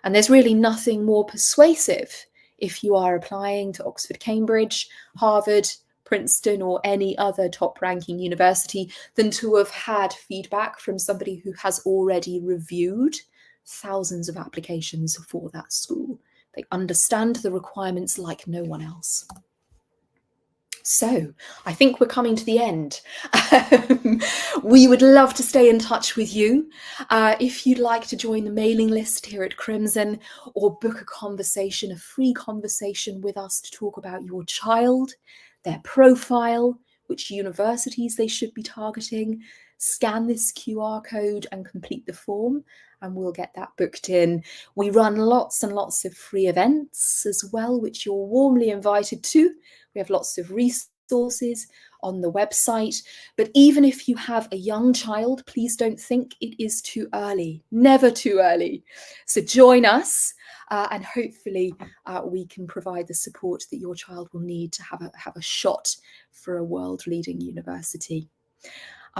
And there's really nothing more persuasive if you are applying to Oxford, Cambridge, Harvard, Princeton, or any other top-ranking university than to have had feedback from somebody who has already reviewed thousands of applications for that school. They understand the requirements like no one else. So I think we're coming to the end. We would love to stay in touch with you. If you'd like to join the mailing list here at Crimson or book a conversation, a free conversation with us to talk about your child, their profile, which universities they should be targeting, scan this QR code and complete the form, and we'll get that booked in. We run lots and lots of free events as well, which you're warmly invited to. We have lots of resources on the website. But even if you have a young child, please don't think it is too early. Never too early. So join us and hopefully we can provide the support that your child will need to have a shot for a world-leading university.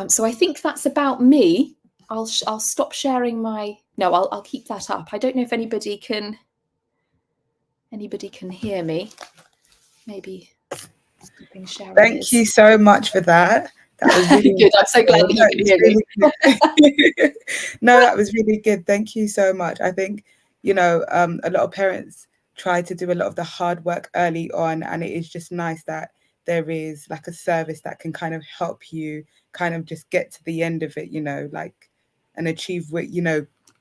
So I think that's about me. I'll stop sharing my... No, I'll keep that up. I don't know if anybody can hear me. Maybe Stopping sharing Thank is. you so much for that. That was really good. I'm so glad that you can hear me. No, that was really good. Thank you so much. I think, a lot of parents try to do a lot of the hard work early on, and it is just nice that there is like a service that can kind of help you kind of just get to the end of it, like, and achieve what,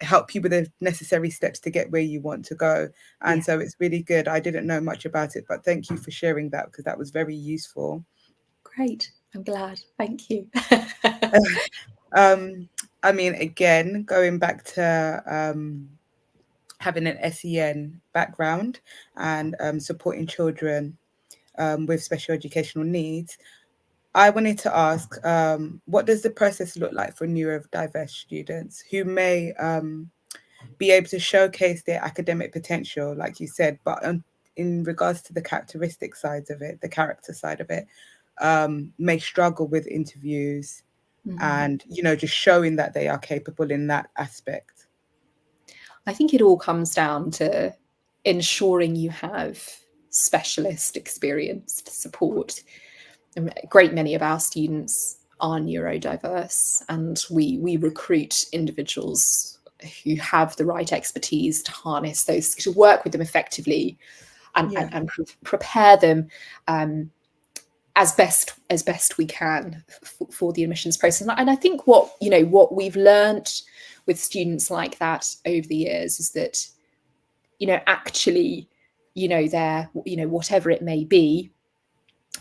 help you with the necessary steps to get where you want to go. And so it's really good. I didn't know much about it, but thank you for sharing that, because that was very useful. Great. I'm glad. Thank you. I mean, again, going back to having an SEN background and supporting children with special educational needs, I wanted to ask, what does the process look like for neurodiverse students who may be able to showcase their academic potential, like you said, but in regards to the characteristic sides of it, the character side of it, may struggle with interviews and, just showing that they are capable in that aspect? I think it all comes down to ensuring you have specialist experienced support. A great many of our students are neurodiverse, and we recruit individuals who have the right expertise to harness those, to work with them effectively and prepare them as best we can for the admissions process. And I think what we've learned with students like that over the years is that, actually, they're, whatever it may be,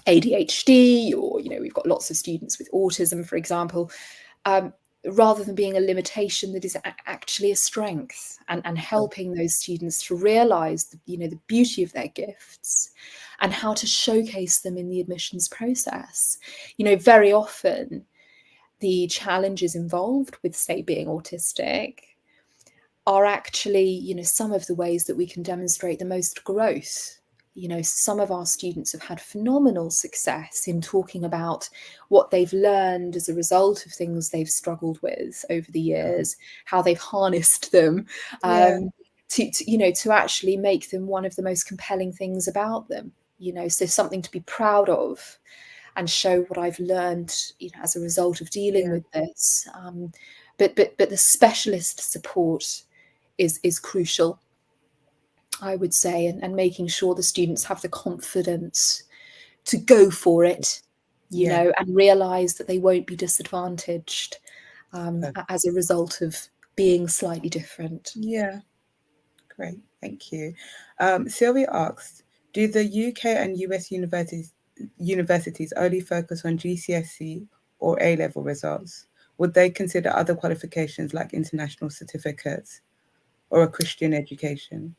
ADHD, or, we've got lots of students with autism, for example, rather than being a limitation, that is actually a strength, and helping those students to realize the beauty of their gifts and how to showcase them in the admissions process. Very often the challenges involved with, say, being autistic are actually, some of the ways that we can demonstrate the most growth. Some of our students have had phenomenal success in talking about what they've learned as a result of things they've struggled with over the years, how they've harnessed them, to actually make them one of the most compelling things about them. So something to be proud of, and show what I've learned, as a result of dealing with this. But the specialist support is crucial, I would say, and making sure the students have the confidence to go for it, and realize that they won't be disadvantaged as a result of being slightly different. Yeah, great, thank you. Sylvia asked, do the UK and US universities only focus on GCSE or A-level results? Would they consider other qualifications like international certificates or a Christian education?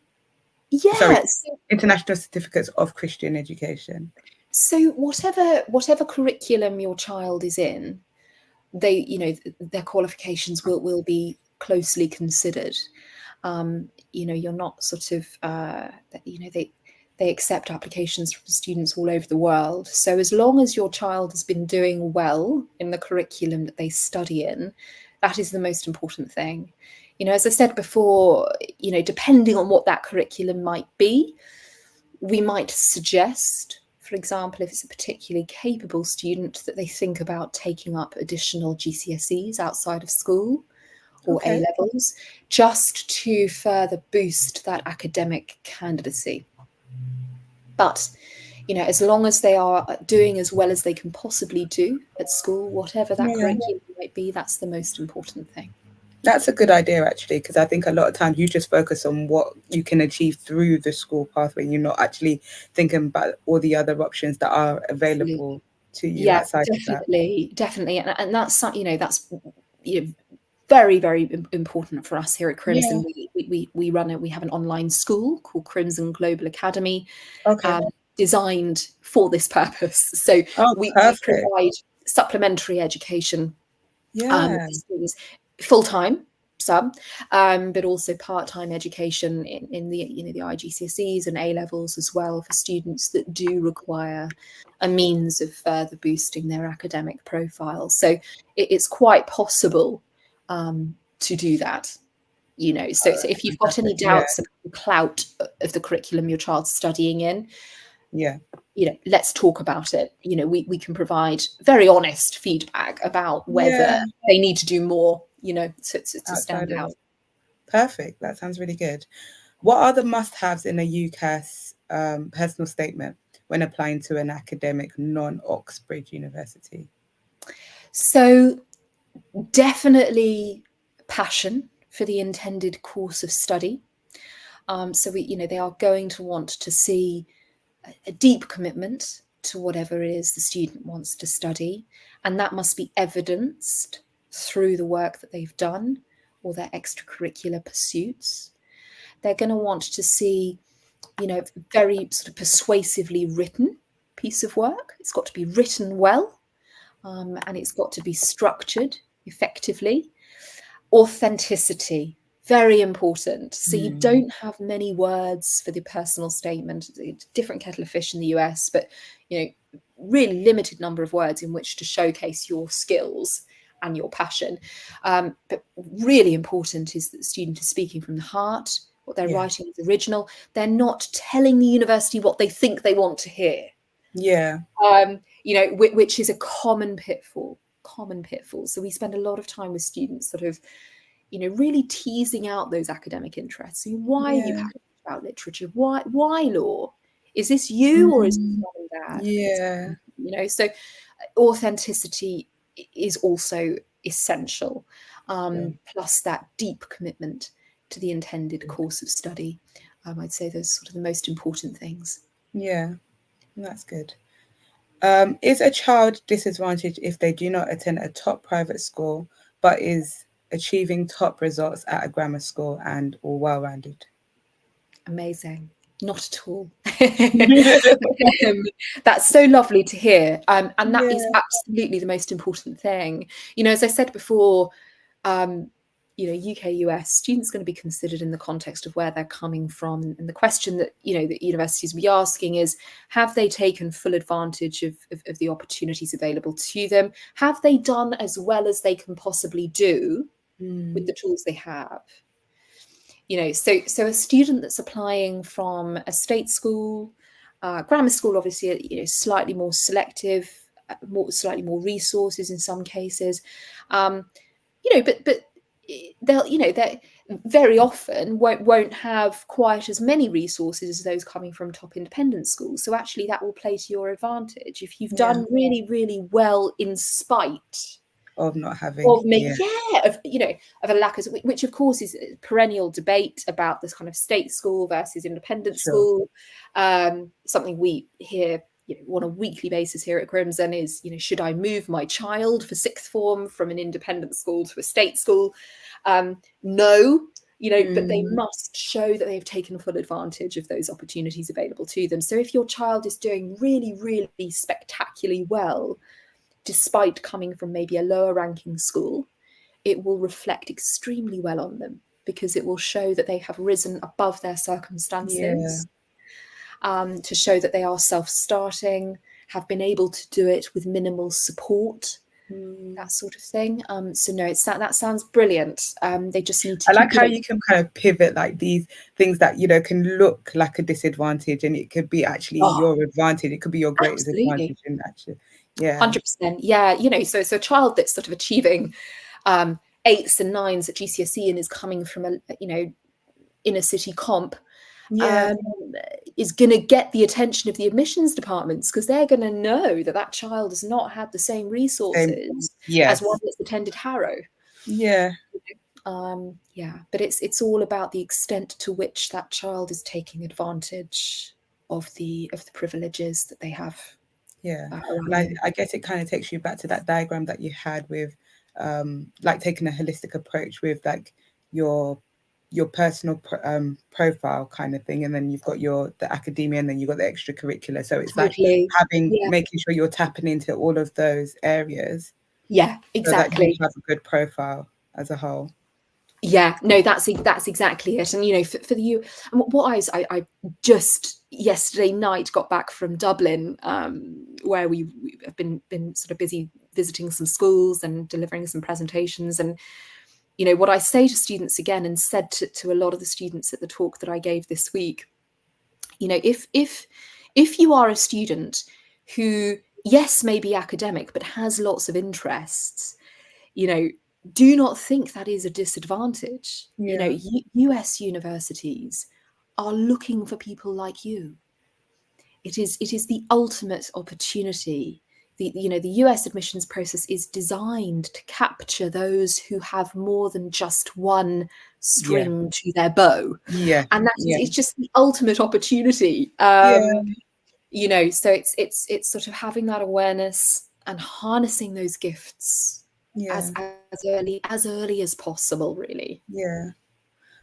Yes. International certificates of Christian education. So whatever curriculum your child is in, they, their qualifications will be closely considered. You're not sort of, they accept applications from students all over the world. So as long as your child has been doing well in the curriculum that they study in, that is the most important thing. As I said before, depending on what that curriculum might be, we might suggest, for example, if it's a particularly capable student, that they think about taking up additional GCSEs outside of school or A-levels, just to further boost that academic candidacy. But, as long as they are doing as well as they can possibly do at school, whatever that curriculum might be, that's the most important thing. That's a good idea, actually, because I think a lot of times you just focus on what you can achieve through the school pathway. You're not actually thinking about all the other options that are available to you outside of that. Definitely. And that's, that's very, very important for us here at Crimson. We have an online school called Crimson Global Academy, designed for this purpose. So we provide supplementary education, full-time some, but also part-time education in the the IGCSEs and A-levels as well, for students that do require a means of further boosting their academic profile. So it's quite possible to do that. So if you've got any doubts about the clout of the curriculum your child's studying in, let's talk about it. We can provide very honest feedback about whether they need to do more, to stand out. Perfect. That sounds really good. What are the must-haves in a UCAS personal statement when applying to an academic non-Oxbridge university? So definitely passion for the intended course of study. So they are going to want to see a deep commitment to whatever it is the student wants to study, and that must be evidenced through the work that they've done or their extracurricular pursuits. They're going to want to see, very sort of persuasively written piece of work. It's got to be written well, and it's got to be structured effectively. Authenticity, very important. So you don't have many words for the personal statement. It's a different kettle of fish in the US, but really limited number of words in which to showcase your skills and your passion. But really important is that the student is speaking from the heart. What they're writing is original. They're not telling the university what they think they want to hear. Which is a common pitfall. So we spend a lot of time with students sort of, really teasing out those academic interests. Why are you passionate about literature? Why law? Is this you or is it mom and dad? So authenticity is also essential. Plus that deep commitment to the intended course of study. I'd say those are sort of the most important things. Yeah, that's good. Is a child disadvantaged if they do not attend a top private school, but is achieving top results at a grammar school and all well-rounded? Amazing. Not at all. That's so lovely to hear. And that is absolutely the most important thing. As I said before, UK, US, students are going to be considered in the context of where they're coming from. And the question that, that universities will be asking is, have they taken full advantage of the opportunities available to them? Have they done as well as they can possibly do with the tools they have? So a student that's applying from a state school, grammar school, obviously, slightly more selective, slightly more resources in some cases, but they very often won't have quite as many resources as those coming from top independent schools. So actually that will play to your advantage if you've done really, really well in spite of not having of a lack of, which of course is a perennial debate about this kind of state school versus independent school. Something we hear on a weekly basis here at Crimson is, should I move my child for sixth form from an independent school to a state school? No, but they must show that they've taken full advantage of those opportunities available to them. So if your child is doing really, really spectacularly well, despite coming from maybe a lower ranking school, it will reflect extremely well on them because it will show that they have risen above their circumstances, to show that they are self-starting, have been able to do it with minimal support, that sort of thing. So no, that sounds brilliant. They just need to. I like how you can kind of pivot like these things that can look like a disadvantage, and it could be actually your advantage. It could be your greatest advantage, and actually, 100%. Yeah, so a child that's sort of achieving 8s and 9s at GCSE and is coming from a inner city comp. Is going to get the attention of the admissions departments because they're going to know that child has not had the same resources as one that's attended Harrow. But it's all about the extent to which that child is taking advantage of the privileges that they have. And I guess it kind of takes you back to that diagram that you had with like taking a holistic approach with like your personal profile kind of thing, and then you've got the academia, and then you've got the extracurricular. So it's like making sure you're tapping into all of those areas. Exactly. So that you have a good profile as a whole. That's exactly it. And for you, what I just yesterday night got back from Dublin, where we have been sort of busy visiting some schools and delivering some presentations. And what I say to students again, and said to a lot of the students at the talk that I gave this week, if if you are a student who, yes, may be academic, but has lots of interests, you know, do not think that is a disadvantage. You know, US universities are looking for people like you. It is the ultimate opportunity. The US admissions process is designed to capture those who have more than just one string to their bow. And it's just the ultimate opportunity. You know, so it's sort of having that awareness and harnessing those gifts as early as possible, really.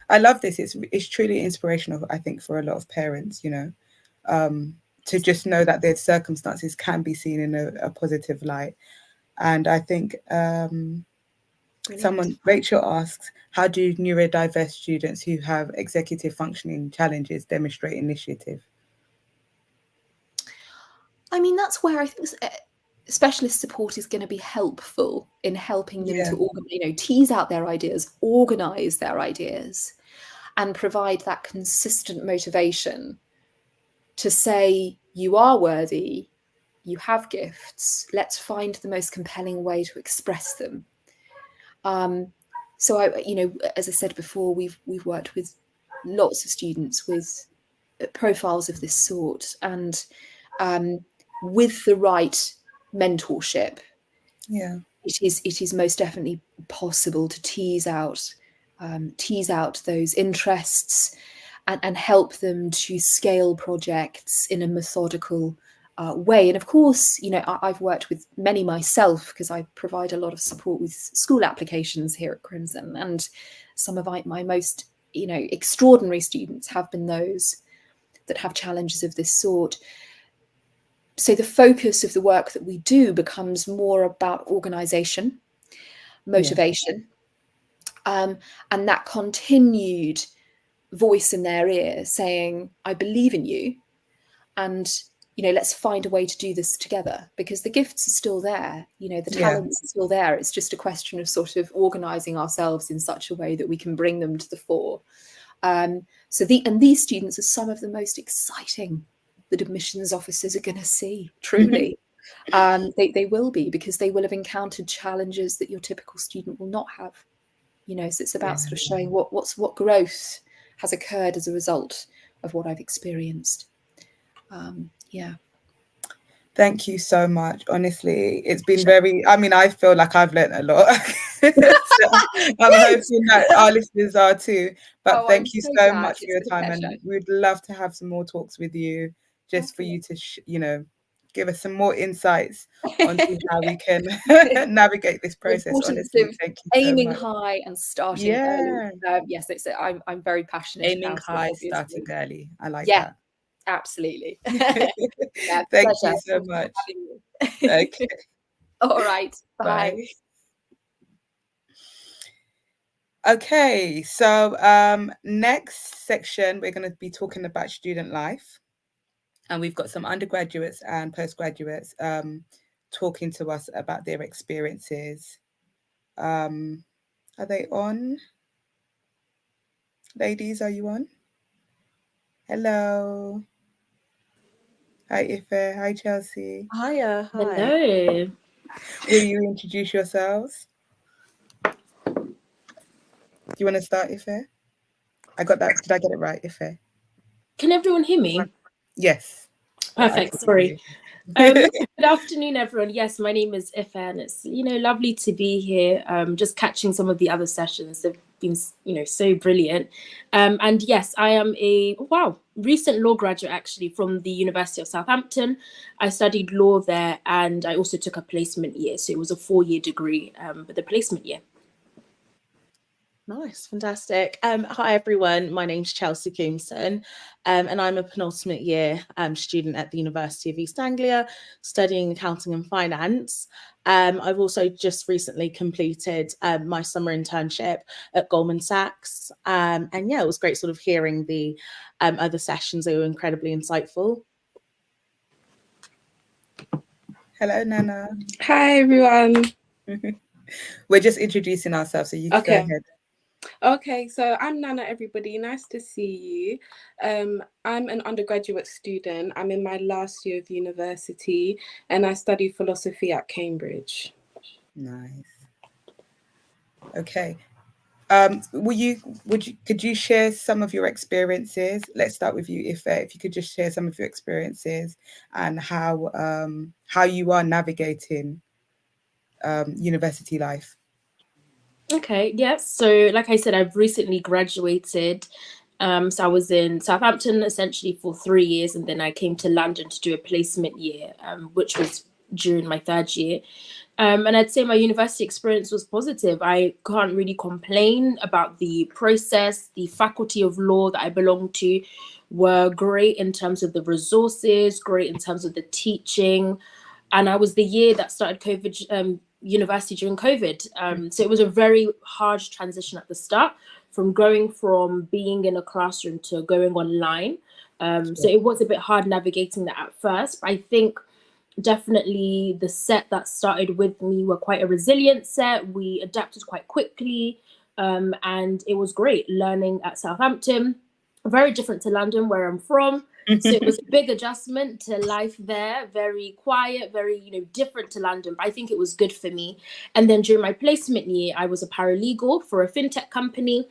I love this. It's truly inspirational, I think, for a lot of parents, you know, to just know that their circumstances can be seen in a positive light. And I think Rachel asks, how do neurodiverse students who have executive functioning challenges demonstrate initiative? I mean, that's where I think specialist support is going to be helpful in helping them to tease out their ideas, organize their ideas, and provide that consistent motivation to say, you are worthy, you have gifts, let's find the most compelling way to express them. So as I said before, we've worked with lots of students with profiles of this sort, and with the right mentorship, it is most definitely possible to tease out those interests and help them to scale projects in a methodical way. And of course, you know, I've worked with many myself because I provide a lot of support with school applications here at Crimson, and some of my most, you know, extraordinary students have been those that have challenges of this sort. So the focus of the work that we do becomes more about organization, motivation, and that continued voice in their ear saying, I believe in you, and, you know, let's find a way to do this together, because the gifts are still there, you know, the talents are still there. It's just a question of sort of organizing ourselves in such a way that we can bring them to the fore. So these students are some of the most exciting that admissions officers are going to see, truly. They will be, because they will have encountered challenges that your typical student will not have. You know, so it's about sort of showing what growth has occurred as a result of what I've experienced. Thank you so much. Honestly, it's been I feel like I've learned a lot. So I'm hoping that our listeners are too. But thank you so much for your time. And we'd love to have some more talks with you, just for you to, give us some more insights on how we can navigate this process. Honestly, thank you aiming so much. high and starting early. Yes, I'm very passionate aiming about high, it, starting early. I like that. Absolutely. Thank you so much. Okay. All right. Bye. Okay, so next section, we're going to be talking about student life. And we've got some undergraduates and postgraduates talking to us about their experiences. Are they on? Ladies, are you on? Hello. Hi, Ife. Hi, Chelsea. Hiya. Hi. Hello. Will you introduce yourselves? Do you want to start, Ife? I got that. Did I get it right, Ife? Can everyone hear me? Yes. Perfect. Sorry. Good afternoon, everyone. Yes, my name is Ife, and it's, lovely to be here. Just catching some of the other sessions. They've been, so brilliant. And yes, I am a recent law graduate, actually, from the University of Southampton. I studied law there, and I also took a placement year. So it was a 4-year degree, but the placement year. Nice, fantastic. Hi everyone, my name's Chelsea Coomson, and I'm a penultimate year student at the University of East Anglia, studying accounting and finance. I've also just recently completed my summer internship at Goldman Sachs, and yeah, it was great sort of hearing the other sessions. They were incredibly insightful. Hello, Nana. Hi everyone. We're just introducing ourselves, so you can go ahead. Okay, so I'm Nana, everybody. Nice to see you. I'm an undergraduate student. I'm in my last year of university and I study philosophy at Cambridge. Nice. Okay. Could you share some of your experiences? Let's start with you, if you could just share some of your experiences and how you are navigating university life. Okay, yes. So, like I said, I've recently graduated. So I was in Southampton essentially for 3 years, and then I came to London to do a placement year, which was during my third year. And I'd say my university experience was positive. I can't really complain about the process. The faculty of law that I belonged to were great in terms of the resources, great in terms of the teaching. And I was the year that started COVID, university during COVID. So it was a very hard transition at the start from going from being in a classroom to going online. So it was a bit hard navigating that at first. But I think definitely the set that started with me were quite a resilient set. We adapted quite quickly, and it was great learning at Southampton. Very different to London, where I'm from. So it was a big adjustment to life there, very quiet, very, different to London. But I think it was good for me. And then during my placement year, I was a paralegal for a fintech company.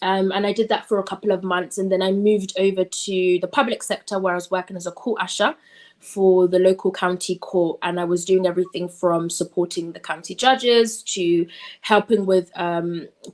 And I did that for a couple of months. And then I moved over to the public sector where I was working as a court usher for the local county court. And I was doing everything from supporting the county judges to helping with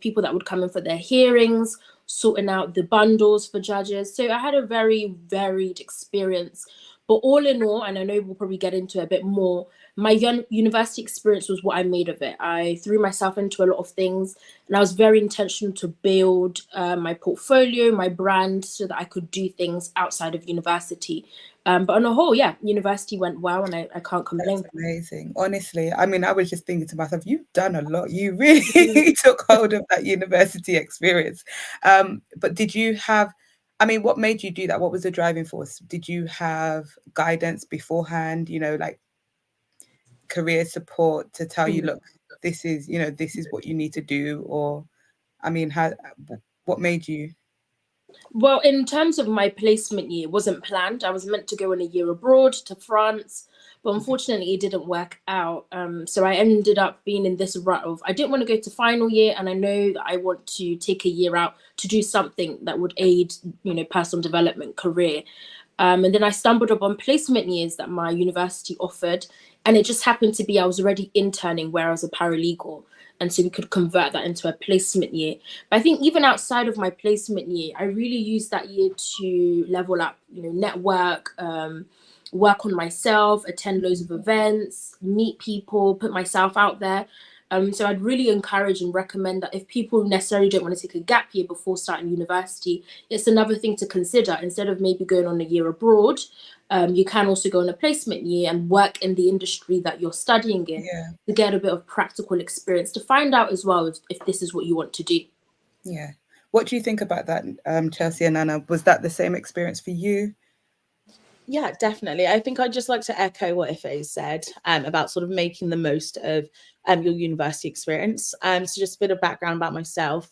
people that would come in for their hearings, sorting out the bundles for judges. So I had a very varied experience. But all in all, and I know we'll probably get into it a bit more, my university experience was what I made of it. I threw myself into a lot of things, and I was very intentional to build my portfolio, my brand, so that I could do things outside of university. But on the whole, yeah, university went well, and I can't complain. That's amazing. Honestly, I mean, I was just thinking to myself, you've done a lot. You really took hold of that university experience. But did you have, I mean, what made you do that? What was the driving force? Did you have guidance beforehand, like career support to tell you, look, this is what you need to do? Or, I mean, what made you? Well, in terms of my placement year, it wasn't planned. I was meant to go on a year abroad to France, but unfortunately it didn't work out. So I ended up being in this rut of, I didn't want to go to final year, and I know that I want to take a year out to do something that would aid, personal development, career. And then I stumbled upon placement years that my university offered, and it just happened to be I was already interning where I was a paralegal. And so we could convert that into a placement year. But I think even outside of my placement year, I really used that year to level up, network, work on myself, attend loads of events, meet people, put myself out there. So I'd really encourage and recommend that if people necessarily don't want to take a gap year before starting university, it's another thing to consider. Instead of maybe going on a year abroad, you can also go on a placement year and work in the industry that you're studying in to get a bit of practical experience, to find out as well if this is what you want to do. Yeah. What do you think about that, Chelsea and Anna? Was that the same experience for you? Yeah, definitely. I think I'd just like to echo what Ife said about sort of making the most of your university experience. So just a bit of background about myself.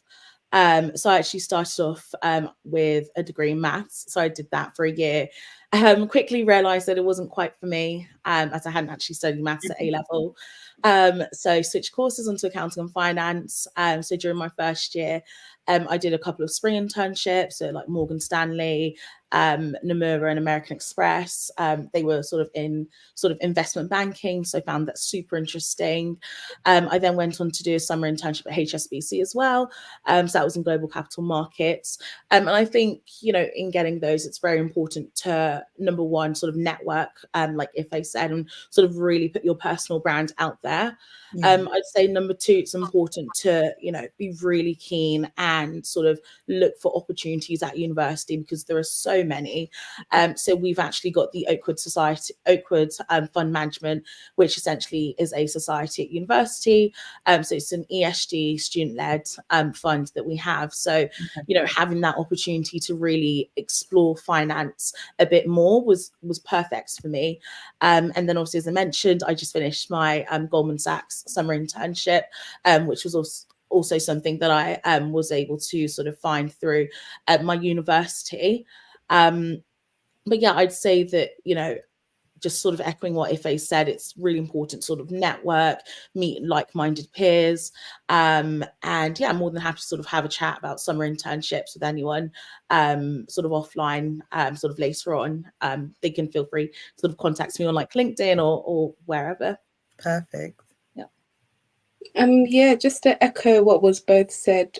So I actually started off with a degree in maths. So I did that for a year. Quickly realised that it wasn't quite for me, as I hadn't actually studied maths at A-level. So switched courses onto accounting and finance. So during my first year, I did a couple of spring internships, so like Morgan Stanley, Nomura and American Express. They were sort of in investment banking, so I found that super interesting. I then went on to do a summer internship at HSBC as well. So that was in global capital markets. And I think, in getting those, it's very important to, number one, sort of network, like Ife said, and sort of really put your personal brand out there. I'd say number two, it's important to, be really keen and sort of look for opportunities at university, because there are so many. So we've actually got the Oakwood Fund Management, which essentially is a society at university. So it's an ESG student-led fund that we have. So, having that opportunity to really explore finance a bit more was perfect for me. And then obviously, as I mentioned, I just finished my Goldman Sachs summer internship, which was also something that I was able to sort of find through my university. But yeah, I'd say that, you know, just sort of echoing what Ife said, it's really important to sort of network, meet like-minded peers. And yeah, I'm more than happy to sort of have a chat about summer internships with anyone sort of offline, sort of later on. They can feel free to sort of contact me on like LinkedIn or wherever. Perfect. Yeah, just to echo what was both said,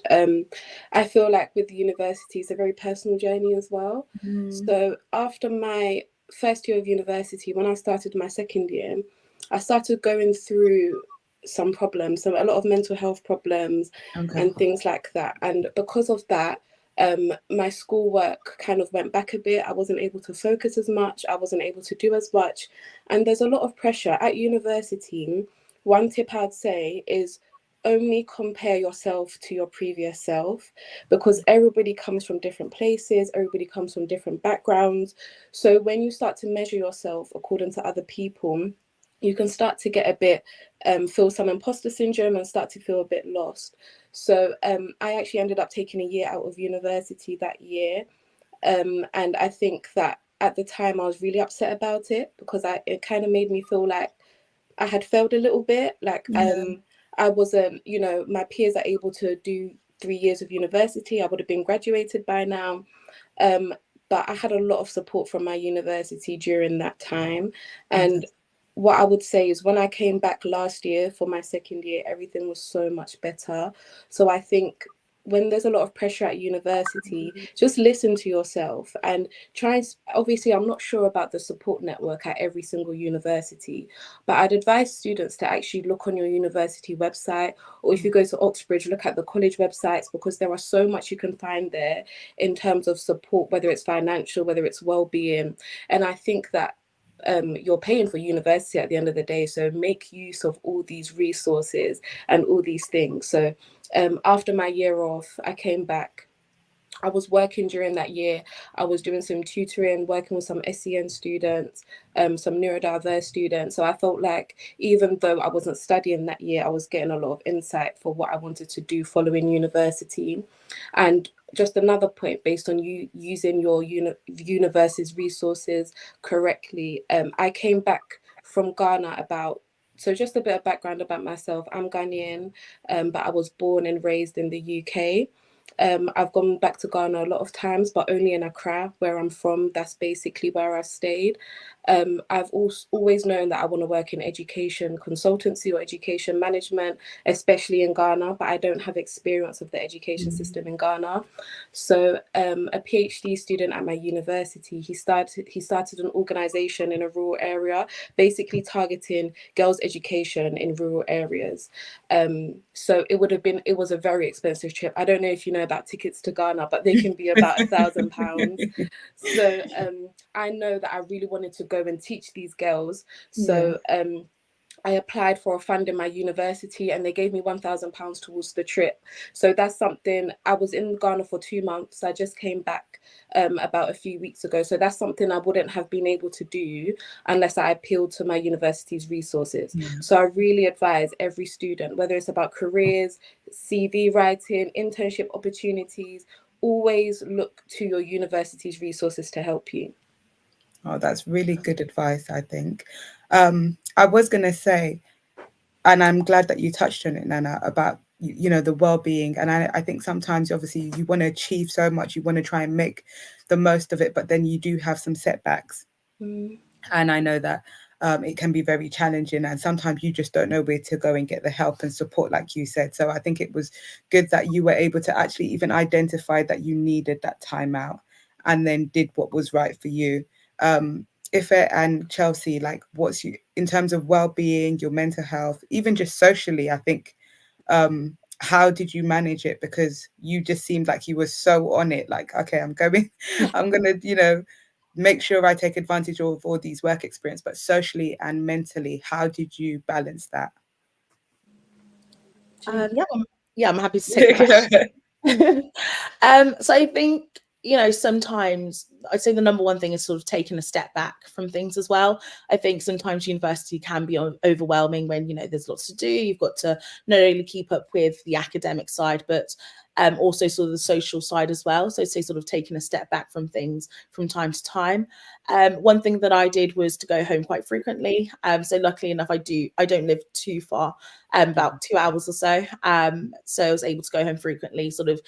I feel like with university, it's a very personal journey as well. So after my first year of university, when I started my second year, I started going through some problems, so a lot of mental health problems and things like that. And because of that, my schoolwork kind of went back a bit. I wasn't able to focus as much. I wasn't able to do as much. And there's a lot of pressure at university. One tip I'd say is only compare yourself to your previous self, because everybody comes from different places, everybody comes from different backgrounds. So when you start to measure yourself according to other people, you can start to get a bit, feel some imposter syndrome and start to feel a bit lost. So I actually ended up taking a year out of university that year. And I think that at the time I was really upset about it, because it kind of made me feel like I had failed a little bit. Like I wasn't, you know, my peers are able to do 3 years of university. I would have been graduated by now. But I had a lot of support from my university during that time. And what I would say is when I came back last year for my second year, everything was so much better. So I think when there's a lot of pressure at university, just listen to yourself and try. Obviously, I'm not sure about the support network at every single university, but I'd advise students to actually look on your university website, or if you go to Oxbridge, look at the college websites, because there are so much you can find there in terms of support, whether it's financial, whether it's well-being. And I think that you're paying for university at the end of the day, so make use of all these resources and all these things. So after my year off, I came back. I was working during that year. I was doing some tutoring, working with some SEN students, some neurodiverse students. So I felt like even though I wasn't studying that year, I was getting a lot of insight for what I wanted to do following university. And just another point, based on you using your university's resources correctly, I came back from Ghana so just a bit of background about myself. I'm Ghanaian, but I was born and raised in the UK. I've gone back to Ghana a lot of times, but only in Accra, where I'm from. That's basically where I stayed. I've always known that I want to work in education consultancy or education management, especially in Ghana, but I don't have experience of the education system in Ghana. So a PhD student at my university, he started an organization in a rural area, basically targeting girls' education in rural areas. So it was a very expensive trip. I don't know if you know about tickets to Ghana, but they can be about £1,000. So I know that I really wanted to go and teach these girls. So I applied for a fund in my university and they gave me £1,000 towards the trip. So that's something. I was in Ghana for 2 months. I just came back about a few weeks ago. So that's something I wouldn't have been able to do unless I appealed to my university's resources. So I really advise every student, whether it's about careers, CV writing, internship opportunities, always look to your university's resources to help you. Oh, that's really good advice, I think. I was going to say, and I'm glad that you touched on it, Nana, about, you know, the well-being. And I think sometimes, obviously, you want to achieve so much, you want to try and make the most of it, but then you do have some setbacks. And I know that it can be very challenging, and sometimes you just don't know where to go and get the help and support, like you said. So I think it was good that you were able to actually even identify that you needed that time out and then did what was right for you. Ife and Chelsea, like, what's you in terms of well-being, your mental health, even just socially, I think, how did you manage it? Because you just seemed like you were so on it, like, okay, I'm gonna, you know, make sure I take advantage of all these work experience, but socially and mentally, how did you balance that? I'm happy to take that. So I think, you know, sometimes I'd say the number one thing is sort of taking a step back from things as well. I think sometimes university can be overwhelming when, you know, there's lots to do. You've got to not only keep up with the academic side, but also sort of the social side as well. So say sort of taking a step back from things from time to time. One thing that I did was to go home quite frequently. So luckily enough, I don't live too far, about 2 hours or so. So I was able to go home frequently, sort of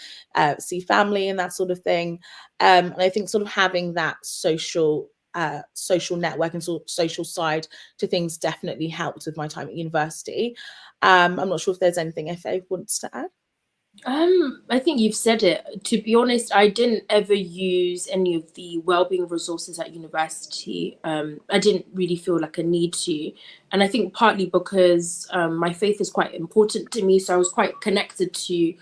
see family and that sort of thing. And I think sort of having that social network and sort of social side to things definitely helped with my time at university. I'm not sure if there's anything Ife wants to add. I think you've said it. To be honest, I didn't ever use any of the wellbeing resources at university. I didn't really feel like a need to. And I think partly because my faith is quite important to me. So I was quite connected to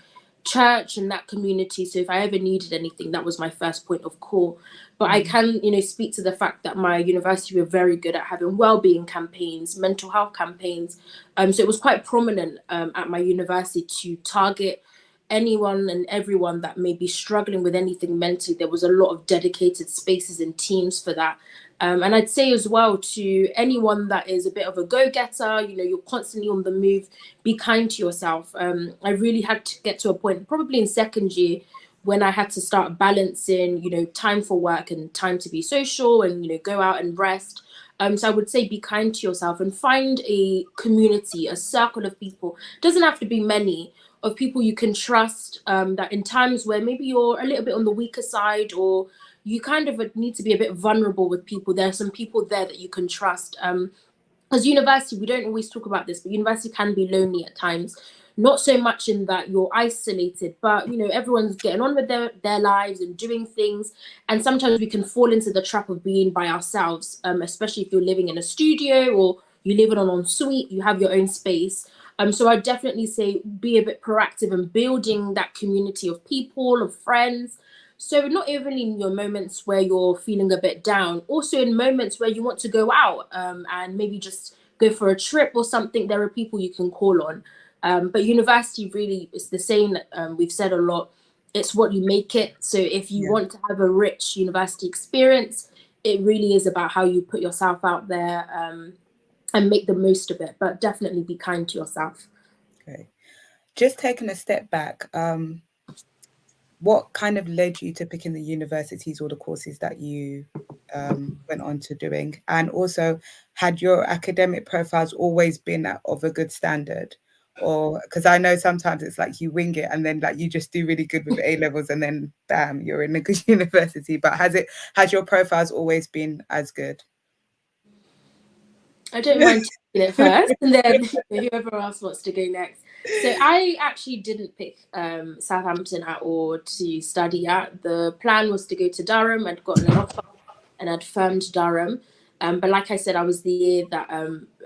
church and that community. So if I ever needed anything, that was my first point of call. But I can, speak to the fact that my university were very good at having wellbeing campaigns, mental health campaigns. So it was quite prominent at my university to target anyone and everyone that may be struggling with anything mentally. There was a lot of dedicated spaces and teams for that. And I'd say as well to anyone that is a bit of a go-getter, you're constantly on the move, be kind to yourself. I really had to get to a point, probably in second year, when I had to start balancing, time for work and time to be social and, go out and rest. So I would say be kind to yourself and find a community, a circle of people. It doesn't have to be many, of people you can trust, that in times where maybe you're a little bit on the weaker side or you kind of need to be a bit vulnerable with people, there are some people there that you can trust. As university, we don't always talk about this, but university can be lonely at times. Not so much in that you're isolated, but everyone's getting on with their lives and doing things. And sometimes we can fall into the trap of being by ourselves, especially if you're living in a studio or you live in an ensuite, you have your own space. So I'd definitely say be a bit proactive in building that community of people, of friends. So not even in your moments where you're feeling a bit down, also in moments where you want to go out and maybe just go for a trip or something, there are people you can call on. But university really is the same. We've said a lot. It's what you make it. So if you want to have a rich university experience, it really is about how you put yourself out there and make the most of it, but definitely be kind to yourself. Okay. Just taking a step back, what kind of led you to picking the universities or the courses that you went on to doing? And also, had your academic profiles always been of a good standard? Or because I know sometimes it's like you wing it and then like you just do really good with A levels and then bam, you're in a good university. But has your profiles always been as good? I don't mind taking it first, and then whoever else wants to go next. So I actually didn't pick Southampton at all to study at. The plan was to go to Durham. I'd gotten an offer and I'd firmed Durham. But like I said, I was the year that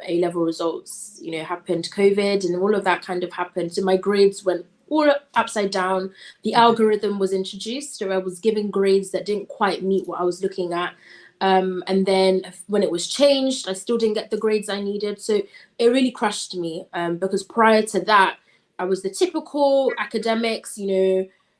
A-level results, happened, COVID and all of that kind of happened. So my grades went all upside down. The algorithm was introduced, so I was given grades that didn't quite meet what I was looking at. And then when it was changed, I still didn't get the grades I needed. So it really crushed me because prior to that, I was the typical academics,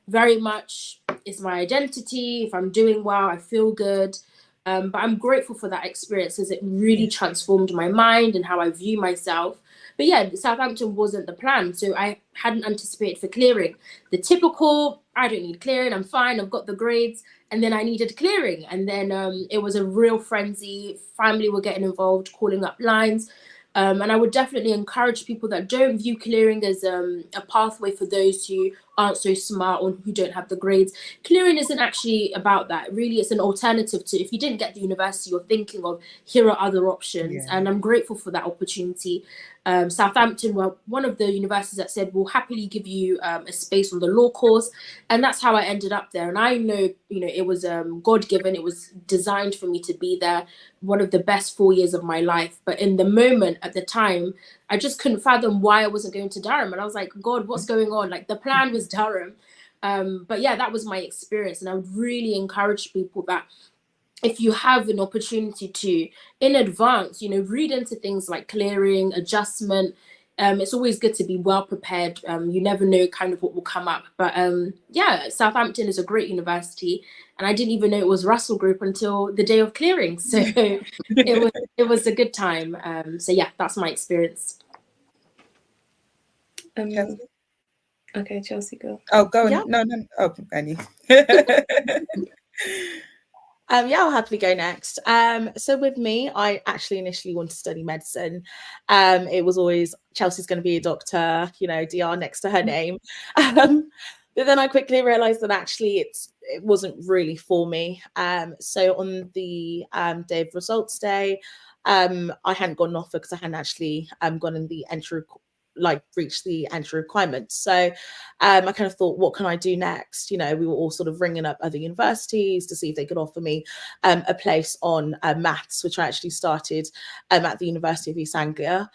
very much it's my identity. If I'm doing well, I feel good. But I'm grateful for that experience because it really transformed my mind and how I view myself. But yeah, Southampton wasn't the plan. So I hadn't anticipated for clearing. The typical, I don't need clearing, I'm fine, I've got the grades. And then I needed clearing. And then it was a real frenzy. Family were getting involved, calling up lines. And I would definitely encourage people that don't view clearing as a pathway for those who aren't so smart or who don't have the grades. Clearing isn't actually about that. Really, it's an alternative to, if you didn't get the university, you're thinking of, here are other options. And I'm grateful for that opportunity. Southampton were one of the universities that said, we'll happily give you a space on the law course. And that's how I ended up there. And I know, it was God-given. It was designed for me to be there. One of the best 4 years of my life. But in the moment, at the time, I just couldn't fathom why I wasn't going to Durham. And I was like, God, what's going on? Like the plan was Durham. But yeah, that was my experience. And I would really encourage people that if you have an opportunity to, in advance, read into things like clearing, adjustment, It's always good to be well prepared. You never know kind of what will come up. But yeah, Southampton is a great university, and I didn't even know it was Russell Group until the day of clearing. So it was a good time. So yeah, that's my experience. Okay, Chelsea, go. Oh, go on. Yeah. No. Oh, Annie. Yeah, I'll happily go next. So with me, I actually initially wanted to study medicine. It was always Chelsea's going to be a doctor, you know, DR next to her name. But then I quickly realized that actually it wasn't really for me. So on the day of results day, I hadn't got an offer because I hadn't actually gone in the entry, like reached the entry requirements. So I kind of thought, what can I do next? You know, we were all sort of ringing up other universities to see if they could offer me a place on maths, which I actually started at the University of East Anglia.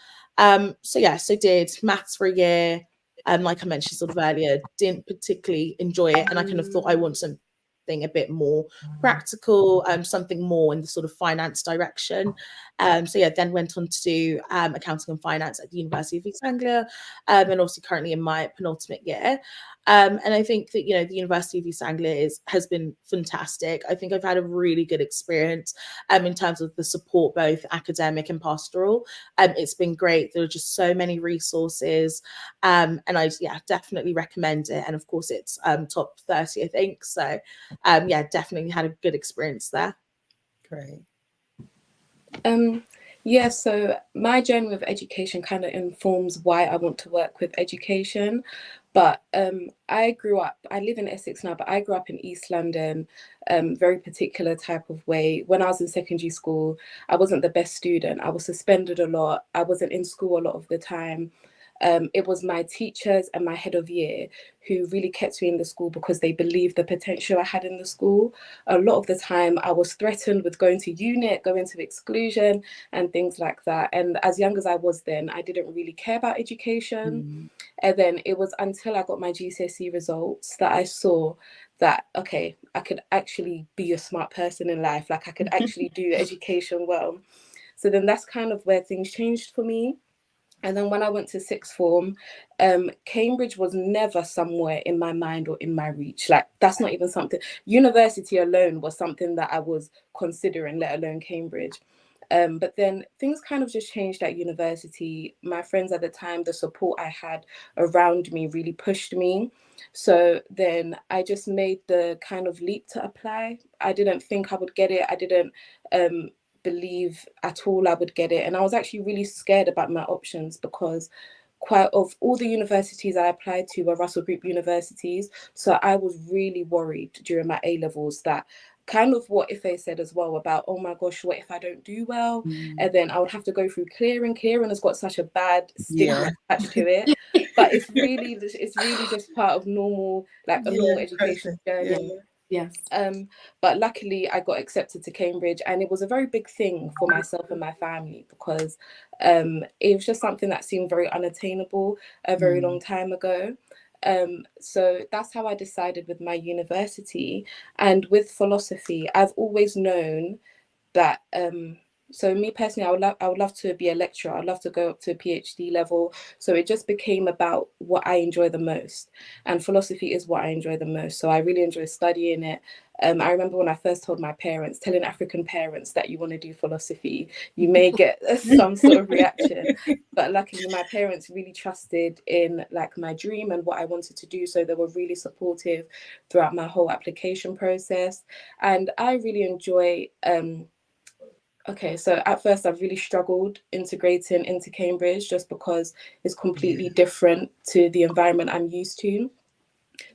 So did maths for a year. Like I mentioned sort of earlier, didn't particularly enjoy it. And I kind of thought I want something a bit more practical, something more in the sort of finance direction. Then went on to do accounting and finance at the University of East Anglia, and obviously currently in my penultimate year. And I think that, you know, the University of East Anglia has been fantastic. I think I've had a really good experience in terms of the support, both academic and pastoral. It's been great. There are just so many resources, and I definitely recommend it. And of course, it's top 30, I think. So definitely had a good experience there. Great. Yeah, so my journey with education kind of informs why I want to work with education. But I live in Essex now, but I grew up in East London, very particular type of way. When I was in secondary school, I wasn't the best student. I was suspended a lot. I wasn't in school a lot of the time. It was my teachers and my head of year who really kept me in the school because they believed the potential I had in the school. A lot of the time I was threatened with going to unit, going to exclusion and things like that. And as young as I was then, I didn't really care about education. And then it was until I got my GCSE results that I saw that, okay, I could actually be a smart person in life. Like I could actually do education well. So then that's kind of where things changed for me. And then when I went to sixth form, Cambridge was never somewhere in my mind or in my reach. Like that's not even something, university alone was something that I was considering, let alone Cambridge. But then things kind of just changed at university. My friends at the time, the support I had around me really pushed me. So then I just made the kind of leap to apply. I didn't think I would get it. I didn't believe at all I would get it. And I was actually really scared about my options because quite of all the universities I applied to were Russell Group universities. So I was really worried during my A-levels that kind of what Ife said as well about, oh my gosh, what if I don't do well? And then I would have to go through clearing. Clearing has got such a bad stigma attached to it. But it's really just part of normal, like a normal education journey. Yes. But luckily I got accepted to Cambridge, and it was a very big thing for myself and my family because it was just something that seemed very unattainable a very long time ago. So that's how I decided with my university. And with philosophy, I've always known that so me personally, I would love to be a lecturer. I'd love to go up to a PhD level. So it just became about what I enjoy the most. And philosophy is what I enjoy the most. So I really enjoy studying it. I remember when I first told my parents, telling African parents that you want to do philosophy, you may get some sort of reaction. But luckily my parents really trusted in like my dream and what I wanted to do. So they were really supportive throughout my whole application process. And I really enjoy okay, so at first I really struggled integrating into Cambridge just because it's completely different to the environment I'm used to.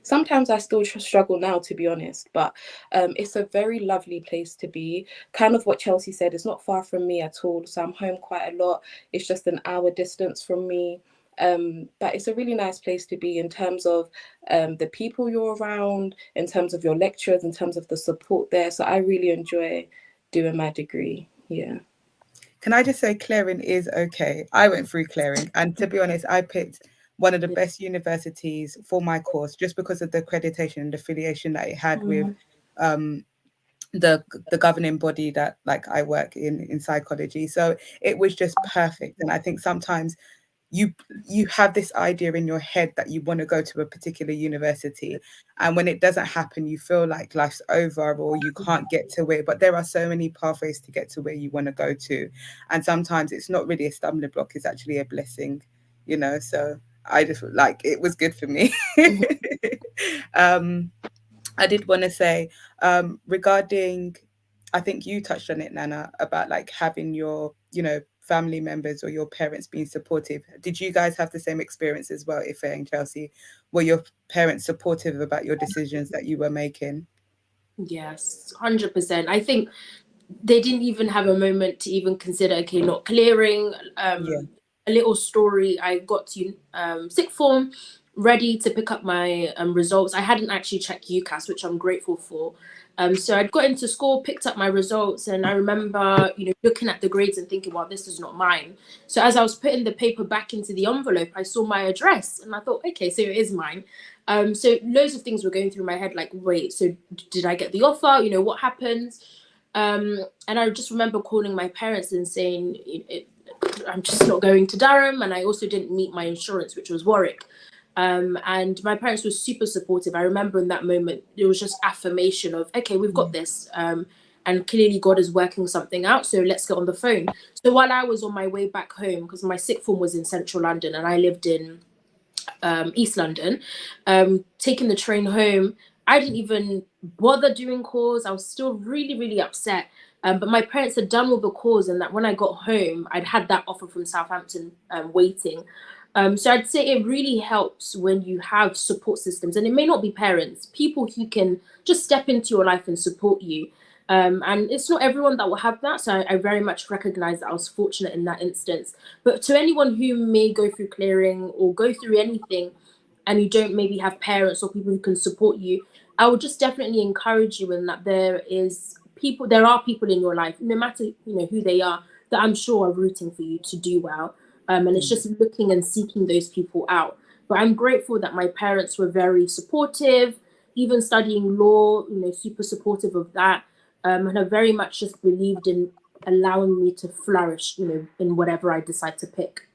Sometimes I still struggle now, to be honest, but it's a very lovely place to be. Kind of what Chelsea said, it's not far from me at all. So I'm home quite a lot. It's just an hour distance from me. But it's a really nice place to be in terms of the people you're around, in terms of your lecturers, in terms of the support there. So I really enjoy doing my degree. Yeah. Can I just say clearing is okay? I went through clearing, and to be honest, I picked one of the best universities for my course just because of the accreditation and affiliation that it had with the governing body that like I work in psychology. So it was just perfect. And I think sometimes you have this idea in your head that you want to go to a particular university, and when it doesn't happen, you feel like life's over or you can't get to it. But there are so many pathways to get to where you want to go to, and sometimes it's not really a stumbling block, it's actually a blessing, you know. So I just like, it was good for me. I did want to say, regarding, I think you touched on it, Nana, about like having your, you know, family members or your parents being supportive. Did you guys have the same experience as well, Ife and Chelsea? Were your parents supportive about your decisions that you were making? Yes, 100%. I think they didn't even have a moment to even consider, okay, not clearing. A little story, I got to sixth form, ready to pick up my results. I hadn't actually checked UCAS, which I'm grateful for. So I'd got into school, picked up my results, and I remember, you know, looking at the grades and thinking, wow, this is not mine. So as I was putting the paper back into the envelope, I saw my address and I thought, okay, so it is mine. So loads of things were going through my head, like, wait, so did I get the offer? You know, what happens? And I just remember calling my parents and saying, I'm just not going to Durham, and I also didn't meet my insurance, which was Warwick. And my parents were super supportive. I remember in that moment, it was just affirmation of, okay, we've got this. And clearly God is working something out, so let's get on the phone. So while I was on my way back home, because my sixth form was in central London and I lived in East London, taking the train home, I didn't even bother doing calls. I was still really, really upset. But my parents had done all the calls, and that when I got home, I'd had that offer from Southampton waiting. So I'd say it really helps when you have support systems, and it may not be parents, people who can just step into your life and support you. And it's not everyone that will have that. So I very much recognize that I was fortunate in that instance. But to anyone who may go through clearing or go through anything, and you don't maybe have parents or people who can support you, I would just definitely encourage you in that there are people in your life, no matter, you know, who they are, that I'm sure are rooting for you to do well. And it's just looking and seeking those people out. But I'm grateful that my parents were very supportive, even studying law, you know, super supportive of that. And have very much just believed in allowing me to flourish, you know, in whatever I decide to pick.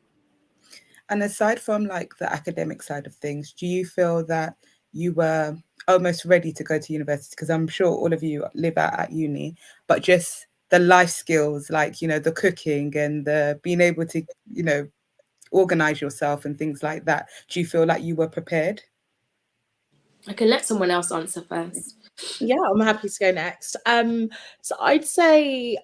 And aside from like the academic side of things, do you feel that you were almost ready to go to university? Because I'm sure all of you live out at uni, but just the life skills, like, you know, the cooking and the being able to, you know, organize yourself and things like that. Do you feel like you were prepared? I can let someone else answer first. Yeah, I'm happy to go next. So I'd say,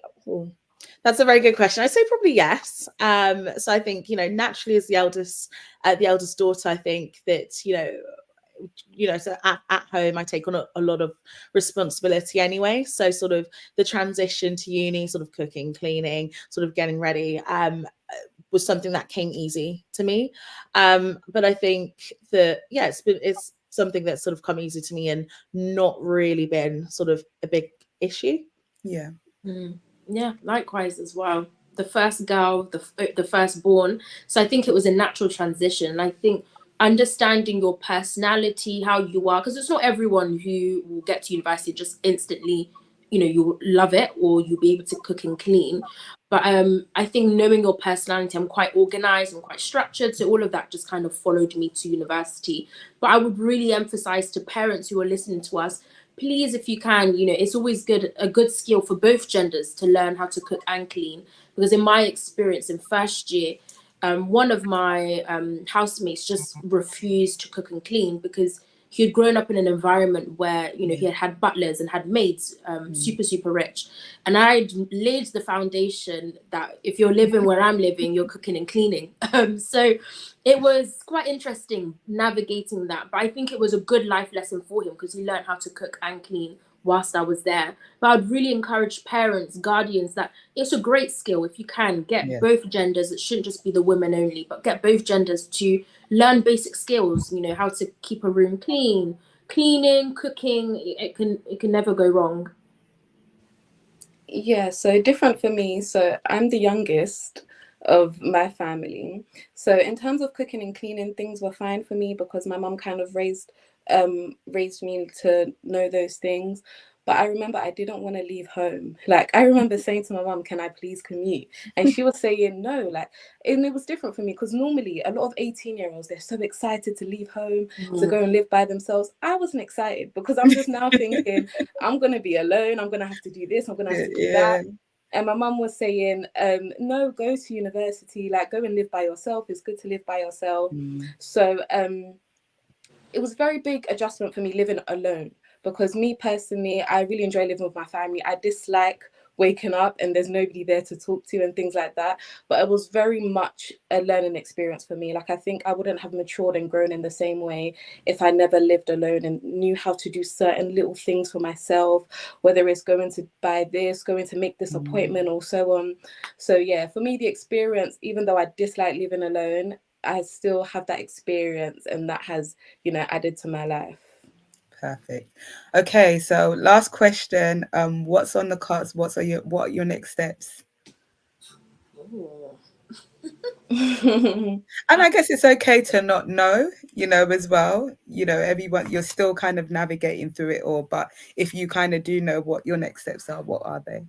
that's a very good question. I'd say probably yes. So I think, you know, naturally as the eldest daughter, I think that, you know, so at home I take on a lot of responsibility anyway. So sort of the transition to uni, sort of cooking, cleaning, sort of getting ready, was something that came easy to me. But I think that, yeah, it's something that's sort of come easy to me and not really been sort of a big issue. Yeah. Yeah, likewise as well. The first girl, the firstborn. So I think it was a natural transition. I think understanding your personality, how you are, because it's not everyone who will get to university just instantly, you know, you'll love it or you'll be able to cook and clean. But I think knowing your personality, I'm quite organized and quite structured. So all of that just kind of followed me to university. But I would really emphasize to parents who are listening to us, please, if you can, you know, it's always a good skill for both genders to learn how to cook and clean. Because in my experience in first year, one of my housemates just refused to cook and clean because he had grown up in an environment where, you know, he had butlers and had maids, super rich. And I laid the foundation that if you're living where I'm living, you're cooking and cleaning. So it was quite interesting navigating that. But I think it was a good life lesson for him because he learned how to cook and clean whilst I was there. But I'd really encourage parents, guardians, that it's a great skill if you can get both genders. It shouldn't just be the women only, but get both genders to learn basic skills, you know, how to keep a room clean, cleaning, cooking. It can never go wrong. Yeah, so different for me. So I'm the youngest of my family. So in terms of cooking and cleaning, things were fine for me because my mom kind of raised me to know those things. But I remember I didn't want to leave home. Like, I remember saying to my mum, can I please commute? And she was saying no. Like, and it was different for me because normally a lot of 18-year-olds, they're so excited to leave home, to go and live by themselves. I wasn't excited because I'm just now thinking, I'm going to be alone. I'm going to have to do this. I'm going to have to do that. And my mum was saying, no, go to university, like go and live by yourself. It's good to live by yourself. So it was a very big adjustment for me living alone, because me personally, I really enjoy living with my family. I dislike waking up and there's nobody there to talk to and things like that. But it was very much a learning experience for me. Like, I think I wouldn't have matured and grown in the same way if I never lived alone and knew how to do certain little things for myself, whether it's going to buy this, going to make this appointment or so on. So yeah, for me, the experience, even though I dislike living alone, I still have that experience, and that has, you know, added to my life. Perfect. Okay, so last question. What's on the cards? What are your next steps? And I guess it's okay to not know, you know, as well. You know, everyone, you're still kind of navigating through it all. But if you kind of do know what your next steps are, what are they?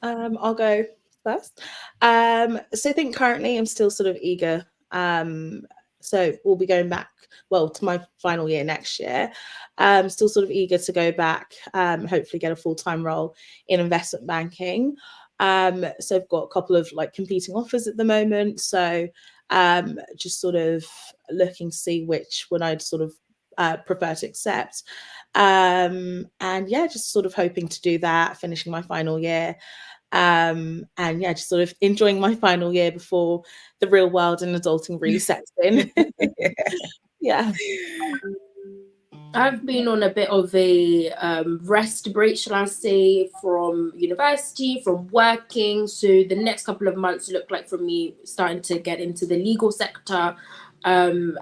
I'll go first. So I think currently I'm still sort of eager. So we'll be going back, well, to my final year next year. Still sort of eager to go back, hopefully get a full-time role in investment banking. So I've got a couple of like competing offers at the moment. So just sort of looking to see which one I'd sort of prefer to accept. And yeah, just sort of hoping to do that, finishing my final year. And yeah, just sort of enjoying my final year before the real world and adulting really sets in. Yeah. I've been on a bit of a rest break, shall I say, from university, from working. So the next couple of months look like for me starting to get into the legal sector. And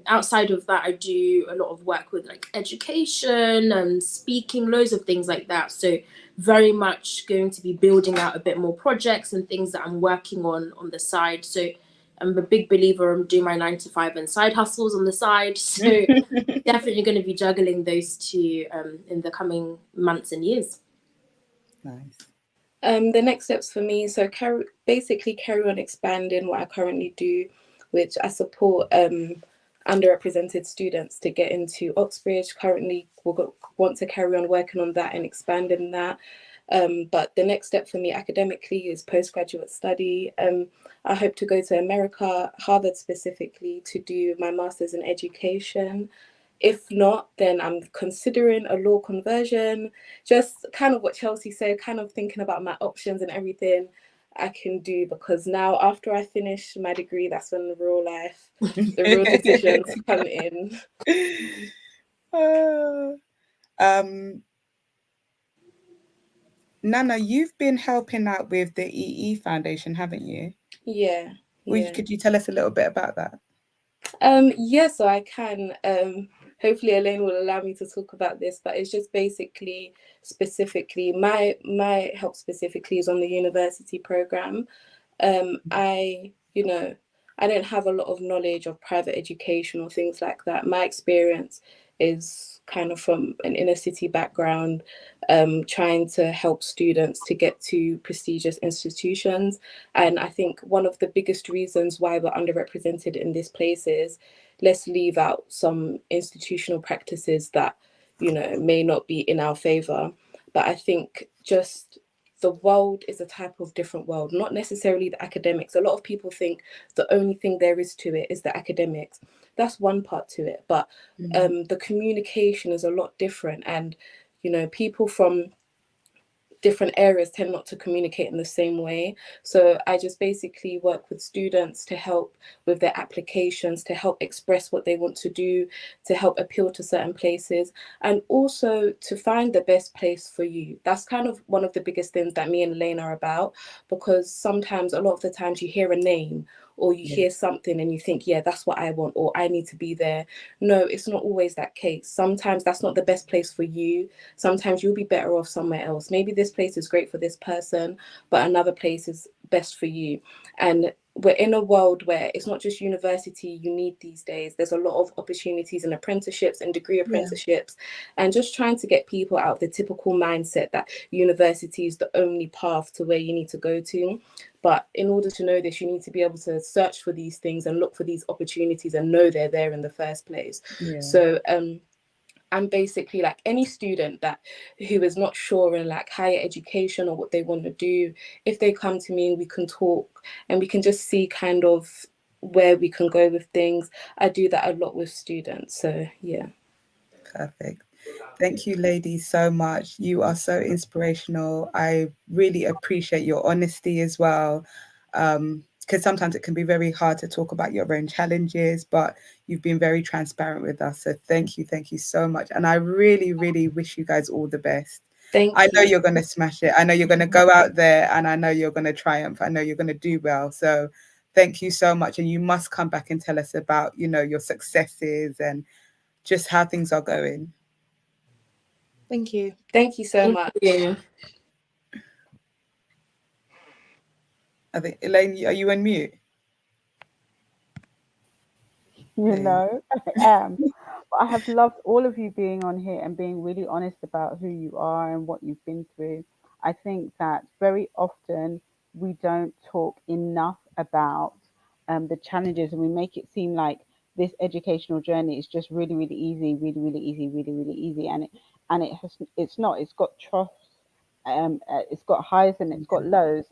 outside of that, I do a lot of work with like education and speaking, loads of things like that. So very much going to be building out a bit more projects and things that I'm working on the side. So I'm a big believer in doing my 9 to 5 and side hustles on the side. So definitely going to be juggling those two in the coming months and years. Nice. The next steps for me, so basically carry on expanding what I currently do, which I support underrepresented students to get into Oxbridge. Currently, want to carry on working on that and expanding that. But the next step for me academically is postgraduate study. I hope to go to America, Harvard specifically, to do my master's in education. If not, then I'm considering a law conversion, just kind of what Chelsea said, kind of thinking about my options and everything I can do, because now after I finish my degree, that's when the real life, the real decisions come in. Nana, you've been helping out with the EE Foundation, haven't you? Yeah. Could you tell us a little bit about that? Yeah, so I can. Hopefully Elaine will allow me to talk about this, but it's just basically specifically my help specifically is on the university program. I don't have a lot of knowledge of private education or things like that. My experience is kind of from an inner city background, trying to help students to get to prestigious institutions. And I think one of the biggest reasons why we're underrepresented in this place is, let's leave out some institutional practices that, may not be in our favor. But I think just the world is a type of different world, not necessarily the academics. A lot of people think the only thing there is to it is the academics. That's one part to it, but the communication is a lot different, and people from different areas tend not to communicate in the same way. So I just basically work with students to help with their applications, to help express what they want to do, to help appeal to certain places, and also to find the best place for you. That's kind of one of the biggest things that me and Elaine are about, because sometimes, a lot of the times, you hear a name or you hear something and you think, yeah, that's what I want, or I need to be there. No, it's not always that case. Sometimes that's not the best place for you. Sometimes you'll be better off somewhere else. Maybe this place is great for this person, but another place is best for you. And we're in a world where it's not just university you need these days. There's a lot of opportunities in apprenticeships and degree apprenticeships, and just trying to get people out of the typical mindset that university is the only path to where you need to go to. But in order to know this, you need to be able to search for these things and look for these opportunities and know they're there in the first place. So I'm basically like any student that who is not sure in like higher education or what they want to do, if they come to me, we can talk and we can just see kind of where we can go with things. I do that a lot with students. So yeah. Perfect. Thank you, ladies, so much. You are so inspirational. I really appreciate your honesty as well. Because sometimes it can be very hard to talk about your own challenges, but you've been very transparent with us. So thank you so much. And I really, really wish you guys all the best. I know you're going to smash it. I know you're going to go out there and I know you're going to triumph. I know you're going to do well. So thank you so much. And you must come back and tell us about, you know, your successes and just how things are going. Thank you. Thank you so much. I think, Elaine, are you on mute? You know, I am. I have loved all of you being on here and being really honest about who you are and what you've been through. I think that very often we don't talk enough about the challenges, and we make it seem like this educational journey is just really, really easy, really, really easy, really, really easy, and it's not. It's got troughs, it's got highs and it's got lows,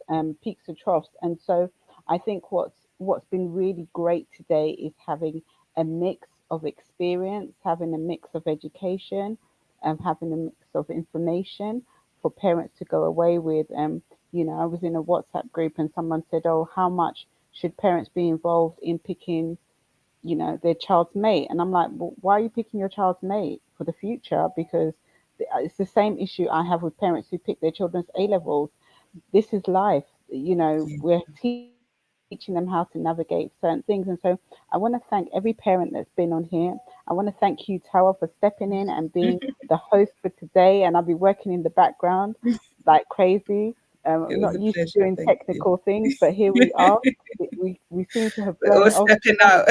peaks and troughs, and so I think what's been really great today is having a mix of experience, having a mix of education, having a mix of information for parents to go away with. You know, I was in a WhatsApp group and someone said, "Oh, how much should parents be involved in picking, you know, their child's mate?" And I'm like, well, why are you picking your child's mate? For the future? Because it's the same issue I have with parents who pick their children's A levels. This is life. You know, we're teaching them how to navigate certain things. And so I want to thank every parent that's been on here. I want to thank you, Tawa, for stepping in and being the host for today. And I'll be working in the background like crazy. I'm not used to doing technical things, but here we are. We seem to have blown it off. Stepping out.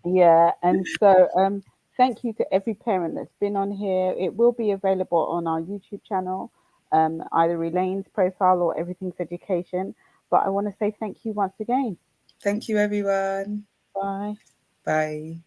Yeah, and so thank you to every parent that's been on here. It will be available on our YouTube channel, either Elaine's profile or Everything's Education. But I want to say thank you once again. Thank you, everyone. Bye. Bye.